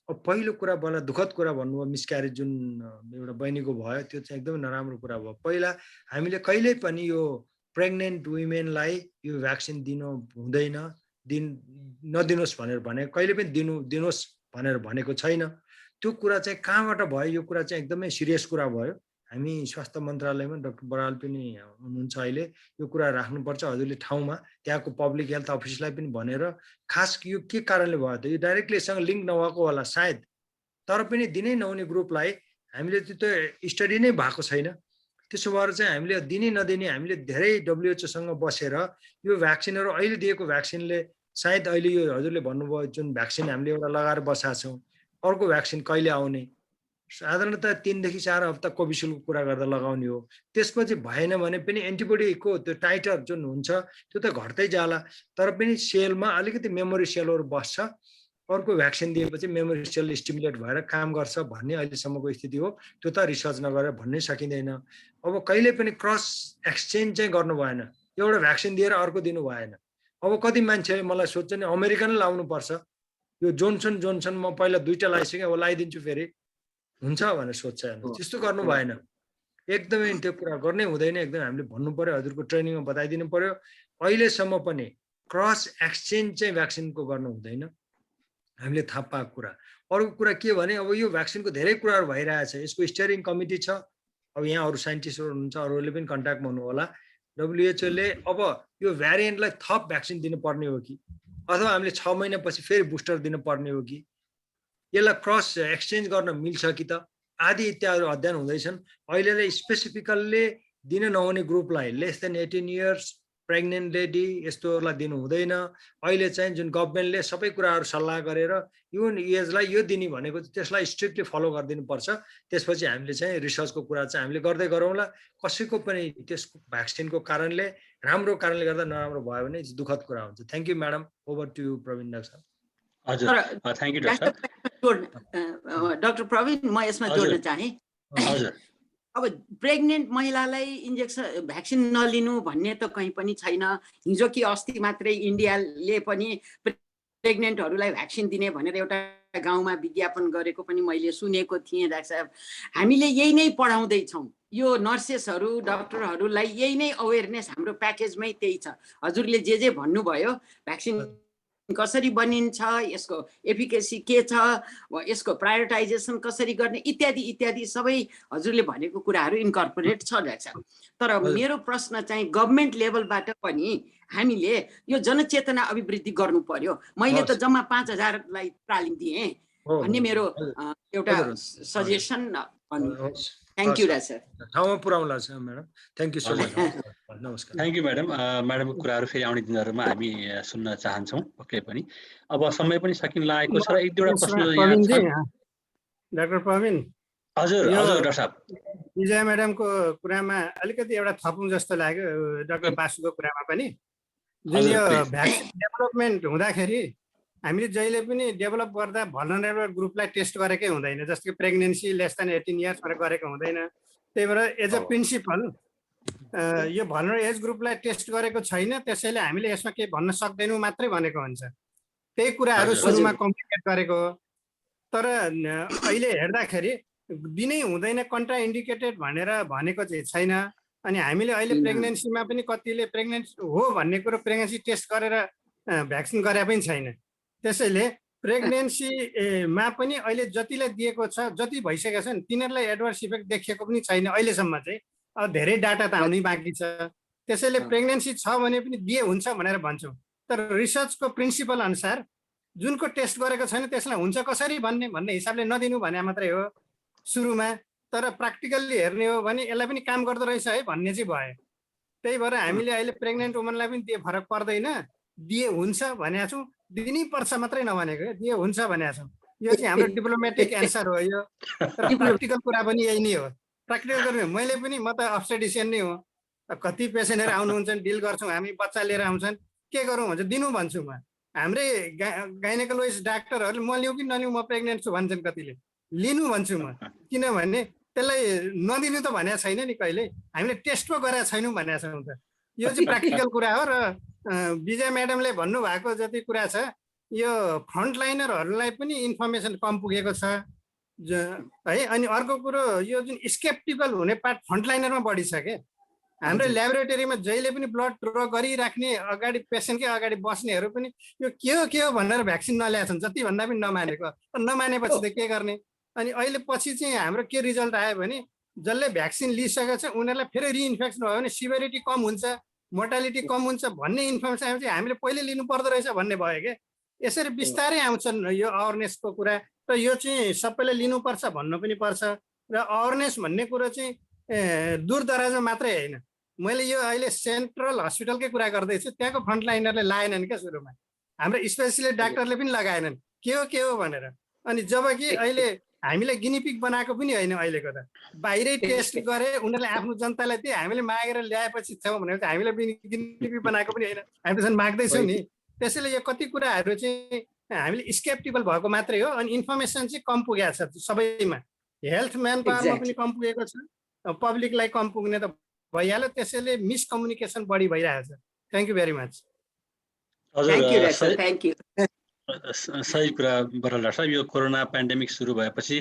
अब पहिलो कुरा मलाई दुःखद कुरा भन्नुभयो, मिसक्यारेज जुन एउटा बहिनीको भयो, त्यो चाहिँ एकदमै नराम्रो कुरा भयो। पहिला हामीले कहिल्यै पनि यो प्रेग्नेन्ट वुमेनलाई यो भ्याक्सिन दिनु हुँदैन, नदिनुहोस् भनेर भने कहिले पनि दिनुहोस् भनेर भनेको छैन। त्यो कुरा चाहिँ कहाँबाट भयो, यो कुरा चाहिँ एकदमै सिरियस कुरा भयो। हामी स्वास्थ्य मन्त्रालयमा डाक्टर बराल पनि हुनुहुन्छ अहिले, यो कुरा राख्नुपर्छ हजुरले ठाउँमा, त्यहाँको पब्लिक हेल्थ अफिसलाई पनि भनेर। खास यो के कारणले भयो त, यो डाइरेक्टली सँग लिङ्क नभएको होला सायद, तर पनि दिनै नहुने ग्रुपलाई हामीले त्यो स्टडी नै भएको छैन। त्यसो भएर चाहिँ हामीले दिनै नदिने, हामीले धेरै WHO सँग बसेर यो भ्याक्सिनहरू अहिले दिएको भ्याक्सिनले सायद अहिले यो हजुरले भन्नुभयो जुन भ्याक्सिन हामीले एउटा लगाएर बसेका छौँ, अर्को भ्याक्सिन कहिले आउने, साधारणतः 3 देखि 4 हप्ता कोभिसिल्डको कुरा गर्दा लगाउने हो। त्यसपछि भएन भने पनि एन्टिबडीको त्यो टाइटर जुन हुन्छ त्यो त घट्दै जाला, तर पनि सेलमा अलिकति मेमोरी सेलहरू बस्छ। अर्को भ्याक्सिन दिएपछि मेमोरी सेल स्टिमुलेट भएर काम गर्छ भन्ने अहिलेसम्मको स्थिति हो। त्यो त रिसर्च नगरेर भन्नै सकिँदैन। अब कहिले पनि क्रस एक्सचेन्ज चाहिँ गर्नु भएन, एउटा भ्याक्सिन दिएर अर्को दिनु भएन। अब कति मान्छेले मलाई सोध्छ नि अमेरिकन लाउनुपर्छ, यो जोन्सन म पहिला 2टा लगाइसकेँ, अब लगाइदिन्छु फेरि हुन्छ भनेर सोध्छ। त्यस्तो गर्नु भएन, एकदमै त्यो कुरा गर्नै हुँदैन। एकदमै हामीले भन्नु पर्यो, हजुरको ट्रेनिङमा बताइदिनु पर्यो। अहिलेसम्म पनि क्रस एक्सचेन्ज चाहिँ भ्याक्सिनको गर्नु हुँदैन, हामीले थाहा पाएको कुरा। अर्को कुरा के भने अब यो भ्याक्सिनको धेरै कुराहरू भइरहेछ, यसको स्टियरिङ कमिटी छ। अब यहाँ अरू साइन्टिस्टहरू हुनुहुन्छ, अरूले पनि कन्ट्याक्टमा हुनु होला। WHO ले अब यो भ्यारिएन्टलाई थप भ्याक्सिन दिनुपर्ने हो कि, अथवा हामीले 6 महिनापछि फेरि बुस्टर दिनुपर्ने हो कि, यसलाई क्रस एक्सचेन्ज गर्न मिल्छ कि त, आदि इत्यादि अध्ययन हुँदैछन्। अहिले स्पेसिफिकल्ली दिन नहुने ग्रुपलाई less than 18 years pregnant lady यस्तोहरूलाई दिनु हुँदैन। अहिले चाहिँ जुन गभर्मेन्टले सबै कुराहरू सल्लाह गरेर यो एजलाई यो दिने भनेको त्यसलाई स्ट्रिक्टली फलो गरिदिनुपर्छ। त्यसपछि हामीले चाहिँ रिसर्चको कुरा चाहिँ हामीले गर्दै गरौँला। कसैको पनि त्यसको भ्याक्सिनको कारणले राम्रो कारणले गर्दा नराम्रो भयो भने दुःखद कुरा हुन्छ। Thank you madam, over to you Praveen doctor. हजुर thank you doctor. Doctor Praveen, म यसमा जोड्न चाहे। हजुर, अब प्रेग्नेन्ट महिलालाई इन्जेक्सन भ्याक्सिन नलिनु भन्ने त कहीँ पनि छैन। हिजो कि अस्ति मात्रै इन्डियाले पनि प्रेग्नेन्टहरूलाई भ्याक्सिन दिने भनेर एउटा गाउँमा विज्ञापन गरेको पनि मैले सुनेको थिएँ। डाक्टर साहब, हामीले यही नै पढाउँदैछौँ, यो नर्सेसहरू डक्टरहरूलाई यही नै अवेरनेस हाम्रो प्याकेजमै त्यही छ। हजुरले जे भन्नुभयो, भ्याक्सिन कसरी बनिन्छ, यसको एफिकेसी के छ, यसको प्रायोरिटाइजेसन कसरी गर्ने इत्यादि इत्यादि सबै हजुरले भनेको कुराहरू इन्कर्पोरेट छ डाक्टर। तर मेरो प्रश्न चाहिँ गभर्मेन्ट लेभलबाट पनि हामीले यो जनचेतना अभिवृद्धि गर्नु पर्यो। मैले त जम्मा 5000लाई तालिम दिएँ भन्ने मेरो एउटा सजेसन। Thank you doctor. ठाउँमा पुर्याउला छ madam. Thank you so much. नमस्कार। Thank you madam. म्याडमको कुराहरू फेरि आउने दिनहरूमा हामी सुन्न चाहन्छौँ पक्कै पनि। अब समय पनि सकिन लागेको छ र एक दुईवटा प्रश्न यहाँ छ। डाक्टर प्रवीण, हजुर हजुर डाक्टर साहब। विजया म्याडमको कुरामा अलिकति एउटा थपौँ जस्तो लाग्यो डाक्टर बासुको कुरामा पनि। जुन यो भ्याक्सिन डेभलपमेन्ट हुँदाखेरि हामीले जहिले पनि डेभलप गर्दा भल्नरेबल ग्रुपलाई टेस्ट गरेकै हुँदैन, जस्तो कि प्रेग्नेन्सी लेस देन 18 इयर्सबाट गरेको हुँदैन। त्यही भएर एज अ प्रिन्सिपल यो भल्नरेबल एज ग्रुपलाई टेस्ट गरेको छैन, त्यसैले हामीले यसमा केही भन्न सक्दैनौँ मात्रै भनेको हुन्छ। त्यही कुराहरू सुरुमा कम्प्लिकेट गरेको हो। तर अहिले हेर्दाखेरि दिनै हुँदैन कन्ट्रा इन्डिकेटेड भनेर भनेको चाहिँ छैन। अनि हामीले अहिले प्रेग्नेन्सीमा पनि कतिले प्रेग्नेन्सी हो भन्ने कुरो प्रेग्नेन्सी टेस्ट गरेर भ्याक्सिन गरे पनि छैन। त्यसैले प्रेग्नेन्सीमा पनि अहिले जतिलाई दिएको छ, जति भइसकेको छ नि, तिनीहरूलाई एडभर्स इफेक्ट देखिएको पनि छैन अहिलेसम्म चाहिँ। अब धेरै डाटा त आउनै बाँकी छ। त्यसैले प्रेग्नेन्सी छ भने पनि दिए हुन्छ भनेर भन्छौँ। तर रिसर्चको प्रिन्सिपल अनुसार जुनको टेस्ट गरेको छैन त्यसलाई हुन्छ कसरी भन्ने हिसाबले नदिनु भने मात्रै हो सुरुमा। तर प्र्याक्टिकल्ली हेर्ने हो भने यसलाई पनि काम गर्दो रहेछ है भन्ने चाहिँ भयो। त्यही भएर हामीले अहिले प्रेग्नेन्ट वुमनलाई पनि दिए फरक पर्दैन, दिए हुन्छ भनेका छौँ। दिनै पर्छ मात्रै नभनेको, दिए हुन्छ भनेका छौँ। यो चाहिँ हाम्रो डिप्लोमेटिक एन्सर हो यो। तर प्र्याक्टिकल कुरा पनि यही नै हो। प्र्याक्टिकल गर्ने मैले पनि, म त अब्स्टेटिसियन नै हो। कति पेसेन्टहरू आउनुहुन्छ डिल गर्छौँ हामी, बच्चा लिएर आउँछन्, के गरौँ भन्छ, दिनु भन्छु म। हाम्रै गाइनेकोलोजिस्ट डाक्टरहरूले म लिउँ कि नलिउँ, म प्रेग्नेन्ट छु भन्छन्, कतिले लिनु भन्छु म। किनभने त्यसलाई नदिनु त भनेको छैन नि कहिले, हामीले टेस्ट पो गरेका छैनौँ भनेको छौँ त। यो चाहिँ प्र्याक्टिकल कुरा हो। र विजय म्याडमले भन्नुभएको जति कुरा छ, यो फ्रन्टलाइनरहरूलाई पनि इन्फर्मेसन कम पुगेको छ है। अनि अर्को कुरो, यो जुन स्केप्टिकल हुने पार्ट फ्रन्टलाइनरमा बढी छ के। हाम्रो ल्याबोरेटरीमा जहिले पनि ब्लड ड्र गरिराख्ने अगाडि पेसेन्टकै अगाडि बस्नेहरू पनि यो के हो भनेर भ्याक्सिन नल्याएको छन्, जति भन्दा पनि नमानेको। नमानेपछि त के गर्ने। अनि अहिले पछि चाहिँ हाम्रो के रिजल्ट आयो भने जसले भ्याक्सिन लिइसकेको छ उनीहरूलाई फेरि रिइन्फेक्सन भयो भने सिभिरिटी कम हुन्छ, मोर्टालिटी कम हुन्छ भन्ने इन्फर्मेसन आएपछि हामीले पहिले लिनु पर्दो रहेछ भन्ने भयो क्या। यसरी बिस्तारै आउँछन् यो अवेरनेसको कुरा। र यो चाहिँ सबैले लिनुपर्छ भन्नु पनि पर्छ। र अवेरनेस भन्ने कुरो चाहिँ दूर दराजमा मात्रै होइन। मैले यो अहिले सेन्ट्रल हस्पिटलकै कुरा गर्दैछु, त्यहाँको फ्रन्टलाइनरले लगाएनन् क्या सुरुमा, हाम्रो स्पेसियलिस्ट डाक्टरले पनि लगाएनन् के हो भनेर। अनि जबकि अहिले हामीले गिनिपिक बनाएको पनि होइन, अहिलेको त बाहिरै टेस्ट गरे उनीहरूले आफ्नो जनतालाई दिए, हामीले मागेर ल्याएपछि थियौँ भने हामीले पनि गिनिपिक बनाएको पनि होइन, हामी त माग्दैछौँ नि। त्यसैले यो कति कुराहरू चाहिँ हामीले स्केप्टिकल भएको मात्रै हो। अनि इन्फर्मेसन चाहिँ कम पुगेको छ सबैमा, हेल्थ म्यान पावरमा पनि कम पुगेको छ, पब्लिकलाई कम पुग्ने त भइहाल्यो। त्यसैले मिसकम्युनिकेसन बढी भइरहेको छ। Thank you very much. सही कुरा बराल डाक्टर साहब। यो कोरोना पेन्डेमिक सुरु भएपछि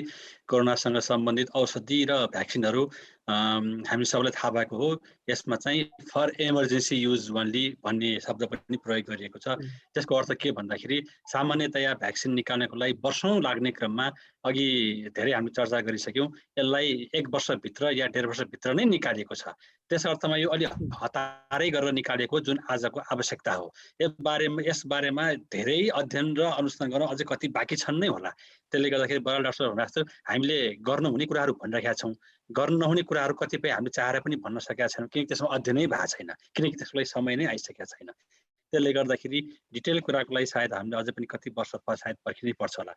कोरोनासँग सम्बन्धित औषधि र भ्याक्सिनहरू हामी सबैलाई थाहा भएको हो। यसमा चाहिँ फर इमर्जेन्सी युज ओन्ली भन्ने शब्द पनि प्रयोग गरिएको छ। त्यसको अर्थ के भन्दाखेरि सामान्यतया भ्याक्सिन निकाल्नको लागि वर्षौँ लाग्ने क्रममा अघि धेरै हामीले चर्चा गरिसक्यौँ, यसलाई 1 वर्षभित्र या 1.5 वर्षभित्र नै निकालिएको छ। त्यस अर्थमा यो अलि हतारै गरेर निकालिएको जुन आजको आवश्यकता हो। यसबारेमा धेरै अध्ययन र अनुसन्धान गर्न अझै कति बाँकी छन् नै होला। त्यसले गर्दाखेरि बराल डाक्टर भन्नु जस्तो हामीले गर्न हुने कुराहरू भनिरहेका छौँ, गर्न नहुने कुराहरू कतिपय हामीले चाहेर पनि भन्न सकेका छैनौँ, किनकि त्यसमा अध्ययनै भएको छैन, किनकि त्यसको लागि समय नै आइसकेका छैन। त्यसले गर्दाखेरि डिटेल कुराको लागि सायद हामीले अझै पनि कति वर्ष सायद पर्खिनै पर्छ होला।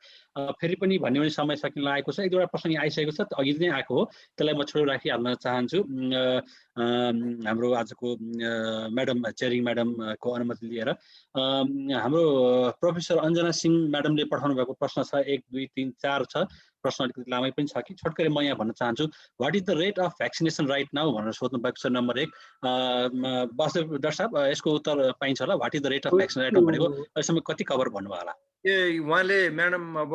फेरि पनि भन्यो भने समय सकिन लागेको छ। 1-2वटा प्रश्न आइसकेको छ, अघि नै आएको हो, त्यसलाई म छोडेर राखिहाल्न चाहन्छु। हाम्रो आजको म्याडम चेयरिङ म्याडमको अनुमति लिएर हाम्रो प्रोफेसर अञ्जना सिंह म्याडमले पठाउनु भएको प्रश्न छ, 1, 2, 3, 4 छ। प्रश्न अलिकति लामै पनि छ कि छोटकरी म यहाँ भन्न चाहन्छु। What is the rate of vaccination right now भनेर सोध्नु भएको छ नम्बर 1। वासुदेव डाक्टर साहब यसको उत्तर पाइन्छ होला? What is the rate of vaccine right now भनेको अहिलेसम्म कति कभर भन्नुभयो होला? उहाँले म्याडम अब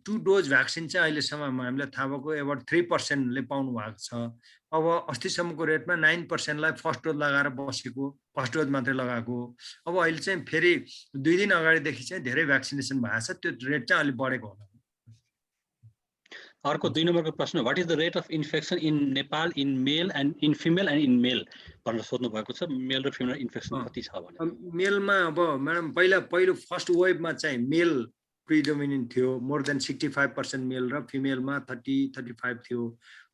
2 डोज भ्याक्सिन चाहिँ अहिलेसम्म हामीलाई थाहा भएको एबाउट 3%ले पाउनु भएको छ। अब अस्तिसम्मको रेटमा 9%लाई फर्स्ट डोज लगाएर बसेको, फर्स्ट डोज मात्रै लगाएको। अब अहिले चाहिँ फेरि 2 दिन अगाडिदेखि चाहिँ धेरै भ्याक्सिनेसन भएको छ, त्यो रेट चाहिँ अलिक बढेको होला। अर्को 2 नम्बरको प्रश्न, what is the rate of infection in Nepal in male and in female and in male भनेर सोध्नु भएको छ। मेल र फिमेल इन्फेक्सन कति छ भने? मेलमा अब म्याडम पहिलो फर्स्ट वेभमा चाहिँ मेल प्रिडोमिनेन्ट थियो, मोर देन 65% मेल र फिमेलमा 30-35 थियो।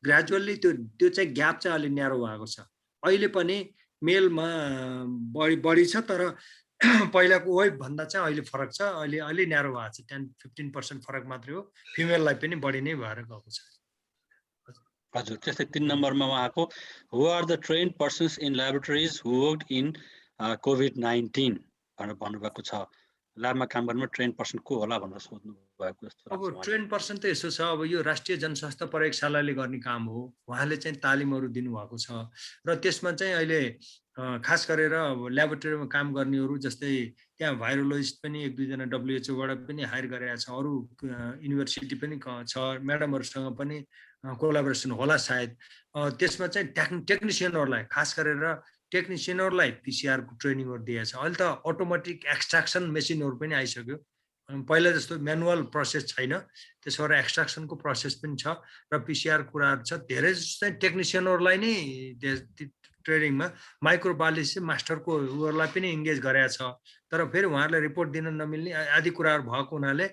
ग्रेजुअल्ली त्यो चाहिँ ग्याप चाहिँ अलि न्यारो भएको छ। अहिले पनि मेलमा बढी छ, तर पहिलाको वेभ भन्दा चाहिँ अहिले फरक छ। अहिले अलि न्यारो भएको छ, 10-15% फरक मात्रै हो। फिमेललाई पनि बढी नै भएर गएको छ। हजुर त्यस्तै 3 नम्बरमा उहाँको who are the trained persons in laboratories who worked in COVID-19 भनेर भन्नुभएको छ। ल्याबमा काम गर्नुमा ट्रेन्ड पर्सन को होला भनेर सोध्नु भएको जस्तो लाग्छ अब मलाई। ट्रेन पर्सन त यस्तो छ, अब यो राष्ट्रिय जनस्वास्थ्य प्रयोगशालाले गर्ने काम हो, उहाँले चाहिँ तालिमहरू दिनुभएको छ र त्यसमा चाहिँ अहिले खास गरेर अब ल्याबोरेटरीमा काम गर्नेहरू जस्तै त्यहाँ भाइरोलोजिस्ट पनि 1-2 जना WHO बाट पनि हायर गरेका छ, अरू युनिभर्सिटी पनि छ, म्याडमहरूसँग पनि कोलाबोरेसन होला सायद। त्यसमा चाहिँ टेक्निसियनहरूलाई खास गरेर टेक्निसियनहरूलाई PCR को ट्रेनिङहरू दिएको छ। अहिले त अटोमेटिक एक्सट्र्याक्सन मेसिनहरू पनि आइसक्यो, पहिला जस्तो म्यानुअल प्रोसेस छैन, त्यसो भएर एक्सट्र्याक्सनको प्रोसेस पनि छ र PCR कुराहरू छ। धेरै चाहिँ टेक्निसियनहरूलाई नै ट्रेनिङमा माइक्रोबायोलोजी मास्टरको उहरूलाई पनि इन्गेज गरेका छ, तर फेरि उहाँहरूलाई रिपोर्ट दिन नमिल्ने आदि कुराहरू भएको हुनाले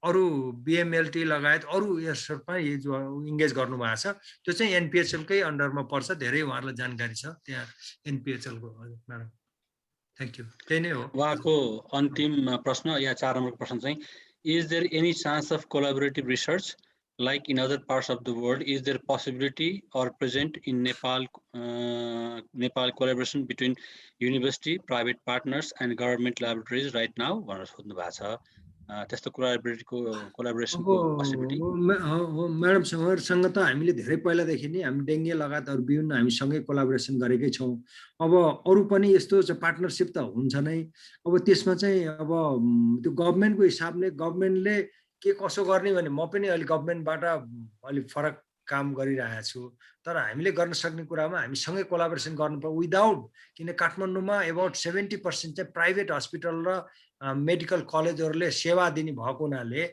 अरू BMLT लगायत अरू यसमा इन्गेज गर्नुभएको छ। त्यो चाहिँ NPHL कै अन्डरमा पर्छ, धेरै उहाँहरूलाई जानकारी छ त्यहाँ NPHL को। म्याडम थ्याङ्क यू, त्यही नै हो। उहाँको अन्तिम प्रश्न या 4 नम्बरको प्रश्न चाहिँ is there any chance of collaborative research like in other parts of the world? Is there possibility or present in Nepal collaboration between university, private partners and government laboratories right now? भनेर सोध्नु भएको छ। त्यस्तो कोलाबोरेसनको possibility म्याडमसँग त हामीले धेरै पहिलादेखि नै हामी डेङ्गे लगायत अरू विभिन्न हामी सँगै कोलाबोरेसन गरेकै छौँ। अब अरू पनि यस्तो पार्टनरसिप त हुन्छ नै। अब त्यसमा चाहिँ अब त्यो गभर्मेन्टको हिसाबले गभर्मेन्टले के कसो गर्ने भने म पनि अहिले गभर्मेन्टबाट अलिक फरक काम गरिरहेको छु, तर हामीले गर्न सक्ने कुरामा हामी सँगै कोलाबोरेसन गर्नुपर्छ विदाउट, किन काठमाडौँमा एबाउट 70% चाहिँ प्राइभेट हस्पिटल र मेडिकल कलेजहरूले सेवा दिने भएको हुनाले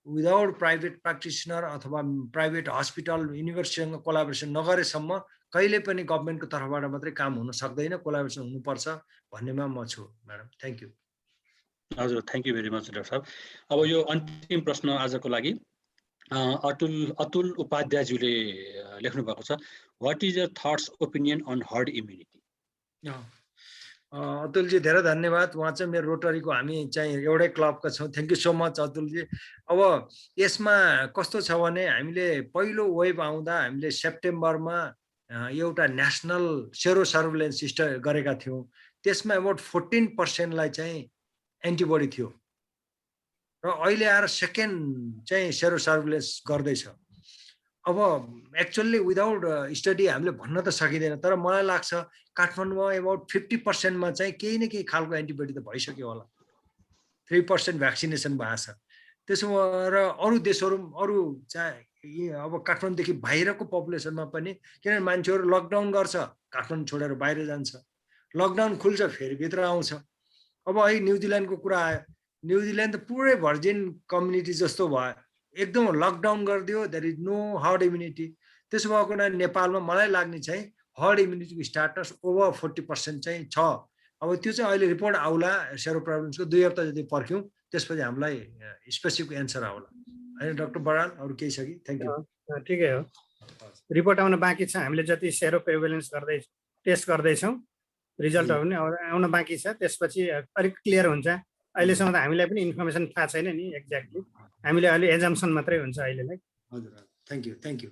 विदाउट प्राइभेट प्र्याक्टिसनर अथवा प्राइभेट हस्पिटल युनिभर्सिटीसँग कोलाबोरेसन नगरेसम्म कहिले पनि गभर्मेन्टको तर्फबाट मात्रै काम हुन सक्दैन, कोलाबोरेसन हुनुपर्छ भन्नेमा म छु। Madam thank you. हजुर thank you very much doctor साहब। अब यो अन्तिम प्रश्न आजको लागि अतुल उपाध्यायज्यूले लेख्नु भएको छ, what is your thoughts opinion on herd immunity? अतुलजी धेरै धन्यवाद। उहाँ चाहिँ मेरो रोटरीको हामी चाहिँ एउटै क्लबका छौँ। थ्याङ्क यू सो मच अतुलजी। अब यसमा कस्तो छ भने हामीले पहिलो वेभ आउँदा हामीले सेप्टेम्बरमा एउटा नेसनल सेरो सर्भिलेन्स गरेका थियौँ। त्यसमा एबाउट 14%लाई चाहिँ एन्टिबडी थियो र अहिले आएर सेकेन्ड चाहिँ सेरो सर्भिलेन्स गर्दैछ। अब एक्चुअली विदाउट स्टडी हामीले भन्न त सकिँदैन, तर मलाई लाग्छ काठमाडौँमा एबाउट 50%मा चाहिँ केही न केही खालको एन्टिबडी त भइसक्यो होला। 3% भ्याक्सिनेसन भएको छ। त्यसो भएर अरू देशहरू अरू चाहिँ अब काठमाडौँदेखि बाहिरको पपुलेसनमा पनि, किनभने मान्छेहरू लकडाउन गर्छ काठमाडौँ छोडेर बाहिर जान्छ, लकडाउन खुल्छ फेरि भित्र आउँछ। अब अहिले न्युजिल्यान्डको कुरा आयो, न्युजिल्यान्ड त पुरै भर्जिन कम्युनिटी जस्तो भयो, एकदम लकडाउन गरिदियो, there is no herd immunity. त्यसो भएको हुनाले नेपालमा मलाई लाग्ने चाहिँ हर्ड इम्युनिटीको स्टाटस ओभर 40% चाहिँ छ। अब त्यो चाहिँ अहिले रिपोर्ट आउला सेरो प्रोभिन्सको, 2 हप्ता जति पर्ख्यौँ, त्यसपछि हामीलाई स्पेसिफिक एन्सर आउला। होइन डाक्टर बराल अरू केही छ कि? Thank you. ठिकै हो, रिपोर्ट आउन बाँकी छ। हामीले जति सेरो प्रिभेलेन्स टेस्ट गर्दैछौँ, रिजल्टहरू पनि आउन बाँकी छ, त्यसपछि अलिक क्लियर हुन्छ। अहिलेसम्म त हामीलाई पनि इन्फर्मेसन थाहा छैन नि एक्ज्याक्टली, हामीले अहिले एजम्सन मात्रै हुन्छ अहिलेलाई। हजुर थ्याङ्क यू थ्याङ्क यू।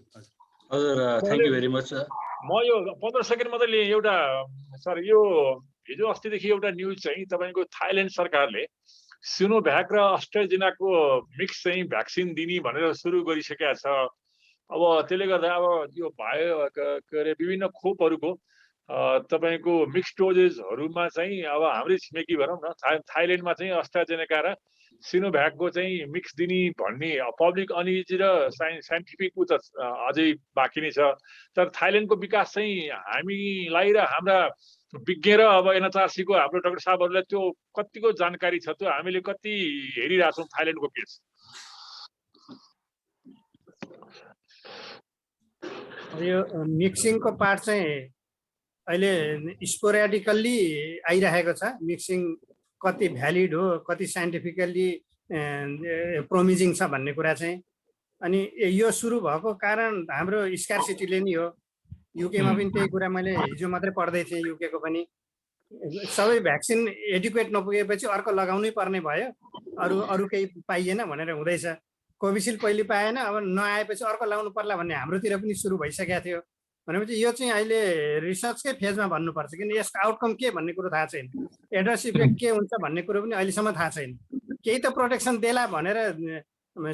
हजुर थ्याङ्क यू भेरी मच। म यो 15 सेकेन्ड मात्रै लिएँ। एउटा सर, यो हिजो अस्तिदेखि एउटा न्युज चाहिँ तपाईँको थाइल्यान्ड सरकारले सिनोभ्याक र अस्ट्राजेनेकाको मिक्स चाहिँ भ्याक्सिन दिने भनेर सुरु गरिसकेका छ। अब त्यसले गर्दा अब यो के अरे विभिन्न खोपहरूको तपाईँको मिक्स डोजेसहरूमा चाहिँ अब हाम्रै छिमेकी भनौँ न थाइल्यान्डमा चाहिँ अस्ट्राजेनेका र सिनोभ्याकको चाहिँ मिक्स दिने भन्ने पब्लिक अनिजी र साइन्टिफिक त अझै बाँकी नै छ। तर थाइल्यान्डको विकास चाहिँ हामीलाई र हाम्रा विज्ञ र अब NHRC को हाम्रो डाक्टर साहबहरूलाई त्यो कतिको जानकारी छ, त्यो हामीले कति हेरिरहेछौँ थाइल्यान्डको केस? यो मिक्सिङको पार्ट चाहिँ अहिले स्पोरेडिकल्ली आइरहेको छ। मिक्सिङ कति भ्यालिड हो, कति साइन्टिफिकल्ली प्रोमिजिङ छ भन्ने कुरा चाहिँ। अनि यो सुरु भएको कारण हाम्रो स्कार्सिटीले नि हो। युकेमा पनि त्यही कुरा मैले हिजो मात्रै पढ्दै थिएँ। युकेको पनि सबै भ्याक्सिन एडुकेट नपुगेपछि अर्को लगाउनै पर्ने भयो, अरू केही पाइएन भनेर हुँदैछ। कोभिसिल्ड पहिले पाएन, अब नआएपछि अर्को लाउनु पर्ला भन्ने हाम्रोतिर पनि सुरु भइसकेको थियो। भनेपछि यो चाहिँ अहिले रिसर्चकै फेजमा भन्नुपर्छ, किन यसको आउटकम के भन्ने कुरो थाहा छैन, एड्भर्स इफेक्ट के हुन्छ भन्ने कुरो पनि अहिलेसम्म थाहा छैन। केही त प्रोटेक्सन देला भनेर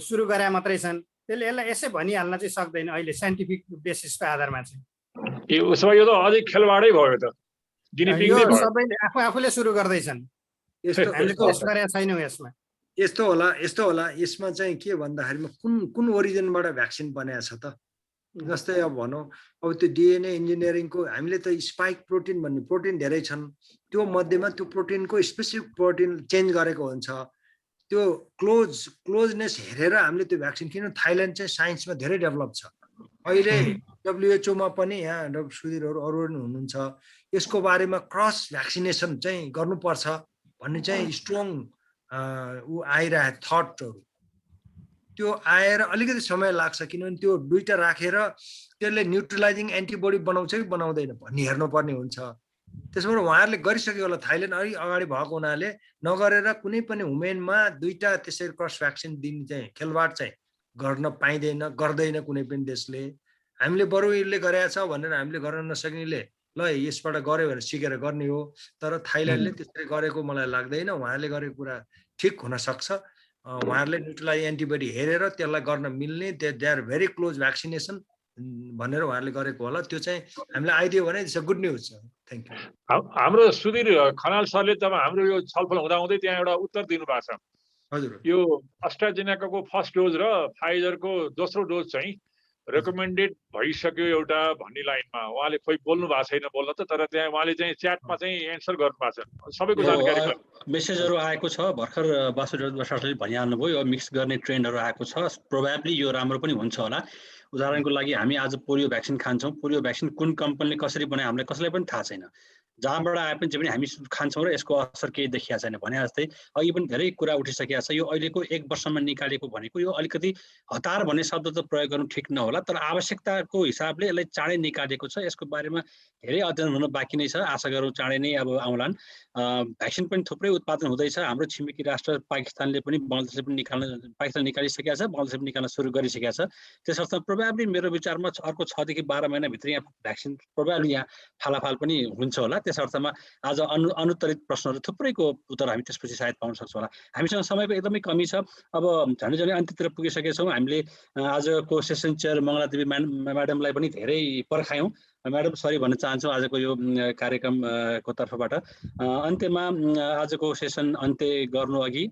सुरु गरे मात्रै छन्, त्यसले यसलाई यसै भनिहाल्न चाहिँ सक्दैन अहिले साइन्टिफिक बेसिसको आधारमा चाहिँ। उसो भए यो त अझै खेलबाडै भयो त, यो सबैले आफूले सुरु गर्दैछन्, हामीले टेस्ट गरेका छैनौँ यसमा। यस्तो होला यसमा चाहिँ के भन्दाखेरिमा कुन ओरिजिनबाट भ्याक्सिन बनाएको छ त? जस्तै अब भनौँ अब त्यो डिएनए इन्जिनियरिङको हामीले त स्पाइक प्रोटिन भन्ने प्रोटिन धेरै छन्, त्यो मध्येमा त्यो प्रोटिनको स्पेसिफिक प्रोटिन चेन्ज गरेको हुन्छ। त्यो क्लोजनेस हेरेर हामीले त्यो भ्याक्सिन, किन थाइल्यान्ड चाहिँ साइन्समा धेरै डेभलप छ। अहिले WHO मा पनि यहाँ डाक्टर सुधीरहरू अरू पनि हुनुहुन्छ, यसको बारेमा क्रस भ्याक्सिनेसन चाहिँ गर्नुपर्छ भन्ने चाहिँ स्ट्रङ आइरहेको थटहरू, त्यो आएर अलिकति समय लाग्छ, किनभने त्यो दुईटा राखेर त्यसले न्युट्रलाइजिङ एन्टिबडी बनाउँछ कि बनाउँदैन भन्ने हेर्नुपर्ने हुन्छ। त्यसबाट उहाँहरूले गरिसक्यो होला, थाइल्यान्ड अलि अगाडि भएको हुनाले नगरेर कुनै पनि हुमेनमा दुईटा त्यसरी क्रस भ्याक्सिन दिने चाहिँ खेलबाड चाहिँ गर्न पाइँदैन, गर्दैन कुनै पनि देशले। हामीले बरु यसले गरेको छ भनेर हामीले गर्न नसक्नेले ल यसबाट गऱ्यो भनेर सिकेर गर्ने हो, तर थाइल्यान्डले त्यसरी गरेको मलाई लाग्दैन। उहाँहरूले गरेको कुरा ठिक हुन सक्छ, उहाँहरूले न्युट्रलाइज एन्टिबडी हेरेर त्यसलाई गर्न मिल्ने, they are very close vaccination भनेर उहाँहरूले गरेको होला। त्यो चाहिँ हामीलाई आइदियो भने it's a good news. Thank you. हाम्रो सुधीर खनाल सरले जब हाम्रो यो छलफल हुँदाहुँदै त्यहाँ एउटा उत्तर दिनुभएको छ। हजुर, यो अस्ट्राजेनेकाको फर्स्ट डोज र फाइजरको दोस्रो डोज चाहिँ रेकमेन्डेड भइसक्यो एउटा भन्ने लाइनमा उहाँले खोइ बोल्नु भएको छैन बोल्न त, तर त्यहाँ उहाँले चाहिँ च्याटमा चाहिँ एन्सर गर्नुभएको छ। सबैको जानकारी मेसेजहरू आएको छ भर्खर बासुदेव भनिहाल्नुभयो, यो मिक्स गर्ने ट्रेन्डहरू आएको छ। प्रोभाब्ली यो राम्रो पनि हुन्छ होला। उदाहरणको लागि हामी आज पोलियो भ्याक्सिन खान्छौँ, पोलियो भ्याक्सिन कुन कम्पनीले कसरी बनायो हामीलाई कसैलाई पनि थाहा छैन, जहाँबाट आए पनि चाहिँ हामी खान्छौँ र यसको असर केही देखिया छैन भने जस्तै अघि पनि धेरै कुरा उठिसकेको छ। यो अहिलेको 1 वर्षमा निकालेको भनेको यो अलिकति हतार भन्ने शब्द त प्रयोग गर्नु ठिक नहोला, तर आवश्यकताको हिसाबले यसलाई चाँडै निकालेको छ। यसको बारेमा धेरै अध्ययन हुन बाँकी नै छ, आशा गरौँ चाँडै नै अब आउलान्। भ्याक्सिन पनि थुप्रै उत्पादन हुँदैछ। हाम्रो छिमेकी राष्ट्र पाकिस्तानले पनि बङ्गलादेशले पनि पाकिस्तान निकालिसकेको छ, बङ्गलादेशले पनि निकाल्न सुरु गरिसकेको छ। त्यसर्थ प्रोभाब्ली मेरो विचारमा अर्को 6 देखि 12 महिनाभित्र यहाँ भ्याक्सिन प्रोभाब्ली यहाँ फालाफाल पनि हुन्छ होला। त्यस अर्थमा आज अनुत्तरित प्रश्नहरू थुप्रैको उत्तर हामी त्यसपछि सायद पाउन सक्छौँ होला। हामीसँग समयको एकदमै कमी छ, अब झन्डै अन्त्यतिर पुगिसकेका छौँ। हामीले आजको सेसन चेयर मङ्गलादेवी म्याडमलाई पनि धेरै पर्खायौँ। म्याडम सरी भन्न चाहन्छौँ आजको यो कार्यक्रमको तर्फबाट। अन्त्यमा आजको सेसन अन्त्य गर्नु अघि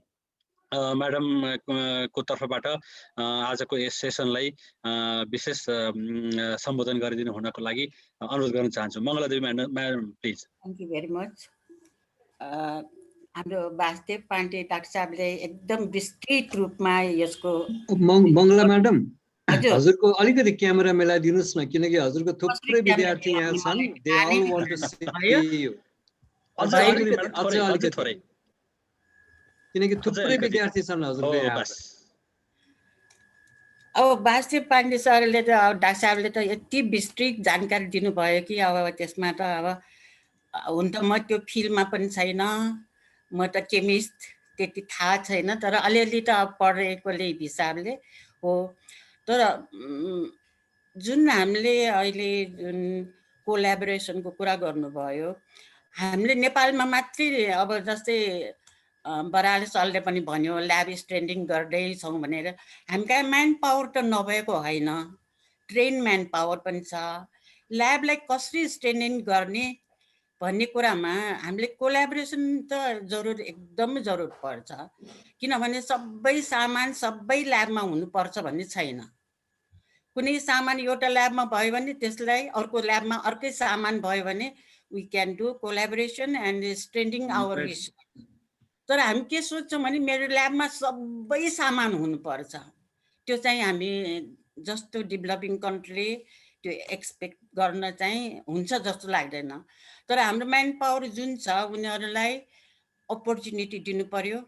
म्याडमको तर्फबाट आजको यस सेसनलाई विशेष सम्बोधन गरिदिनु हुनको लागि अनुरोध गर्न चाहन्छु। Mangaladevi madam please. Thank you very much. हाम्रो वासुदेव पाण्डे डाक्टर साहबले एकदम विस्तृत रूपमा यसको मङ्गला म्याडम हजुरको अलिकति क्यामेरा मिलाइदिनुहोस् न, किनकि हजुरको थुप्रै विद्यार्थी यहाँ छन्, they all want to see you. किनकि थुप्रै विद्यार्थी छन् हजुरको यहाँ। अब वासुदेव पाण्डे सरले त डाक्टर साहबले त यति विस्तृत जानकारी दिनुभयो कि अब त्यसमा त अब हुन त म त्यो फिल्डमा पनि छैन, म त केमिस्ट, त्यति थाहा छैन, तर अलिअलि त अब पढेकोले हिसाबले हो। तर जुन हामीले अहिले जुन कोल्याबोरेसनको कुरा गर्नुभयो, हामीले नेपालमा मात्रै अब जस्तै बराले सरले पनि भन्यो ल्याब स्ट्यान्डिङ गर्दैछौँ भनेर, हामी कहाँ म्यान पावर त नभएको होइन, ट्रेन म्यान पावर पनि छ। ल्याबलाई कसरी स्ट्यान्डिङ गर्ने भन्ने कुरामा हामीले कोल्याबोरेसन त एकदमै जरुर पर्छ, किनभने सबै सामान सबै ल्याबमा हुनुपर्छ भन्ने छैन। कुनै सामान एउटा ल्याबमा भयो भने त्यसलाई अर्को ल्याबमा अर्कै सामान भयो भने we can do collaboration and standing our research. तर हामी के सोच्छौँ भने मेरो ल्याबमा सबै सामान हुनुपर्छ, त्यो चाहिँ हामी जस्तो डेभलपिङ कन्ट्रीले त्यो एक्सपेक्ट गर्न चाहिँ हुन्छ जस्तो लाग्दैन। तर हाम्रो म्यान पावर जुन छ उनीहरूलाई अपर्च्युनिटी दिनु पर्यो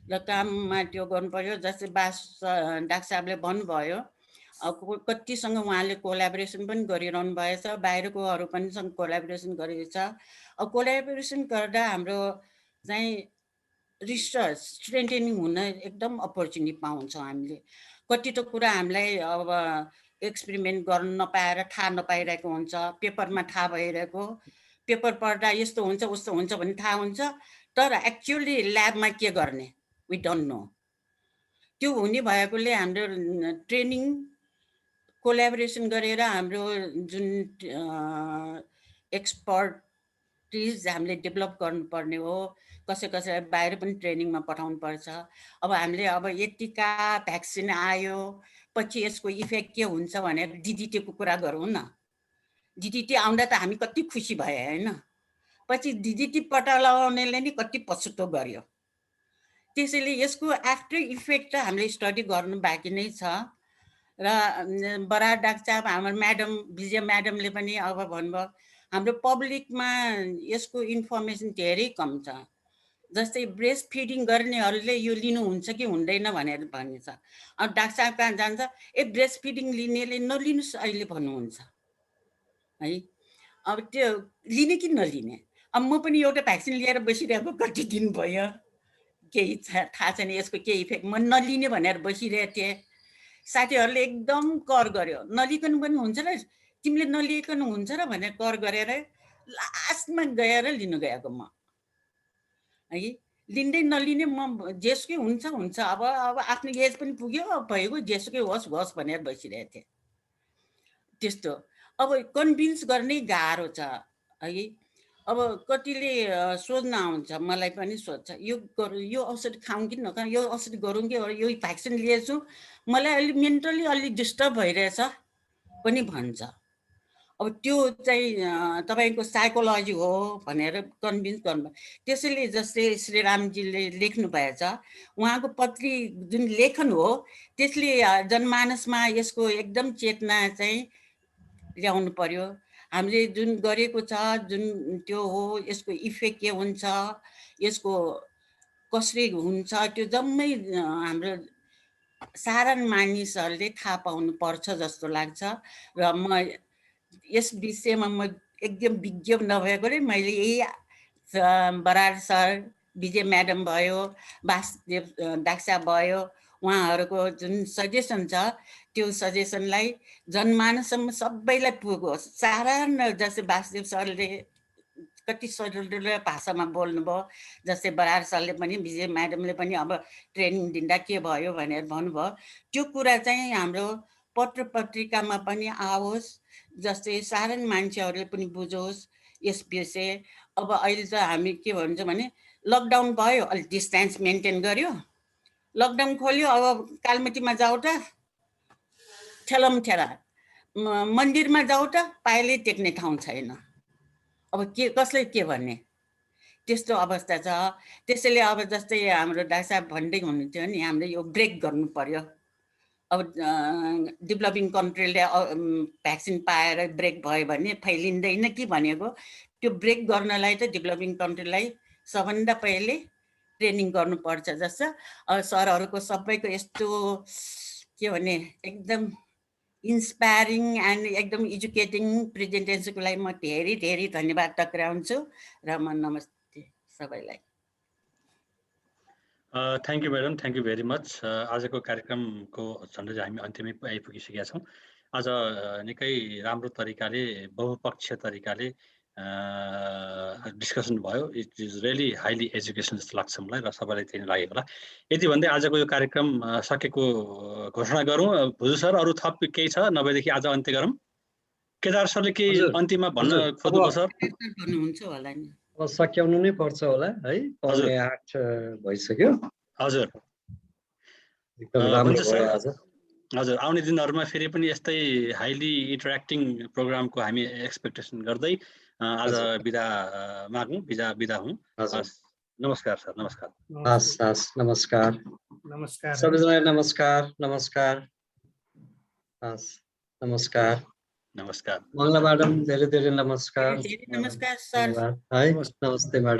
र काममा त्यो गर्नु पर्यो। जस्तै डाक्टर साहबले भन्नुभयो कतिसँग उहाँले कोल्याबोरेसन पनि गरिरहनु भएछ, बाहिरकोहरू पनि सँग कोल्याबोरेसन गरेको छ। कोल्याबोरेसन गर्दा हाम्रो चाहिँ रिसर्च स्ट्रेन्थेनिङ हुन एकदम अपर्च्युनिटी पाउँछौँ हामीले। कति त कुरा हामीलाई अब एक्सपेरिमेन्ट गर्न नपाएर थाहा नपाइरहेको हुन्छ, पेपरमा थाहा भइरहेको, पेपर पढ्दा यस्तो हुन्छ उस्तो हुन्छ भन्ने थाहा हुन्छ, तर एक्चुअली ल्याबमा के गर्ने वी डोन्ट नो। त्यो हुने भएकोले हाम्रो ट्रेनिङ कोल्याबोरेसन गरेर हाम्रो जुन एक्सपर्टिज हामीले डेभलप गर्नुपर्ने हो, कसैलाई बाहिर पनि ट्रेनिङमा पठाउनु पर्छ। अब हामीले अब यतिका भ्याक्सिन आयो पछि यसको इफेक्ट के हुन्छ भनेर डिडिटीको कुरा गरौँ न। डिडिटी आउँदा त हामी कति खुसी भए होइन, पछि डिडिटी पत्ता लगाउनेले नि कति पछुतो गर्यो। त्यसैले यसको आफ्टर इफेक्ट त हामीले स्टडी गर्नु बाँकी नै छ। र बरार डाक्टर हाम्रो म्याडम विजय म्याडमले पनि अब भन्नुभयो हाम्रो पब्लिकमा यसको इन्फर्मेसन धेरै कम छ। जस्तै ब्रेस्ट फिडिङ गर्नेहरूले यो लिनुहुन्छ कि हुँदैन भनेर भनिन्छ। अब डाक्टर साहब कहाँ जान्छ, ब्रेस्ट फिडिङ लिनेले नलिनुहोस् अहिले भन्नुहुन्छ है। अब त्यो लिने कि नलिने, अब म पनि एउटा भ्याक्सिन लिएर बसिरहेको कति दिन भयो, केही थाहा छैन यसको के इफेक्ट, म नलिने भनेर बसिरहेको थिएँ। साथीहरूले एकदम कर गर्यो, नलिकन पनि हुन्छ र तिमीले नलिकन हुन्छ र भनेर कर गरेर लास्टमा गएर लिनु गएको म है। लिँदै नलिने म जेसुकै हुन्छ हुन्छ, अब आफ्नो एज पनि पुग्यो भएको जेसुकै होस् होस् भनेर बसिरहेको थिएँ। त्यस्तो अब कन्भिन्स गर्नै गाह्रो छ है। अब कतिले सोध्न आउँछ, मलाई पनि सोध्छ यो यो औषधि खाऊँ कि नखाऊँ, यो औषधि गरौँ कि यो भ्याक्सिन लिएछु मलाई अलि मेन्टली अलि डिस्टर्ब भइरहेछ पनि भन्छ। अब त्यो चाहिँ तपाईँको साइकोलोजी हो भनेर कन्भिन्स गर्नु। त्यसैले जस्तै श्रीरामजीले लेख्नु भएछ, उहाँको पत्री जुन लेखन हो त्यसले जनमानसमा यसको एकदम चेतना चाहिँ ल्याउनु पर्यो। हामीले जुन गरेको छ जुन त्यो हो, यसको इफेक्ट के हुन्छ, यसको कसरी हुन्छ, त्यो जम्मै हाम्रो साधारण मानिसहरूले थाहा पाउनु पर्छ जस्तो लाग्छ। र म यस विषयमा म एकदम विज्ञ नभएकोले मैले यही बरार सर, विजय म्याडम भयो, वासुदेव डाक्सा भयो, उहाँहरूको जुन सजेसन छ त्यो सजेसनलाई जनमानससम्म सबैलाई पुगोस्। साधारण जस्तै वासुदेव सरले कति सजिलो भाषामा बोल्नुभयो, जस्तै बरार सरले पनि विजय म्याडमले पनि अब ट्रेनिङ दिँदा के भयो भनेर भन्नुभयो, त्यो कुरा चाहिँ हाम्रो पत्र पत्रिकामा पनि आओस्, जस्तै साधारण मान्छेहरूले पनि बुझोस् यस विषय। अब अहिले त हामी के भन्छ भने लकडाउन भयो, अलिक डिस्टेन्स मेन्टेन गर्यो, लकडाउन खोल्यो, अब कालमिटीमा जाऊ त ठेलम ठेला, मन्दिरमा जाऊ त पाइलै टेक्ने ठाउँ छैन, अब के कसले के भन्ने त्यस्तो अवस्था छ। त्यसैले अब जस्तै हाम्रो डाक्टर साहब भन्दै हुनुहुन्थ्यो नि, हामीले यो ब्रेक गर्नु पर्यो। अब डेभलपिङ कन्ट्रीले भ्याक्सिन पाएर ब्रेक भयो भने फैलिँदैन कि भनेको, त्यो ब्रेक गर्नलाई त डेभलपिङ कन्ट्रीलाई सबभन्दा पहिले ट्रेनिङ गर्नुपर्छ जस्तो। अब सरहरूको सबैको यस्तो के भने एकदम इन्सपायरिङ एन्ड एकदम एजुकेटिङ प्रेजेन्टेसनको लागि म धेरै धेरै धन्यवाद टक्राउँछु र म नमस्ते सबैलाई। Thank you madam, thank you very much. आजको कार्यक्रमको झन्डै हामी अन्त्यमै आइपुगिसकेका छौँ। आज निकै राम्रो तरिकाले, बहुपक्षीय तरिकाले डिस्कसन भयो। It is really highly education जस्तो लाग्छ मलाई र सबैलाई त्यही लागेको होला। यति भन्दै आजको यो कार्यक्रम सकेको घोषणा गरौँ। भुजु सर, अरू थप केही छ? नभएदेखि आज अन्त्य गरौँ। केदार सरले केही अन्त्यमा भन्न खोज्नुभयो सर? भन्नुहुन्छ होला नि, अब सच्याउनु नै पर्छ होला है, 8 भइसक्यो। हजुर, एकदम राम्रो भयो आज। हजुर, आउने दिनहरूमा फेरि पनि यस्तै हाइली इन्टरेक्टिङ प्रोग्रामको हामी एक्सपेक्टेसन गर्दै आज बिदा मागौँ, बिदा हुँ। नमस्कार सर, नमस्कार। हस् हस्, नमस्कार नमस्कार सबैजनालाई, नमस्कार नमस्कार। हस्, नमस्कार नमस्कार मङ्गला म्याडम, धेरै धेरै नमस्कार। नमस्कार सर। है, नमस्ते म्याडम।